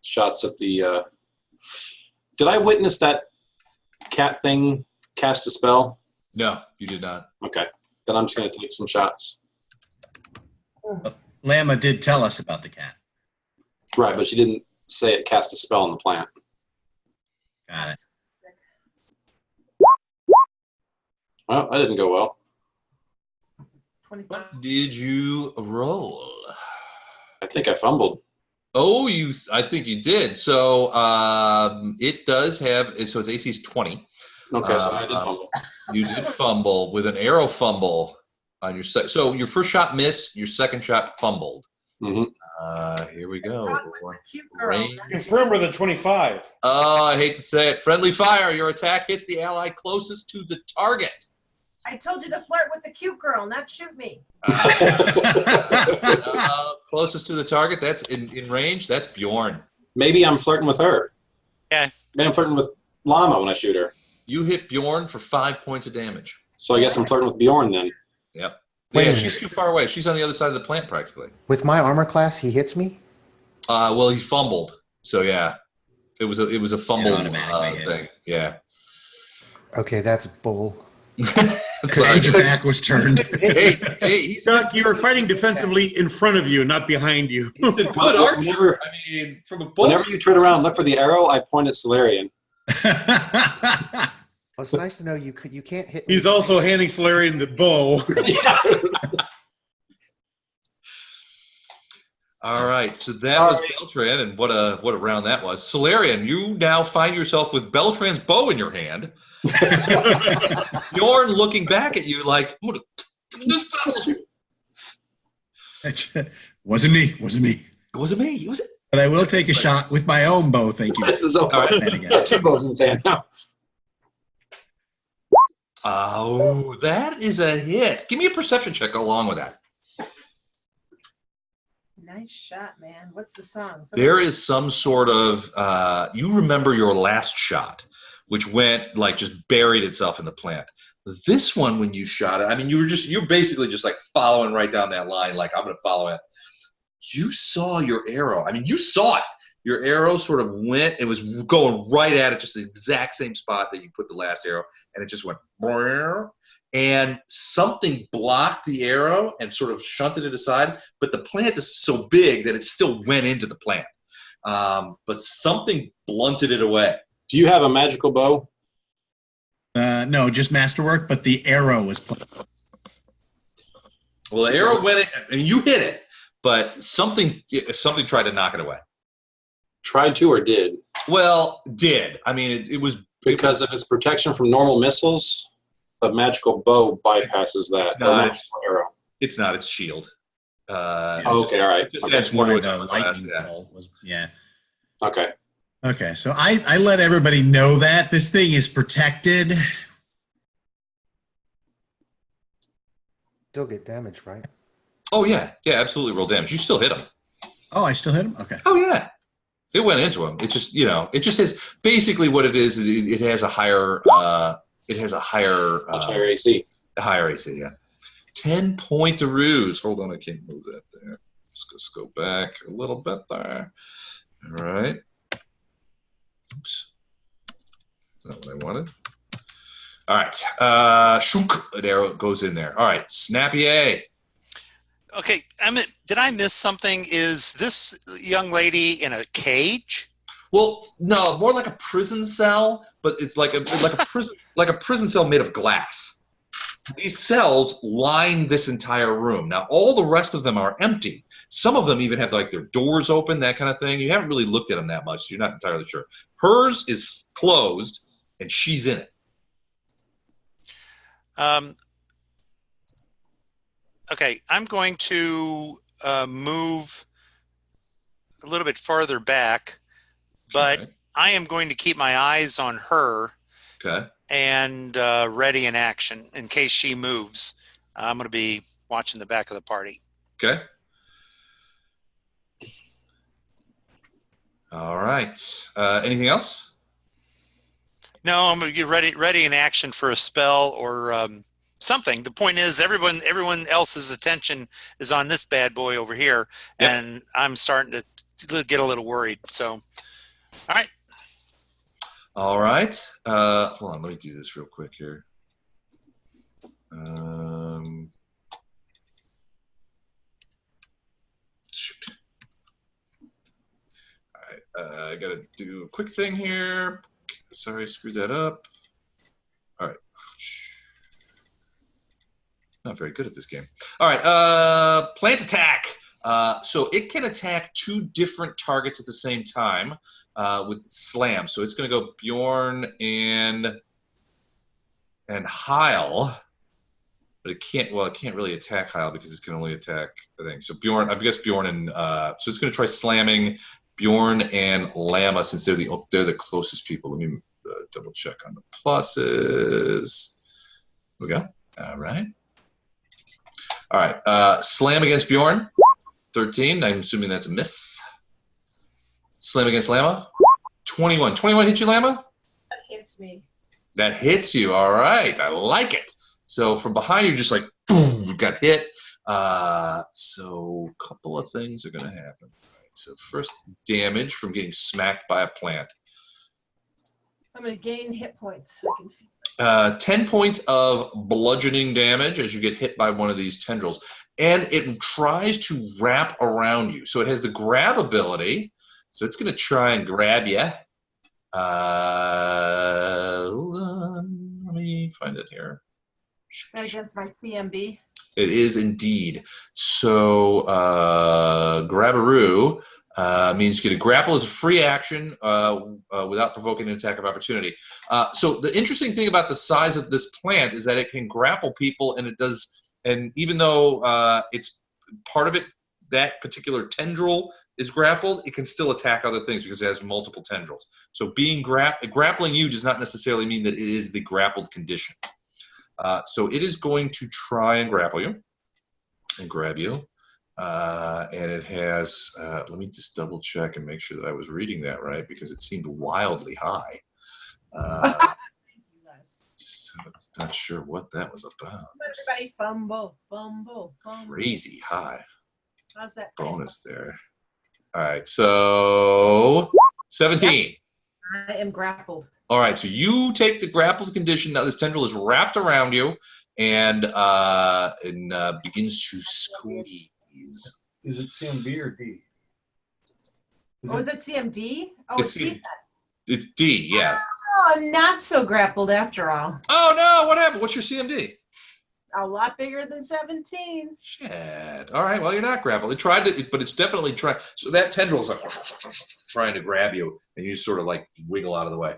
shots at the... Did I witness that cat thing cast a spell? No, you did not. Okay. Then I'm just going to take some shots. Lama did tell us about the cat. Right, but she didn't say it cast a spell on the plant. Got it. Well, that didn't go well. 25. What did you roll? I think I fumbled. Oh, I think you did. So it does have, so its AC is 20. Okay, so I did fumble. You did fumble with an arrow fumble on your second. So your first shot missed, your second shot fumbled. Mm-hmm. Here we go. Not with the cute girl. Range. Confirm with a 25. Oh, I hate to say it. Friendly fire. Your attack hits the ally closest to the target. I told you to flirt with the cute girl, not shoot me. Closest to the target. That's in range. That's Bjorn. Maybe I'm flirting with her. Yeah. Maybe I'm flirting with Llama when I shoot her. You hit Bjorn for 5 points of damage. So I guess I'm flirting with Bjorn then. Yep. Wait a Yeah, minute. she's too far away. She's on the other side of the plant practically. With my armor class, he hits me? Well, he fumbled. So yeah, it was a fumble automatically thing. hits. Yeah. Okay, that's bull. Sorry. Your back was turned. hey, he's Doc, you were fighting defensively in front of you, not behind you. a good archer. Whenever, I mean, from a bull. whenever you turn around and look for the arrow, I point at Solarian. Well, it's nice to know you can't hit me. He's also handing Solarian the bow. All right, so that was Beltran, and what a round that was. Solarian, you now find yourself with Beltran's bow in your hand. Bjorn looking back at you like, "Who the- Wasn't me. Wasn't me. it wasn't me. Was it? But I will take a shot with my own bow. Thank you. So, All right. two bows in his hand. No. Oh, that is a hit. Give me a perception check along with that. Nice shot, man. What's the song? There is some sort of you remember your last shot, which went like just buried itself in the plant. This one, when you shot it, I mean, you're basically just like following right down that line, like I'm gonna follow it. You saw your arrow. I mean, you saw it. Your arrow sort of went. It was going right at it, just the exact same spot that you put the last arrow, and it just went. And something blocked the arrow and sort of shunted it aside. But the plant is so big that it still went into the plant. But something blunted it away. Do you have a magical bow? No, just masterwork, but the arrow was put. Well, the arrow went in, I mean, you hit it, but something tried to knock it away. Tried to or did? Well, did. I mean, it was... Because of its protection from normal missiles, the magical bow bypasses that. Arrow. It's not. It's shield. Okay, all right. Just Okay. adds more to its the armor class, lightning yeah. bolt was, yeah. Okay. Okay, so I let everybody know that this thing is protected. Still get damage, right? Oh, yeah. Yeah, absolutely roll damage. You still hit him. Oh, I still hit him? Okay. Oh, yeah. It went into him. It just, it just has, basically what it is, it has a higher, much higher AC. A higher AC, yeah. 10 pointaroos. Hold on, I can't move that there. Let's go back a little bit there. All right. Oops. That's not what I wanted. All right. Shunk. An arrow goes in there. All right. Snappy A. Okay, did I miss something? Is this young lady in a cage? Well, no, more like a prison cell, but it's like a prison cell made of glass. These cells line this entire room. Now, all the rest of them are empty. Some of them even have like their doors open, that kind of thing. You haven't really looked at them that much, so you're not entirely sure. Hers is closed, and she's in it. Okay, I'm going to move a little bit farther back, but Okay. I am going to keep my eyes on her Okay. and ready in action in case she moves. I'm going to be watching the back of the party. Okay. All right. Anything else? No, I'm going to get ready in action for a spell or something. The point is, everyone else's attention is on this bad boy over here, Yep. and I'm starting to get a little worried. So, all right. All right. Hold on. Let me do this real quick here. Shoot. All right. I got to do a quick thing here. Sorry, I screwed that up. All right. Not very good at this game. All right. Plant attack. So it can attack 2 different targets at the same time with slam. So it's going to go Bjorn and Heil, but it can't. Well, it can't really attack Heil because it can only attack the thing. So Bjorn, I guess Bjorn and so it's going to try slamming Bjorn and Lama since they're the closest people. Let me double check on the pluses. Here we go. All right. All right. Slam against Bjorn. 13. I'm assuming that's a miss. Slam against Lama. 21. 21 hit you, Lama? That hits me. That hits you. All right. I like it. So from behind you, just like, boom, you got hit. So a couple of things are going to happen. All right, so first, damage from getting smacked by a plant. I'm going to gain hit points so I can feel 10 points of bludgeoning damage as you get hit by one of these tendrils. And it tries to wrap around you. So it has the grab ability. So it's going to try and grab you. Hold on. Let me find it here. Is that against my CMB? It is indeed. So Grabberoo means you get a grapple as a free action without provoking an attack of opportunity. So the interesting thing about the size of this plant is that it can grapple people, and it does. And even though it's part of it, that particular tendril is grappled, it can still attack other things because it has multiple tendrils. So being grappling you does not necessarily mean that it is the grappled condition. So it is going to try and grapple you and grab you. And it has, let me just double check and make sure that I was reading that right because it seemed wildly high. Just not sure what that was about. Everybody fumble, fumble, fumble. Crazy high. How's that? Bonus there. All right, so 17. I am grappled. All right, so you take the grappled condition. Now this tendril is wrapped around you and begins to squeeze. Is it CMB or D? Is it CMD? Oh, It's it's defense. It's D, yeah. Oh, not so grappled after all. Oh no, what happened? What's your CMD? A lot bigger than 17. Shit. All right, well, you're not grappled. It tried to, but it's definitely trying. So that tendril is like trying to grab you, and you just sort of like wiggle out of the way.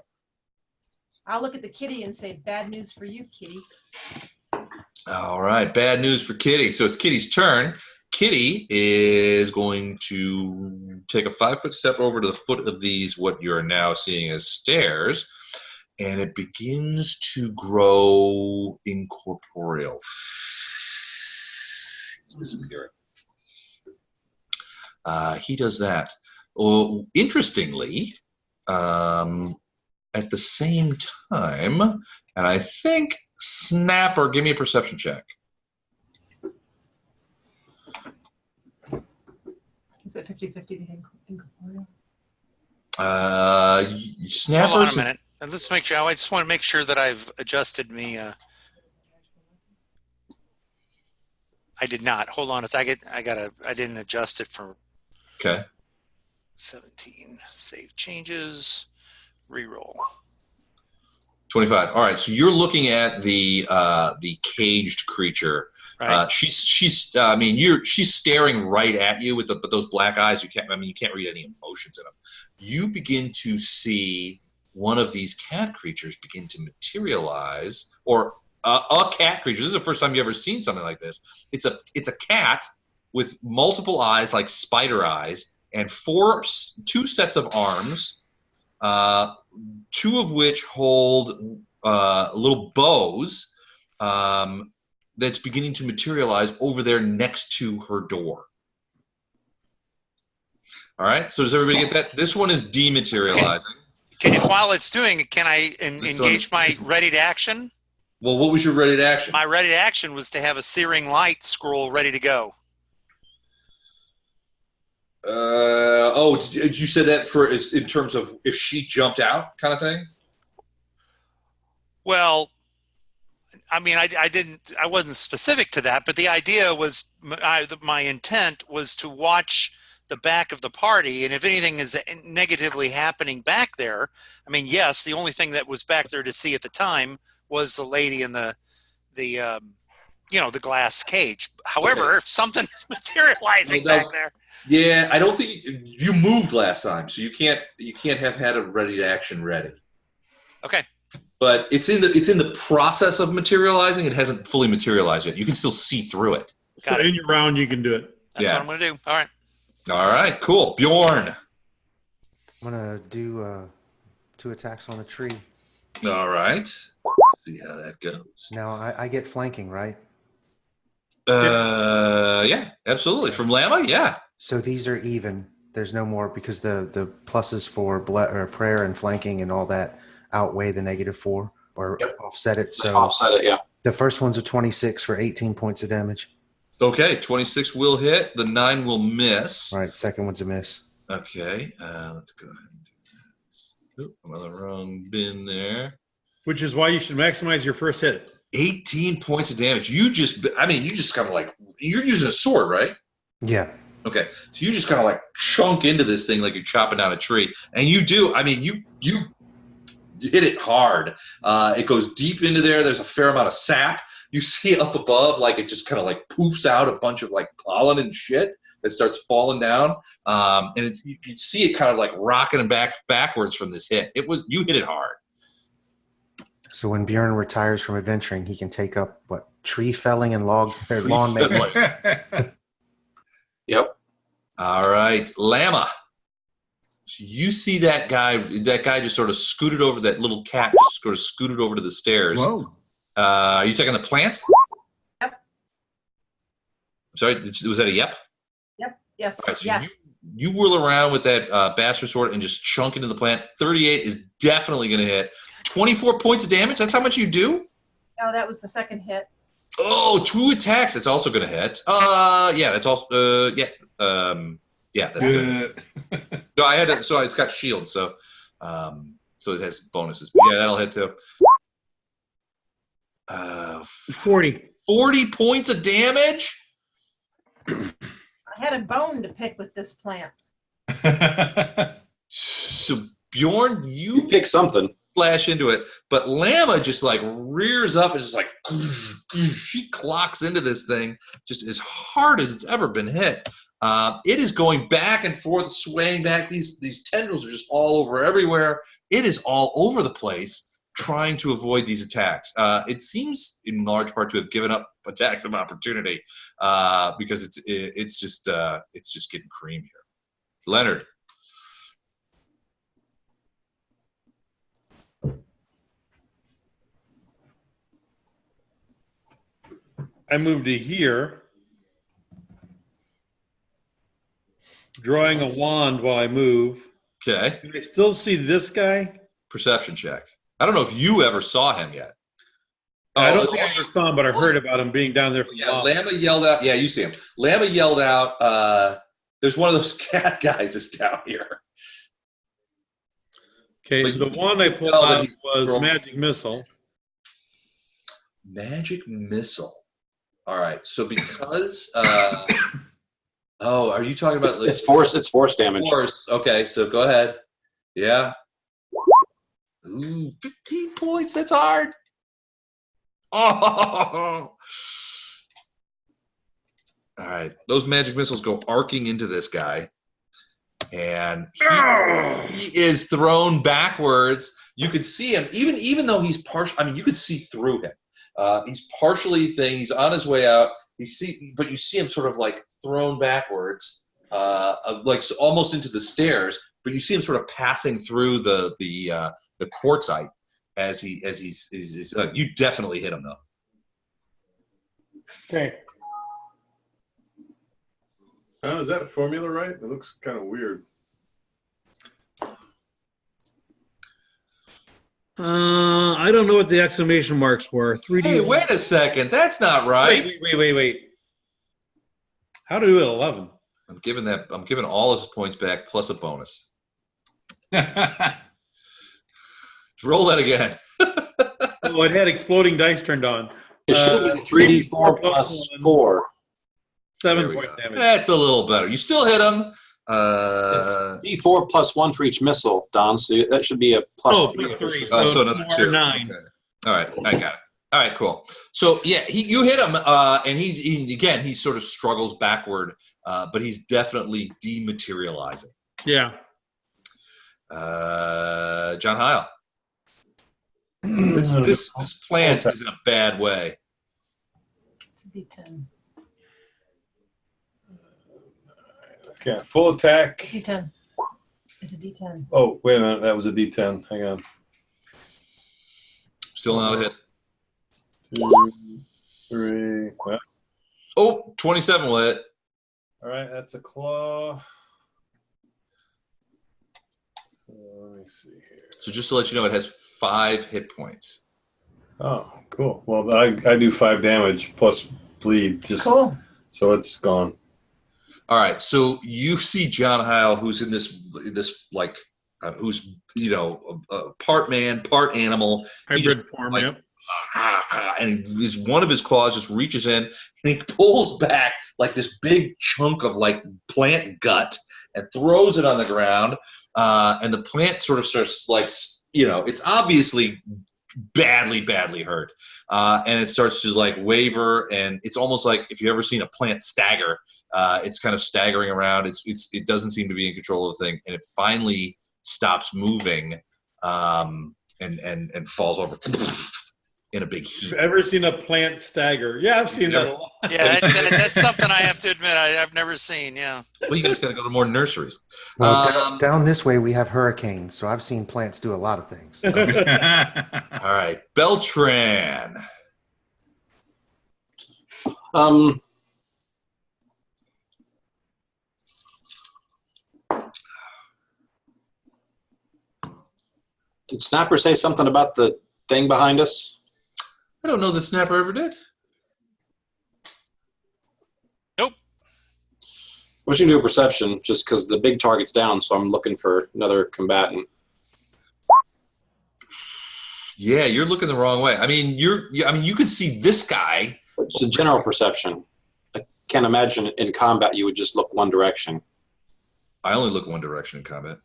I'll look at the kitty and say, bad news for you, kitty. All right, bad news for Kitty. So it's Kitty's turn. Kitty is going to take a 5-foot step over to the foot of these, what you're now seeing as stairs, and it begins to grow incorporeal. It's disappearing. He does that. Well, interestingly, at the same time, and I think Snapper, give me a perception check. Is it 50-50 to incorporeal? Snapper's. Hold on a minute. And let's make sure. I just want to make sure that I've adjusted me. I did not. Hold on a second. I didn't adjust it for. Okay. 17. Save changes. Reroll. 25. All right, so you're looking at the caged creature. Right. She's staring right at you with those black eyes. You can't read any emotions in them. You begin to see one of these cat creatures begin to materialize, or a cat creature. This is the first time you've ever seen something like this. It's a cat with multiple eyes, like spider eyes, and two sets of arms. Two of which hold little bows that's beginning to materialize over there next to her door. All right, so does everybody get that? This one is dematerializing. While it's doing it, can I engage my ready to action? Well, what was your ready to action? My ready to action was to have a searing light scroll ready to go. Did you say that in terms of if she jumped out kind of thing? Well, I mean, I wasn't specific to that, but the idea was, my intent was to watch the back of the party, and if anything is negatively happening back there, I mean, yes, the only thing that was back there to see at the time was the lady in the glass cage. However, Okay. if something is materializing back there. Yeah, I don't think you moved last time, so you can't have had a ready to action ready. Okay. But it's in the process of materializing. It hasn't fully materialized yet. You can still see through it. So in your round, you can do it. That's what I'm going to do. All right. All right, cool. Bjorn. I'm gonna do 2 attacks on the tree. All right. See how that goes. Now I get flanking, right? Yeah, absolutely. From Lama, yeah. So these are even. There's no more because the pluses for prayer and flanking and all that outweigh the -4 or offset it. So Offset it, yeah. the first one's a 26 for 18 points of damage. Okay, 26 will hit. The 9 will miss. All right, second one's a miss. Okay, let's go ahead and do this. Oop, I'm on the wrong bin there. Which is why you should maximize your first hit. 18 points of damage. You just kind of like, you're using a sword, right? Yeah. Okay, so you just kind of like chunk into this thing like you're chopping down a tree. And you do, I mean, you hit it hard. It goes deep into there. There's a fair amount of sap. You see up above, like it just kind of like poofs out a bunch of like pollen and shit that starts falling down. And you can see it kind of like rocking backwards from this hit. You hit it hard. So when Bjorn retires from adventuring, he can take up tree felling and lawn maintenance. Yep. All right, Lama. So you see that guy just sort of scooted over, that little cat just sort of scooted over to the stairs. Whoa. Are you taking the plant? Yep. I'm sorry, was that a yep? Yep. Yes. All right, so Yes. you whirl around with that bastard sword and just chunk into the plant. 38 is definitely going to hit. 24 points of damage, that's how much you do? No, that was the second hit. Oh, 2 attacks, that's also going to hit. Yeah, that's also, yeah, that's good. No, I had it, so it's got shield, so it has bonuses. But yeah, that'll hit too. 40. 40 points of damage? I had a bone to pick with this plant. So Bjorn, You pick something. slash into it, but Lama just like rears up and just like she clocks into this thing just as hard as it's ever been hit. It is going back and forth, swaying back. These tendrils are just all over everywhere. It is all over the place, trying to avoid these attacks. It seems in large part to have given up attacks of opportunity because it's just getting cream here. Leonard. I move to here, drawing a wand while I move. Okay. Can I still see this guy? Perception check. I don't know if you ever saw him yet. I don't think I ever saw him, but I heard about him being down there for a Yeah, while. Lama yelled out. Yeah, you see him. Lama yelled out, there's one of those cat guys that's down here. Okay, But the you wand I can pulled tell that out he's was from- Magic Missile. Magic missile. All right. So because Oh, are you talking about It's force. It's force damage. Force. Okay, so go ahead. Yeah. Ooh, 15 points. That's hard. Oh. All right. Those magic missiles go arcing into this guy. And he is thrown backwards. You could see him, even though he's partial. I mean, you could see through him. He's partially thing. He's on his way out. But you see him sort of like thrown backwards, like almost into the stairs. But you see him sort of passing through the quartzite as he's you definitely hit him though. Okay. Is that formula right? It looks kind of weird. I don't know what the exclamation marks were. 3D. Hey, wait a second. That's not right. Wait. How to do it 11? I'm giving all his points back plus a bonus. Roll that again. Oh, it had exploding dice turned on. It should have been 3d4 plus 4. 7 points damage. That's a little better. You still hit him. It's d4 plus 1 for each missile, Don. So that should be a plus 3. Plus 3. So another 2. 9. Okay. All right, I got it. All right, cool. So yeah, you hit him, and he sort of struggles backward, but he's definitely dematerializing. Yeah. John Heil. This plant is in a bad way. It's a D10. Okay, full attack. D10. It's a D10. Oh, wait a minute. That was a D10. Hang on. Still not a hit. 2, 3. Well, Oh, 27 will hit. all right, that's a claw. So let me see here. So just to let you know, it has 5 hit points. Oh, cool. Well, I do 5 damage plus bleed. Cool. So it's gone. All right, so you see John Heil, who's in this like, who's part man, part animal. Hybrid form, like, yep. And one of his claws just reaches in and he pulls back like this big chunk of like plant gut and throws it on the ground. And the plant sort of starts like, it's obviously badly hurt. And it starts to like waver, and it's almost like if you've ever seen a plant stagger, it's kind of staggering around. It doesn't seem to be in control of the thing, and it finally stops moving, and falls over in a big heap. Ever seen a plant stagger? Yeah, I've seen that a lot. Yeah, that's something I have to admit I've never seen. Yeah. Well, you guys got to go to more nurseries. Well, down this way we have hurricanes, so I've seen plants do a lot of things. All right, Beltran. Did Snapper say something about the thing behind us? I don't know that Snapper ever did. Nope. I was going to do a perception just because the big target's down, so I'm looking for another combatant. Yeah, you're looking the wrong way. I mean, you can see this guy. It's a general perception. I can't imagine in combat you would just look one direction. I only look one direction in combat.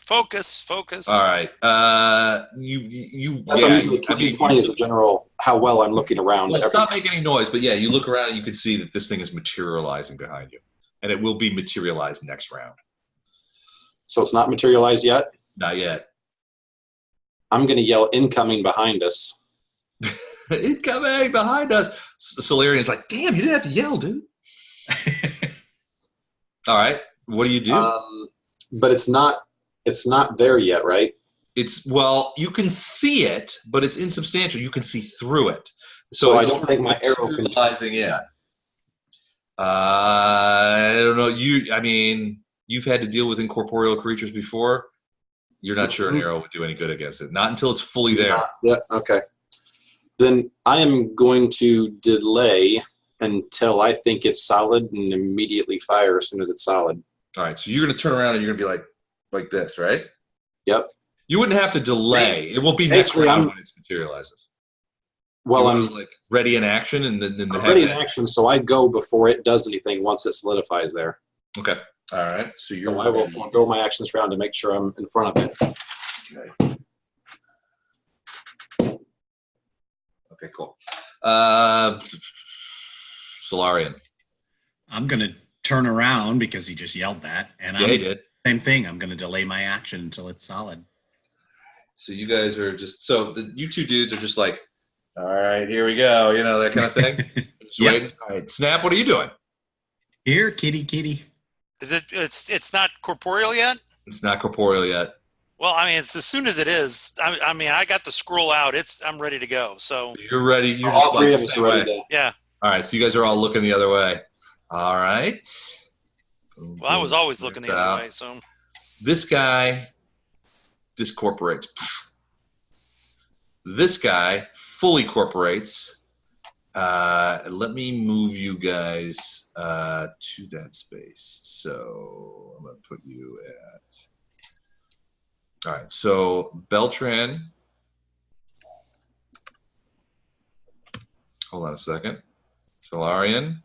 Focus. All right. That's why I'm using the 20 as a general, how well I'm looking around. Well, it's not making any noise, but yeah, you look around and you can see that this thing is materializing behind you. And it will be materialized next round. So it's not materialized yet? Not yet. I'm going to yell incoming behind us. Incoming behind us. Solarian's like, damn, you didn't have to yell, dude. All right. What do you do? But it's not there yet, right? You can see it, but it's insubstantial. You can see through it. So I don't think my arrow can materializing in. I don't know. You've had to deal with incorporeal creatures before. You're not sure an arrow would do any good against it. Not until it's fully there. Yeah, okay. Then I am going to delay until I think it's solid and immediately fire as soon as it's solid. All right, so you're going to turn around and you're going to be like this, right? Yep. You wouldn't have to delay. It will be next round when it materializes. Well, I'm like ready in action, and then ready in action, so I go before it does anything once it solidifies there. Okay. All right. So you're. So I will ready. forego my actions round to make sure I'm in front of it. Okay. Okay. Cool. Solarian. I'm going to turn around because he just yelled that. And Yeah, he did. Same thing. I'm going to delay my action until it's solid. So you guys are just you two dudes are just like, all right, here we go, that kind of thing. Just Yep. waiting. All right, Snap, what are you doing? Here, kitty. Is it? It's not corporeal yet. It's not corporeal yet. Well, I mean, it's as soon as it is. I mean, I got the scroll out. I'm ready to go. So You're ready. You're All just three like of the us same are ready way. to. yeah. All right, so you guys are all looking the other way. All right. Boom, Well, I was boom. always looking the That's other out. way. So This guy discorporates. This guy fully corporates. Let me move you guys to that space. So I'm going to put you at. All right. So Beltran. Hold on a second. Solarian.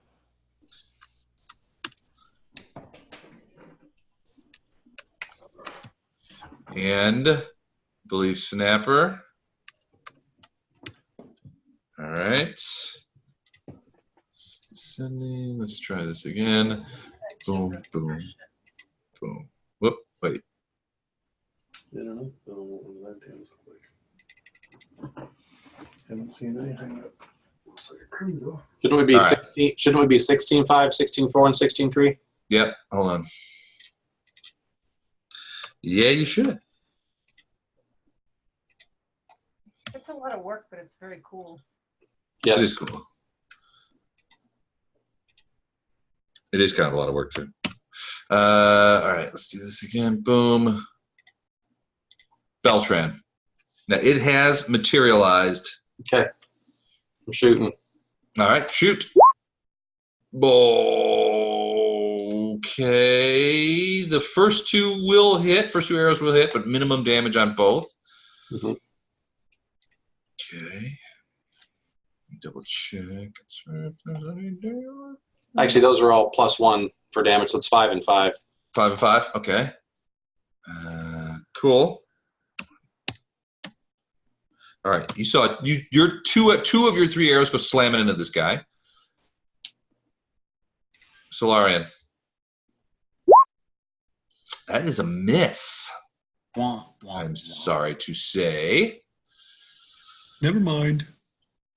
And I believe Snapper. All right. Descending. Let's try this again. Boom, boom, boom. Whoop, wait. I don't know. I don't know what that is like. Haven't seen anything yet. Shouldn't we be All right. 16? Shouldn't we be 16.5, 16.4, and 16.3? Yep, hold on. Yeah, you should. It's a lot of work, but it's very cool. It is Yes. cool. It is kind of a lot of work, too. All right, let's do this again. Boom. Beltran. Now, it has materialized. Okay. I'm shooting. All right, shoot. Okay. The first two will hit. First two arrows will hit, but minimum damage on both. Mhm. Okay. Double check. If there's any damage. Actually, those are all +1 for damage, so it's 5 and 5. 5 and 5. Okay. Cool. All right. You saw your two of your 3 arrows go slamming into this guy. Solarian. That is a miss. Wah, wah, I'm wah. sorry to say. Never mind.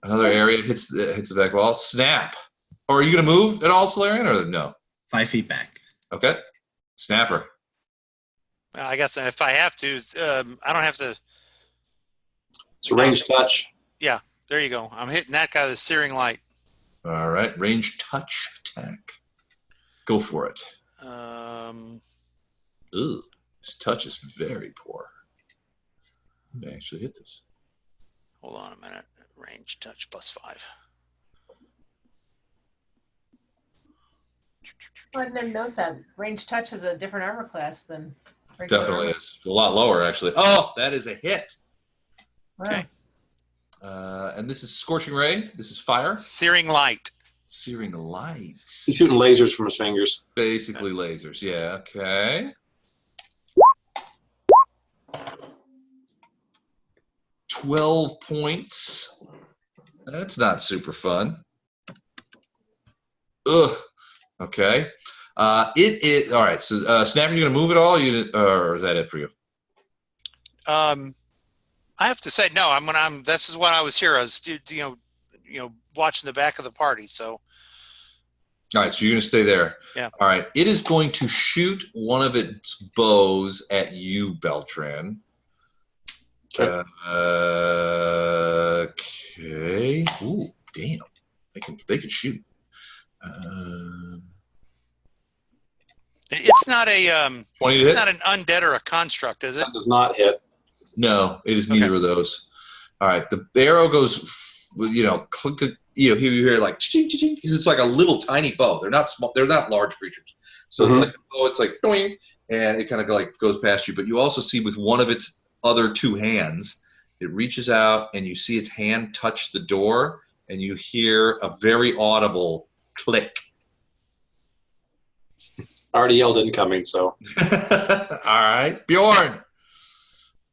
Another area hits the back wall. Snap. Or are you going to move at all, Solarian, or no? 5 feet back. Okay. Snapper. well, I guess if I have to, I don't have to. It's a range touch. There you go. I'm hitting that guy with a searing light. All right. Range touch attack. Go for it. Ooh. His touch is very poor. May actually hit this. Hold on a minute. Range touch +5. I didn't notice that. Range touch is a different armor class than regular Definitely armor. is. A lot lower, actually. Oh, that is a hit. Wow. Okay. And this is Scorching Ray. This is fire. Searing light. Searing Light. He's shooting lasers from his fingers. Basically lasers. Yeah, okay. 12 points. That's not super fun. Ugh. Okay. All right. So, Snap, are you gonna move at all? Or is that it for you? I have to say no. This is when I was here. I was watching the back of the party. So All right. So you're gonna stay there. Yeah. All right. It is going to shoot one of its bows at you, Beltran. Okay. Okay. Ooh, damn. They can shoot. it's not a 20 to it's hit? not an undead or a construct, is it? That does not hit. No, it is neither Okay. of those. All right, the arrow goes, click, you hear like, because it's like a little tiny bow. They're not small. They're not large creatures. So it's Mhm. like, it's like, doing, and it kind of like goes past you. But you also see with one of its other 2 hands, It reaches out, and you see its hand touch the door, and you hear a very audible click. I already yelled incoming, so. All right. Bjorn,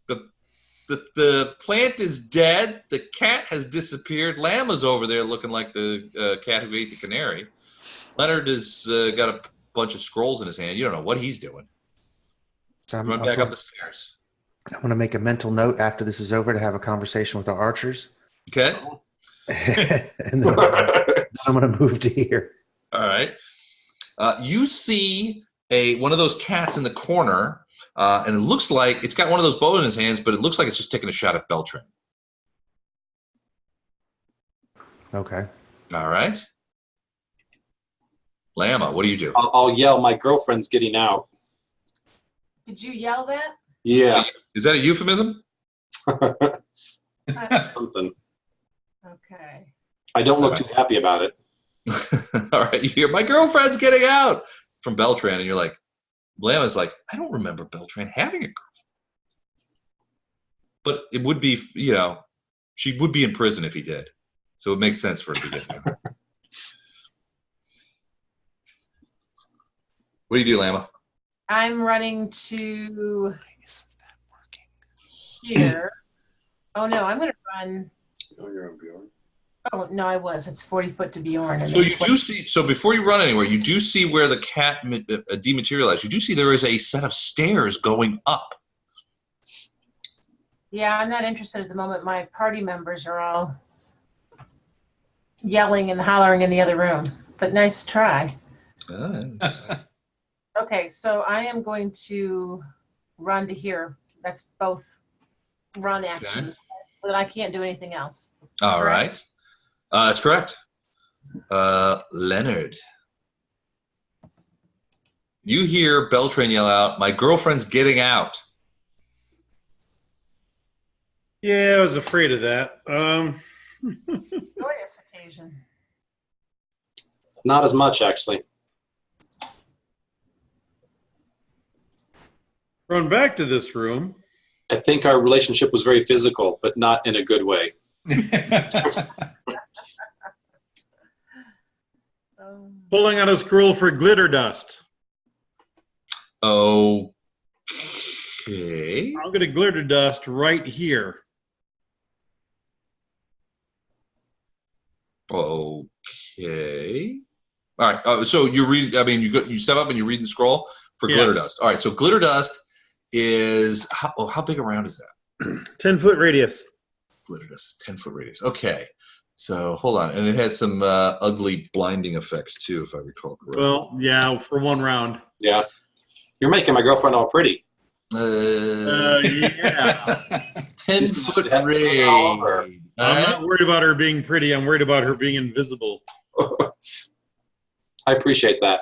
the plant is dead. The cat has disappeared. Llama's over there looking like the cat who ate the canary. Leonard has got a bunch of scrolls in his hand. You don't know what he's doing. So I'm Run back up the stairs. going to make a mental note after this is over to have a conversation with our archers. Okay. And then I'm going to move to here. All right. You see one of those cats in the corner, and it looks like it's got one of those bows in his hands, but it looks like it's just taking a shot at Beltran. Okay. All right. Llama, what do you do? I'll yell, my girlfriend's getting out. Did you yell that? Yeah. Is that a euphemism? Something. Okay. I don't look too happy about it. All right. You hear, my girlfriend's getting out from Beltran, and you're like, Llama's like, I don't remember Beltran having a girlfriend. But it would be, she would be in prison if he did. So it makes sense for him to get her. What do you do, Llama? I'm running to here. Oh no, I'm going to run. Oh, you're on Bjorn. Oh no, I was. It's 40 foot to Bjorn. And So you do see. So before you run anywhere, you do see where the cat dematerialized. You do see there is a set of stairs going up. Yeah, I'm not interested at the moment. My party members are all yelling and hollering in the other room. But nice try. Okay, so I am going to run to here. That's both run actions, so that I can't do anything else. All right. That's correct. Leonard. You hear Beltran yell out, my girlfriend's getting out. Yeah, I was afraid of that. Joyous occasion. Not as much, actually. Run back to this room. I think our relationship was very physical, but not in a good way. Pulling out a scroll for glitter dust. Okay. I'm going to glitter dust right here. Okay. All right. So you read. I mean, you step up and you read the scroll for glitter dust. All right. So glitter dust is how big around is that? 10-foot radius. Glitter dust, 10-foot radius. Okay. So hold on, and it has some ugly blinding effects too, if I recall correctly. Well, yeah, for one round. Yeah. You're making my girlfriend all pretty. Yeah. 10-foot All radius. over. I'm not worried about her being pretty. I'm worried about her being invisible. I appreciate that.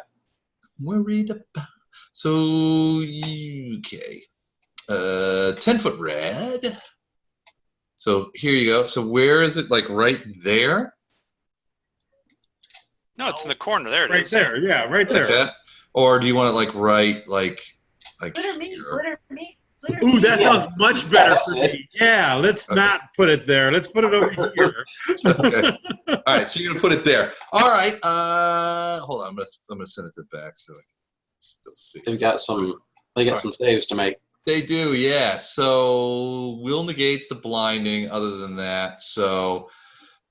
Worried about. So okay. 10-foot rad. So here you go. So where is it? Like right there? No, it's in the corner. There it Right is. there. Yeah, right there. Okay. Or do you want it like right, like Glitter meat, here? glitter meat, glitter Ooh, meat. that sounds much better that's for it. me. Yeah, let's not put it there. Let's put it over here. Okay. All right, so you're gonna put it there. All right. Hold on. I'm gonna send it to back so I can still see. They got some saves to make. They do, yeah. So will negates the blinding. Other than that, so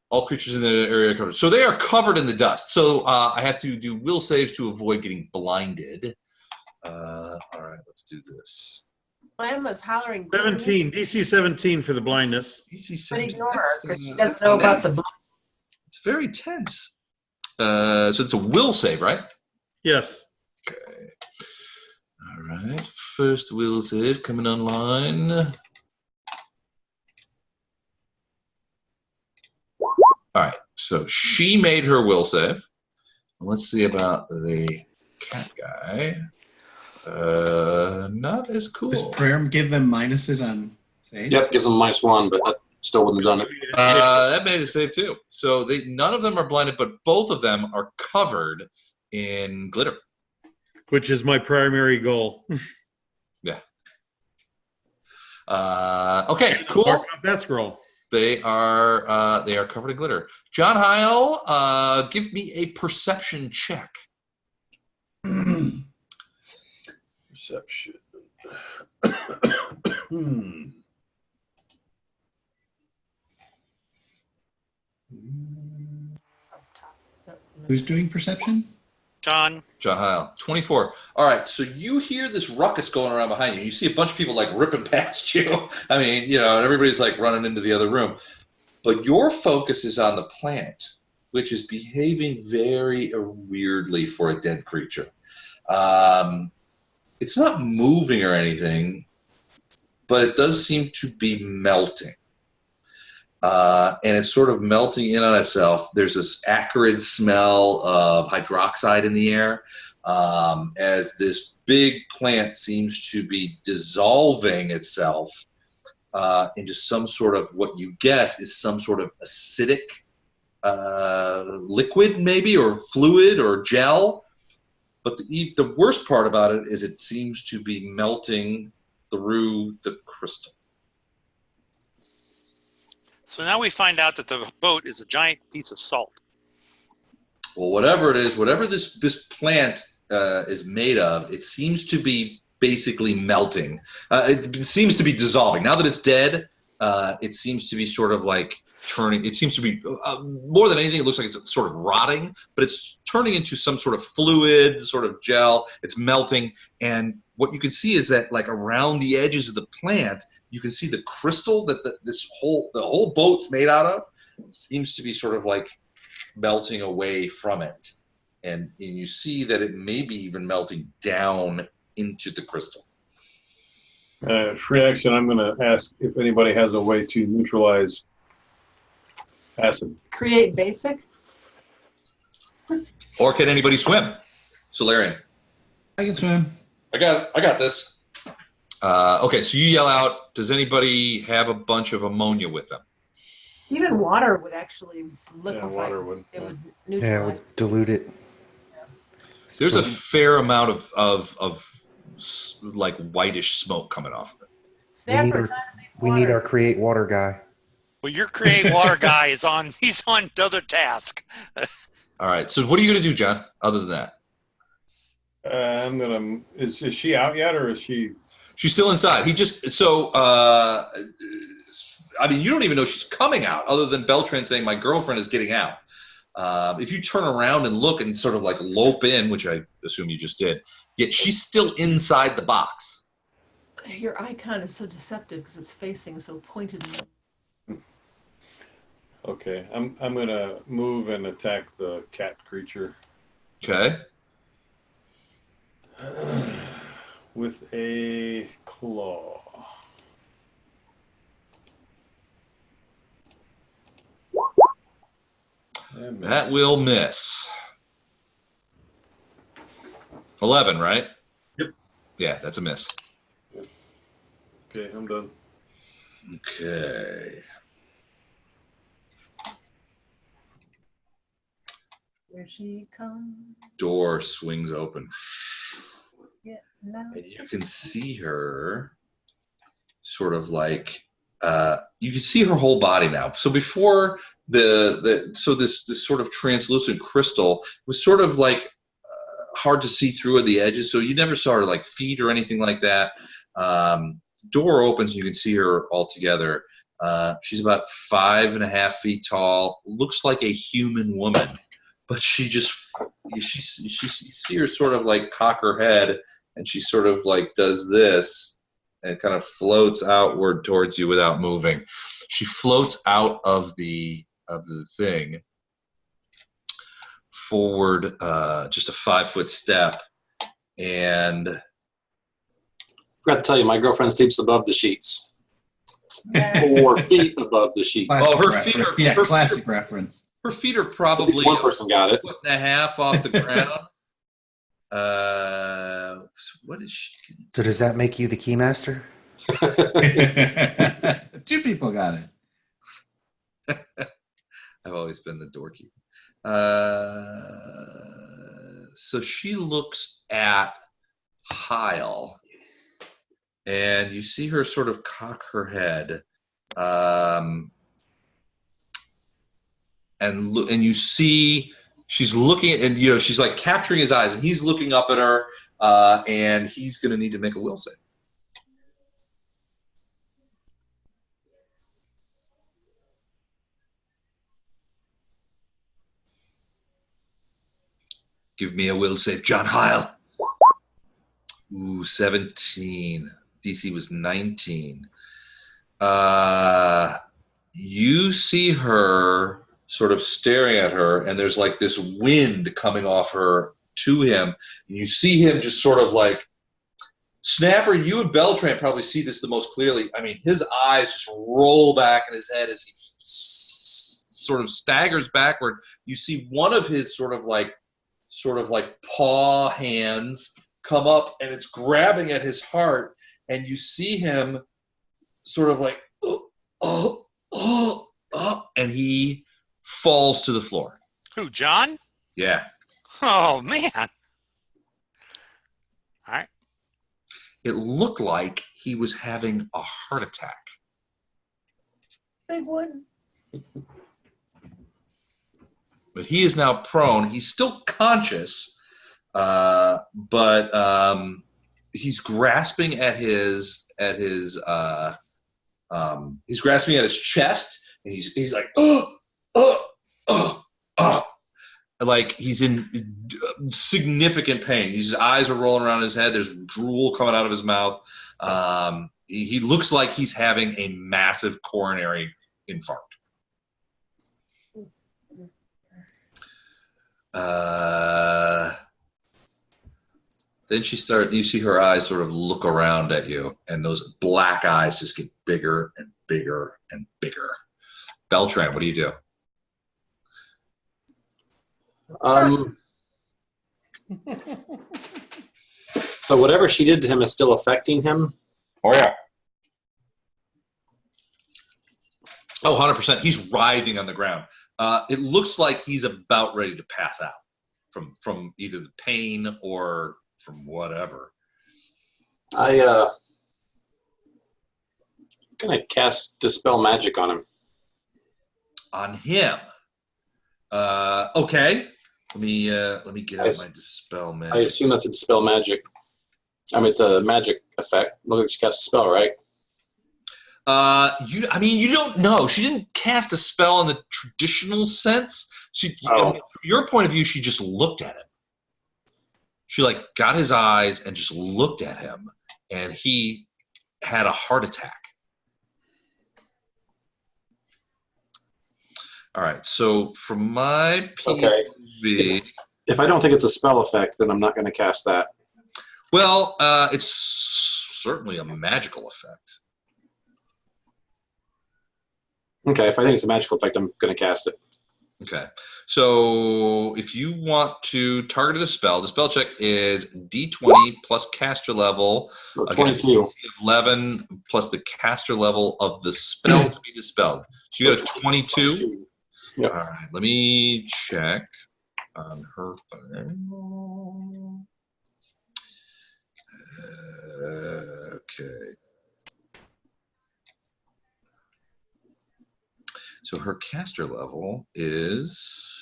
all creatures in the area are covered. So they are covered in the dust. So I have to do will saves to avoid getting blinded. All right, let's do this. Llama's hollering. glitter meat, 17, DC 17 for the blindness. DC But 17. ignore her because she That's doesn't know about tense. the. It's very tense. So it's a will save, right? Yes. Okay. All right. First will save coming online. All right. So she made her will save. Let's see about the cat guy. Not as Does cool. prayer give them minuses on save? Yep, gives them -1, but that still wouldn't have done it. That made a save too. So none of them are blinded, but both of them are covered in glitter. Which is my primary goal. Yeah. Okay, cool. Mark off that scroll. They are covered in glitter. John Heil, give me a perception check. Perception. Who's doing perception? John. John Heil, 24. All right, so you hear this ruckus going around behind you. You see a bunch of people like ripping past you. I mean, you know, and everybody's like running into the other room. But your focus is on the plant, which is behaving very weirdly for a dead creature. It's not moving or anything, but it does seem to be melting. And it's sort of melting in on itself. There's this acrid smell of hydroxide in the air as this big plant seems to be dissolving itself into some sort of what you guess is some sort of acidic liquid maybe, or fluid or gel. But the worst part about it is it seems to be melting through the crystal. So now we find out that the boat is a giant piece of salt. Well, whatever it is, whatever this plant is made of, it seems to be basically melting. It seems to be dissolving. Now that it's dead, it seems to be sort of like turning. It seems to be more than anything. It looks like it's sort of rotting, but it's turning into some sort of fluid, sort of gel. It's melting, and what you can see is that, like, around the edges of the plant, you can see the crystal that the whole boat's made out of seems to be sort of like melting away from it, and you see that it may be even melting down into the crystal. Free action. I'm going to ask if anybody has a way to neutralize acid. Create basic. Or can anybody swim? Solarian. I can swim. I got this. Okay, so you yell out, does anybody have a bunch of ammonia with them? Even water would actually liquefy. Yeah, water would. It would Yeah, it neutralize. would dilute it. There's So- a fair amount of like whitish smoke coming off of it. Snapper, we need our create water guy. Well, your create water guy is on. He's on the other task. All right, so what are you going to do, John, other than that? I'm gonna. Is she out yet, or is she? She's still inside. He just, so, I mean, you don't even know she's coming out, other than Beltran saying, my girlfriend is getting out. If you turn around and look and sort of like lope in, which I assume you just did, yet she's still inside the box. your icon is so deceptive because it's facing so pointedly. Okay, I'm gonna move and attack the cat creature Okay. with a claw. That will miss. 11, right? Yep. Yeah, that's a miss. Okay, I'm done. Okay. Here she comes. Door swings open. Yeah, no. And you can see her sort of like, you can see her whole body now. So before so this sort of translucent crystal was sort of like hard to see through at the edges. So you never saw her like feet or anything like that. Door opens and you can see her all together. She's about 5.5 feet tall, looks like a human woman, but you see her sort of like cock her head, and she sort of like does this and kind of floats outward towards you without moving. She floats out of the thing forward, just a 5-foot step, and Forgot to tell you, my girlfriend sleeps above the sheets. Yeah. 4 feet above the sheets. Oh, her Classic feet are- yeah, her- classic reference. her feet are At probably least one person got it. 1.5 off the ground. What is she? So does that make you the keymaster? 2 people got it. I've always been the doorkeeper. So she looks at Heil, and you see her sort of cock her head, and you see she's looking at, and she's like capturing his eyes, and he's looking up at her, and he's going to need to make a will save. Give me a will save, John Heil. Ooh, 17. DC was 19. You see her sort of staring at her, and there's like this wind coming off her to him. And you see him just sort of like, Snapper, you and Beltran probably see this the most clearly. I mean, his eyes just roll back in his head as he sort of staggers backward. You see one of his sort of like paw hands come up, and it's grabbing at his heart, and you see him sort of like, and he falls to the floor. Who, John? Yeah. Oh, man. All right. It looked like he was having a heart attack. Big one. But he is now prone. He's still conscious, but he's grasping at his he's grasping at his chest, and he's like, like he's in significant pain. His eyes are rolling around his head. There's drool coming out of his mouth. He looks like he's having a massive coronary infarct. Then you see her eyes sort of look around at you, and those black eyes just get bigger and bigger and bigger. Beltran, what do you do? So whatever she did to him is still affecting him? Oh, yeah. Oh, 100%. He's writhing on the ground. It looks like he's about ready to pass out from either the pain or from whatever. I'm gonna cast Dispel Magic on him. On him. Okay. Let me get out my Dispel Magic. I assume that's a Dispel Magic. I mean, it's a magic effect. Look like she cast a spell, right? You don't know. She didn't cast a spell in the traditional sense. From your point of view, she just looked at him. She like got his eyes and just looked at him, and he had a heart attack. All right. So from my POV, if I don't think it's a spell effect, then I'm not going to cast that. Well, it's certainly a magical effect. Okay, if I think it's a magical effect, I'm going to cast it. Okay. So if you want to target a spell, the spell check is D20 plus caster level. So 22. 11 plus the caster level of the spell to be dispelled. So you got a 22? Yep. All right. Let me check on her thing. Okay. So her caster level is...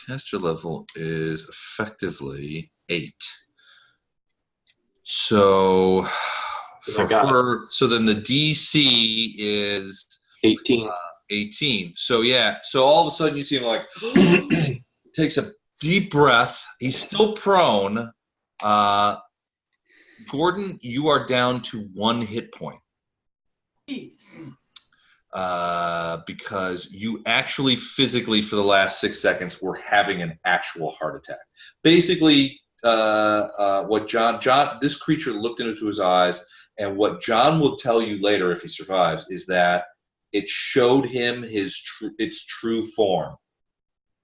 Caster level is effectively 8. So for her, so then the DC is 18. 18. So yeah, so all of a sudden you see him like takes a deep breath. He's still prone. Gordon, you are down to 1 hit point. Jeez. Because you actually physically for the last 6 seconds were having an actual heart attack. Basically, what John, this creature looked into his eyes, and what John will tell you later if he survives is that it showed him its true form,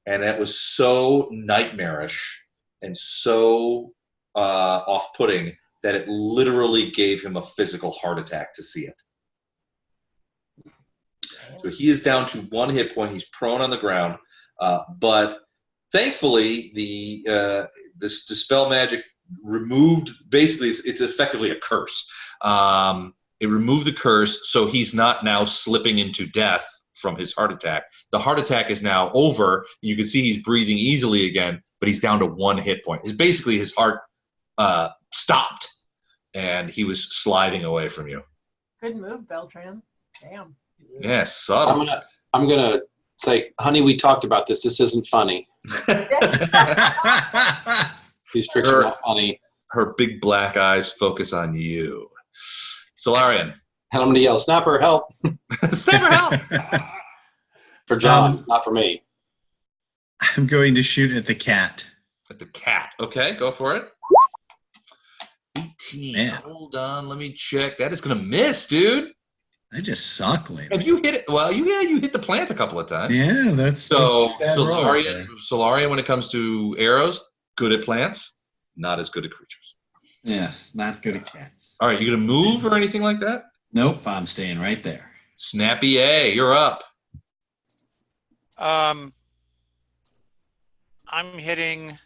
and it was so nightmarish and so off-putting that it literally gave him a physical heart attack to see it. So he is down to 1 hit point. He's prone on the ground. But thankfully, this dispel magic removed. Basically, it's effectively a curse. It removed the curse, so he's not now slipping into death from his heart attack. The heart attack is now over. You can see he's breathing easily again, but he's down to 1 hit point. It's basically his heart stopped, and he was sliding away from you. Good move, Beltran. Damn. Yeah, subtle. I'm gonna say, honey, we talked about this. This isn't funny. These tricks are not funny. Her big black eyes focus on you. Solarian. And I'm gonna yell, Snapper, help! Snapper, help! For John, not for me. I'm going to shoot at the cat. At the cat. Okay, go for it. 18. Man. Hold on, let me check. That is gonna miss, dude. I just suck lately. Have you hit it? Well, you hit the plant a couple of times. Yeah, that's So just 2 bad rolls there. Solarian, when it comes to arrows, good at plants, not as good at creatures. Yeah, not good at cats. All right, you gonna move or anything like that? Nope, I'm staying right there. Snappy A, you're up. I'm hitting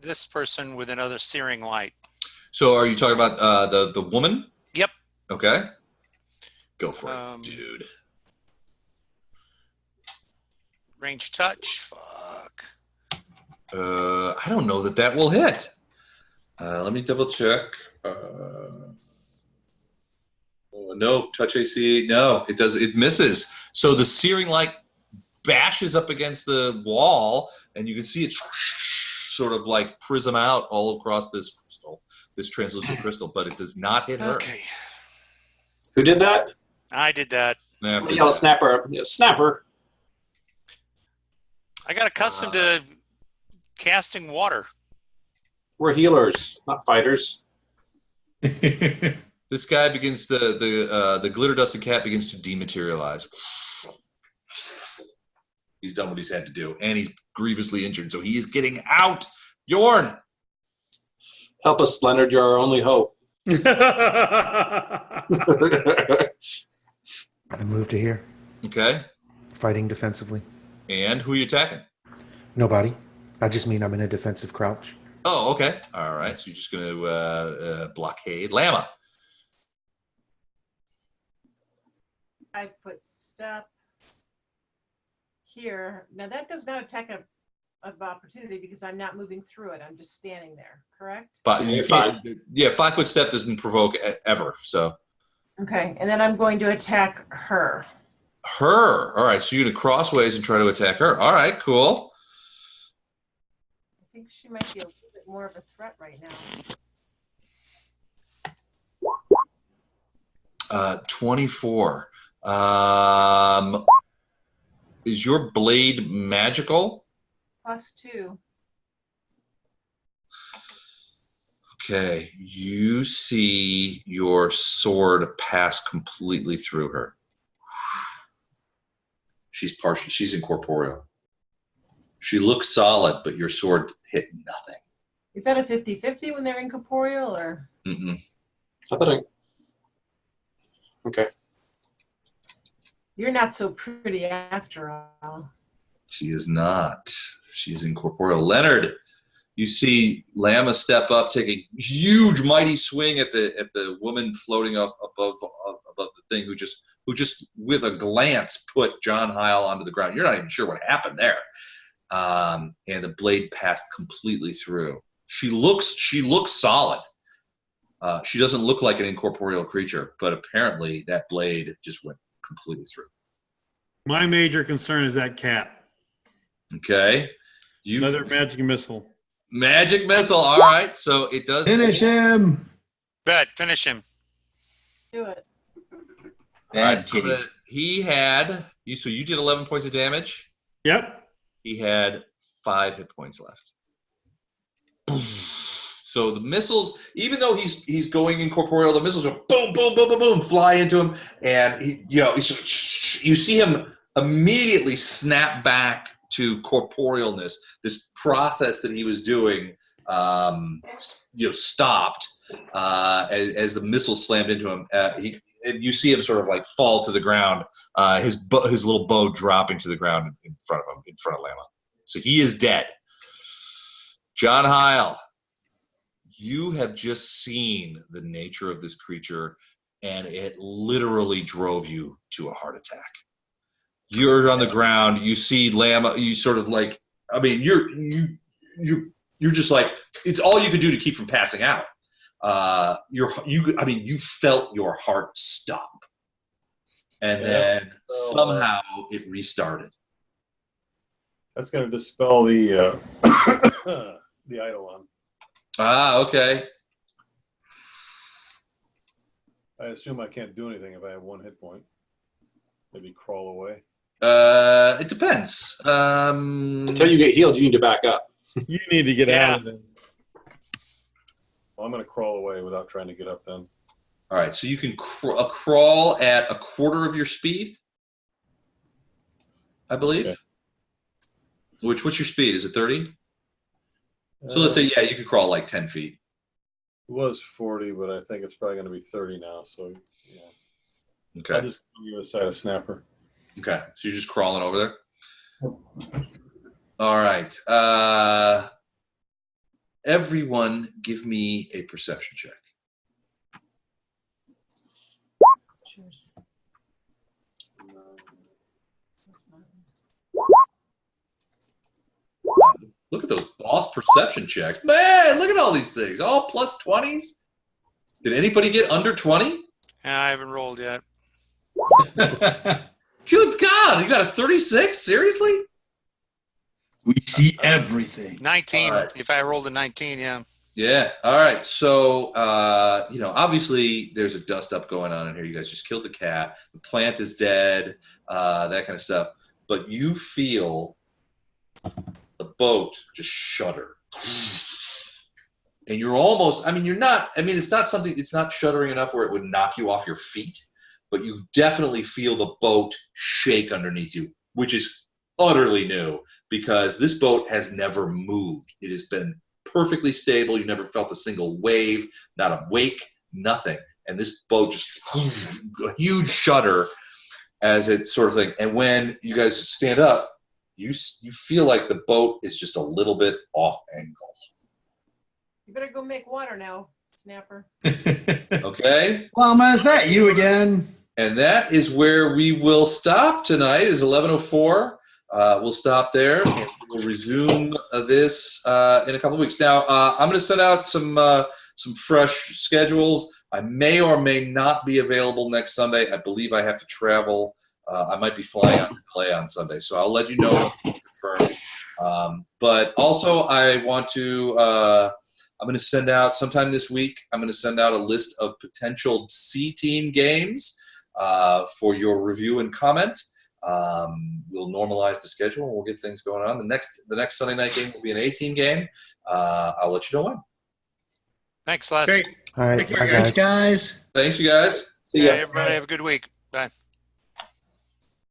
this person with another searing light. So are you talking about the woman? Yep. Okay. Go for it, dude. Range touch. Fuck. I don't know that will hit. Let me double check. No, touch AC. No, it does. It misses. So the searing light bashes up against the wall, and you can see it sort of like prism out all across this crystal, this translucent crystal, but it does not hit her. Okay. Who did that? I did that. Snap did Yell, that. Snapper. Snapper. I got accustomed to casting water. We're healers, not fighters. This guy begins the glitter dusted cat begins to dematerialize. He's done what he's had to do, and he's grievously injured, so he is getting out. Yorn. Help us, Leonard. You're our only hope. I'm gonna move to here, Okay. fighting defensively. And who are you attacking? Nobody. I just mean I'm in a defensive crouch. Oh, okay. All right. So you're just going to blockade Lama. 5-foot step here. Now that does not attack of opportunity because I'm not moving through it. I'm just standing there, correct? But You're you can't, yeah, 5-foot step doesn't provoke ever. So Okay, and then I'm going to attack her. her. All right. So you're going to crossways and try to attack her. All right. Cool. I think she might be a little bit more of a threat right now. 24. Is your blade magical? +2. Okay, you see your sword pass completely through her. She's incorporeal. She looks solid, but your sword hit nothing. Is that a 50-50 when they're incorporeal or? Mm-mm. I thought Okay. You're not so pretty after all. She is not. She is incorporeal. Leonard, you see Lama step up, take a huge, mighty swing at the woman floating up above the thing, who just with a glance put John Heil onto the ground. You're not even sure what happened there. And the blade passed completely through. She looks solid. She doesn't look like an incorporeal creature, but apparently that blade just went completely through. My major concern is that cat. Okay. Another magic missile. Magic missile. All right. So it does Finish him. Bet, finish him. Do it. Bad kitty. So you did 11 points of damage. Yep. He had 5 hit points left. So the missiles, even though he's going incorporeal, the missiles are boom, boom, boom, boom, boom, fly into him, and you see him immediately snap back to corporealness. This process that he was doing, stopped as the missile slammed into him. and you see him sort of like fall to the ground, his little bow dropping to the ground in front of him, in front of Lama. So he is dead. John Heil, you have just seen the nature of this creature, and it literally drove you to a heart attack. You're on the ground. You see Lama. You sort of like, I mean, you're just like, it's all you could do to keep from passing out. You felt your heart stop, and then somehow it restarted. That's going to dispel the the Eidolon. Ah, okay. I assume I can't do anything if I have 1 hit point. Maybe crawl away. It depends. Until you get healed, you need to back up. You need to get out of there. Well, I'm going to crawl away without trying to get up then. All right, so you can crawl at a quarter of your speed, I believe. Okay. What's your speed? Is it 30? So let's say, you could crawl like 10 feet. It was 40, but I think it's probably going to be 30 now. So, yeah. Okay. I'll just go to the side of Snapper. Okay, so you're just crawling over there? All right. Everyone give me a perception check. Cheers. Look at those boss perception checks. Man, look at all these things. All plus 20s. Did anybody get under 20? I haven't rolled yet. Good God, you got a 36? Seriously? We see everything. 19. All right. If I rolled a 19, yeah. Yeah. All right. So, obviously there's a dust up going on in here. You guys just killed the cat. The plant is dead, that kind of stuff. But you feel the boat just shudder. And you're almost, it's not shuddering enough where it would knock you off your feet, but you definitely feel the boat shake underneath you, which is utterly new because this boat has never moved. It has been perfectly stable. You never felt a single wave, not a wake, nothing. And this boat just a huge shudder as it sort of thing. And when you guys stand up, you feel like the boat is just a little bit off angle. You better go make water now, Snapper. Okay? Llama, is that you again? And that is where we will stop tonight. Is 11:04. We'll stop there. And we'll resume this in a couple of weeks. Now, I'm going to send out some fresh schedules. I may or may not be available next Sunday. I believe I have to travel. I might be flying out to LA on Sunday, so I'll let you know once it's confirmed. But also, I want to. I'm going to send out sometime this week. I'm going to send out a list of potential C-team games for your review and comment. We'll normalize the schedule and we'll get things going on. The next Sunday night game will be an A-team game. I'll let you know when. Thanks, Les. Great. All right. Take care, Bye, Thanks, guys. guys. Thanks, you guys. See ya. Everybody have a good week. Bye.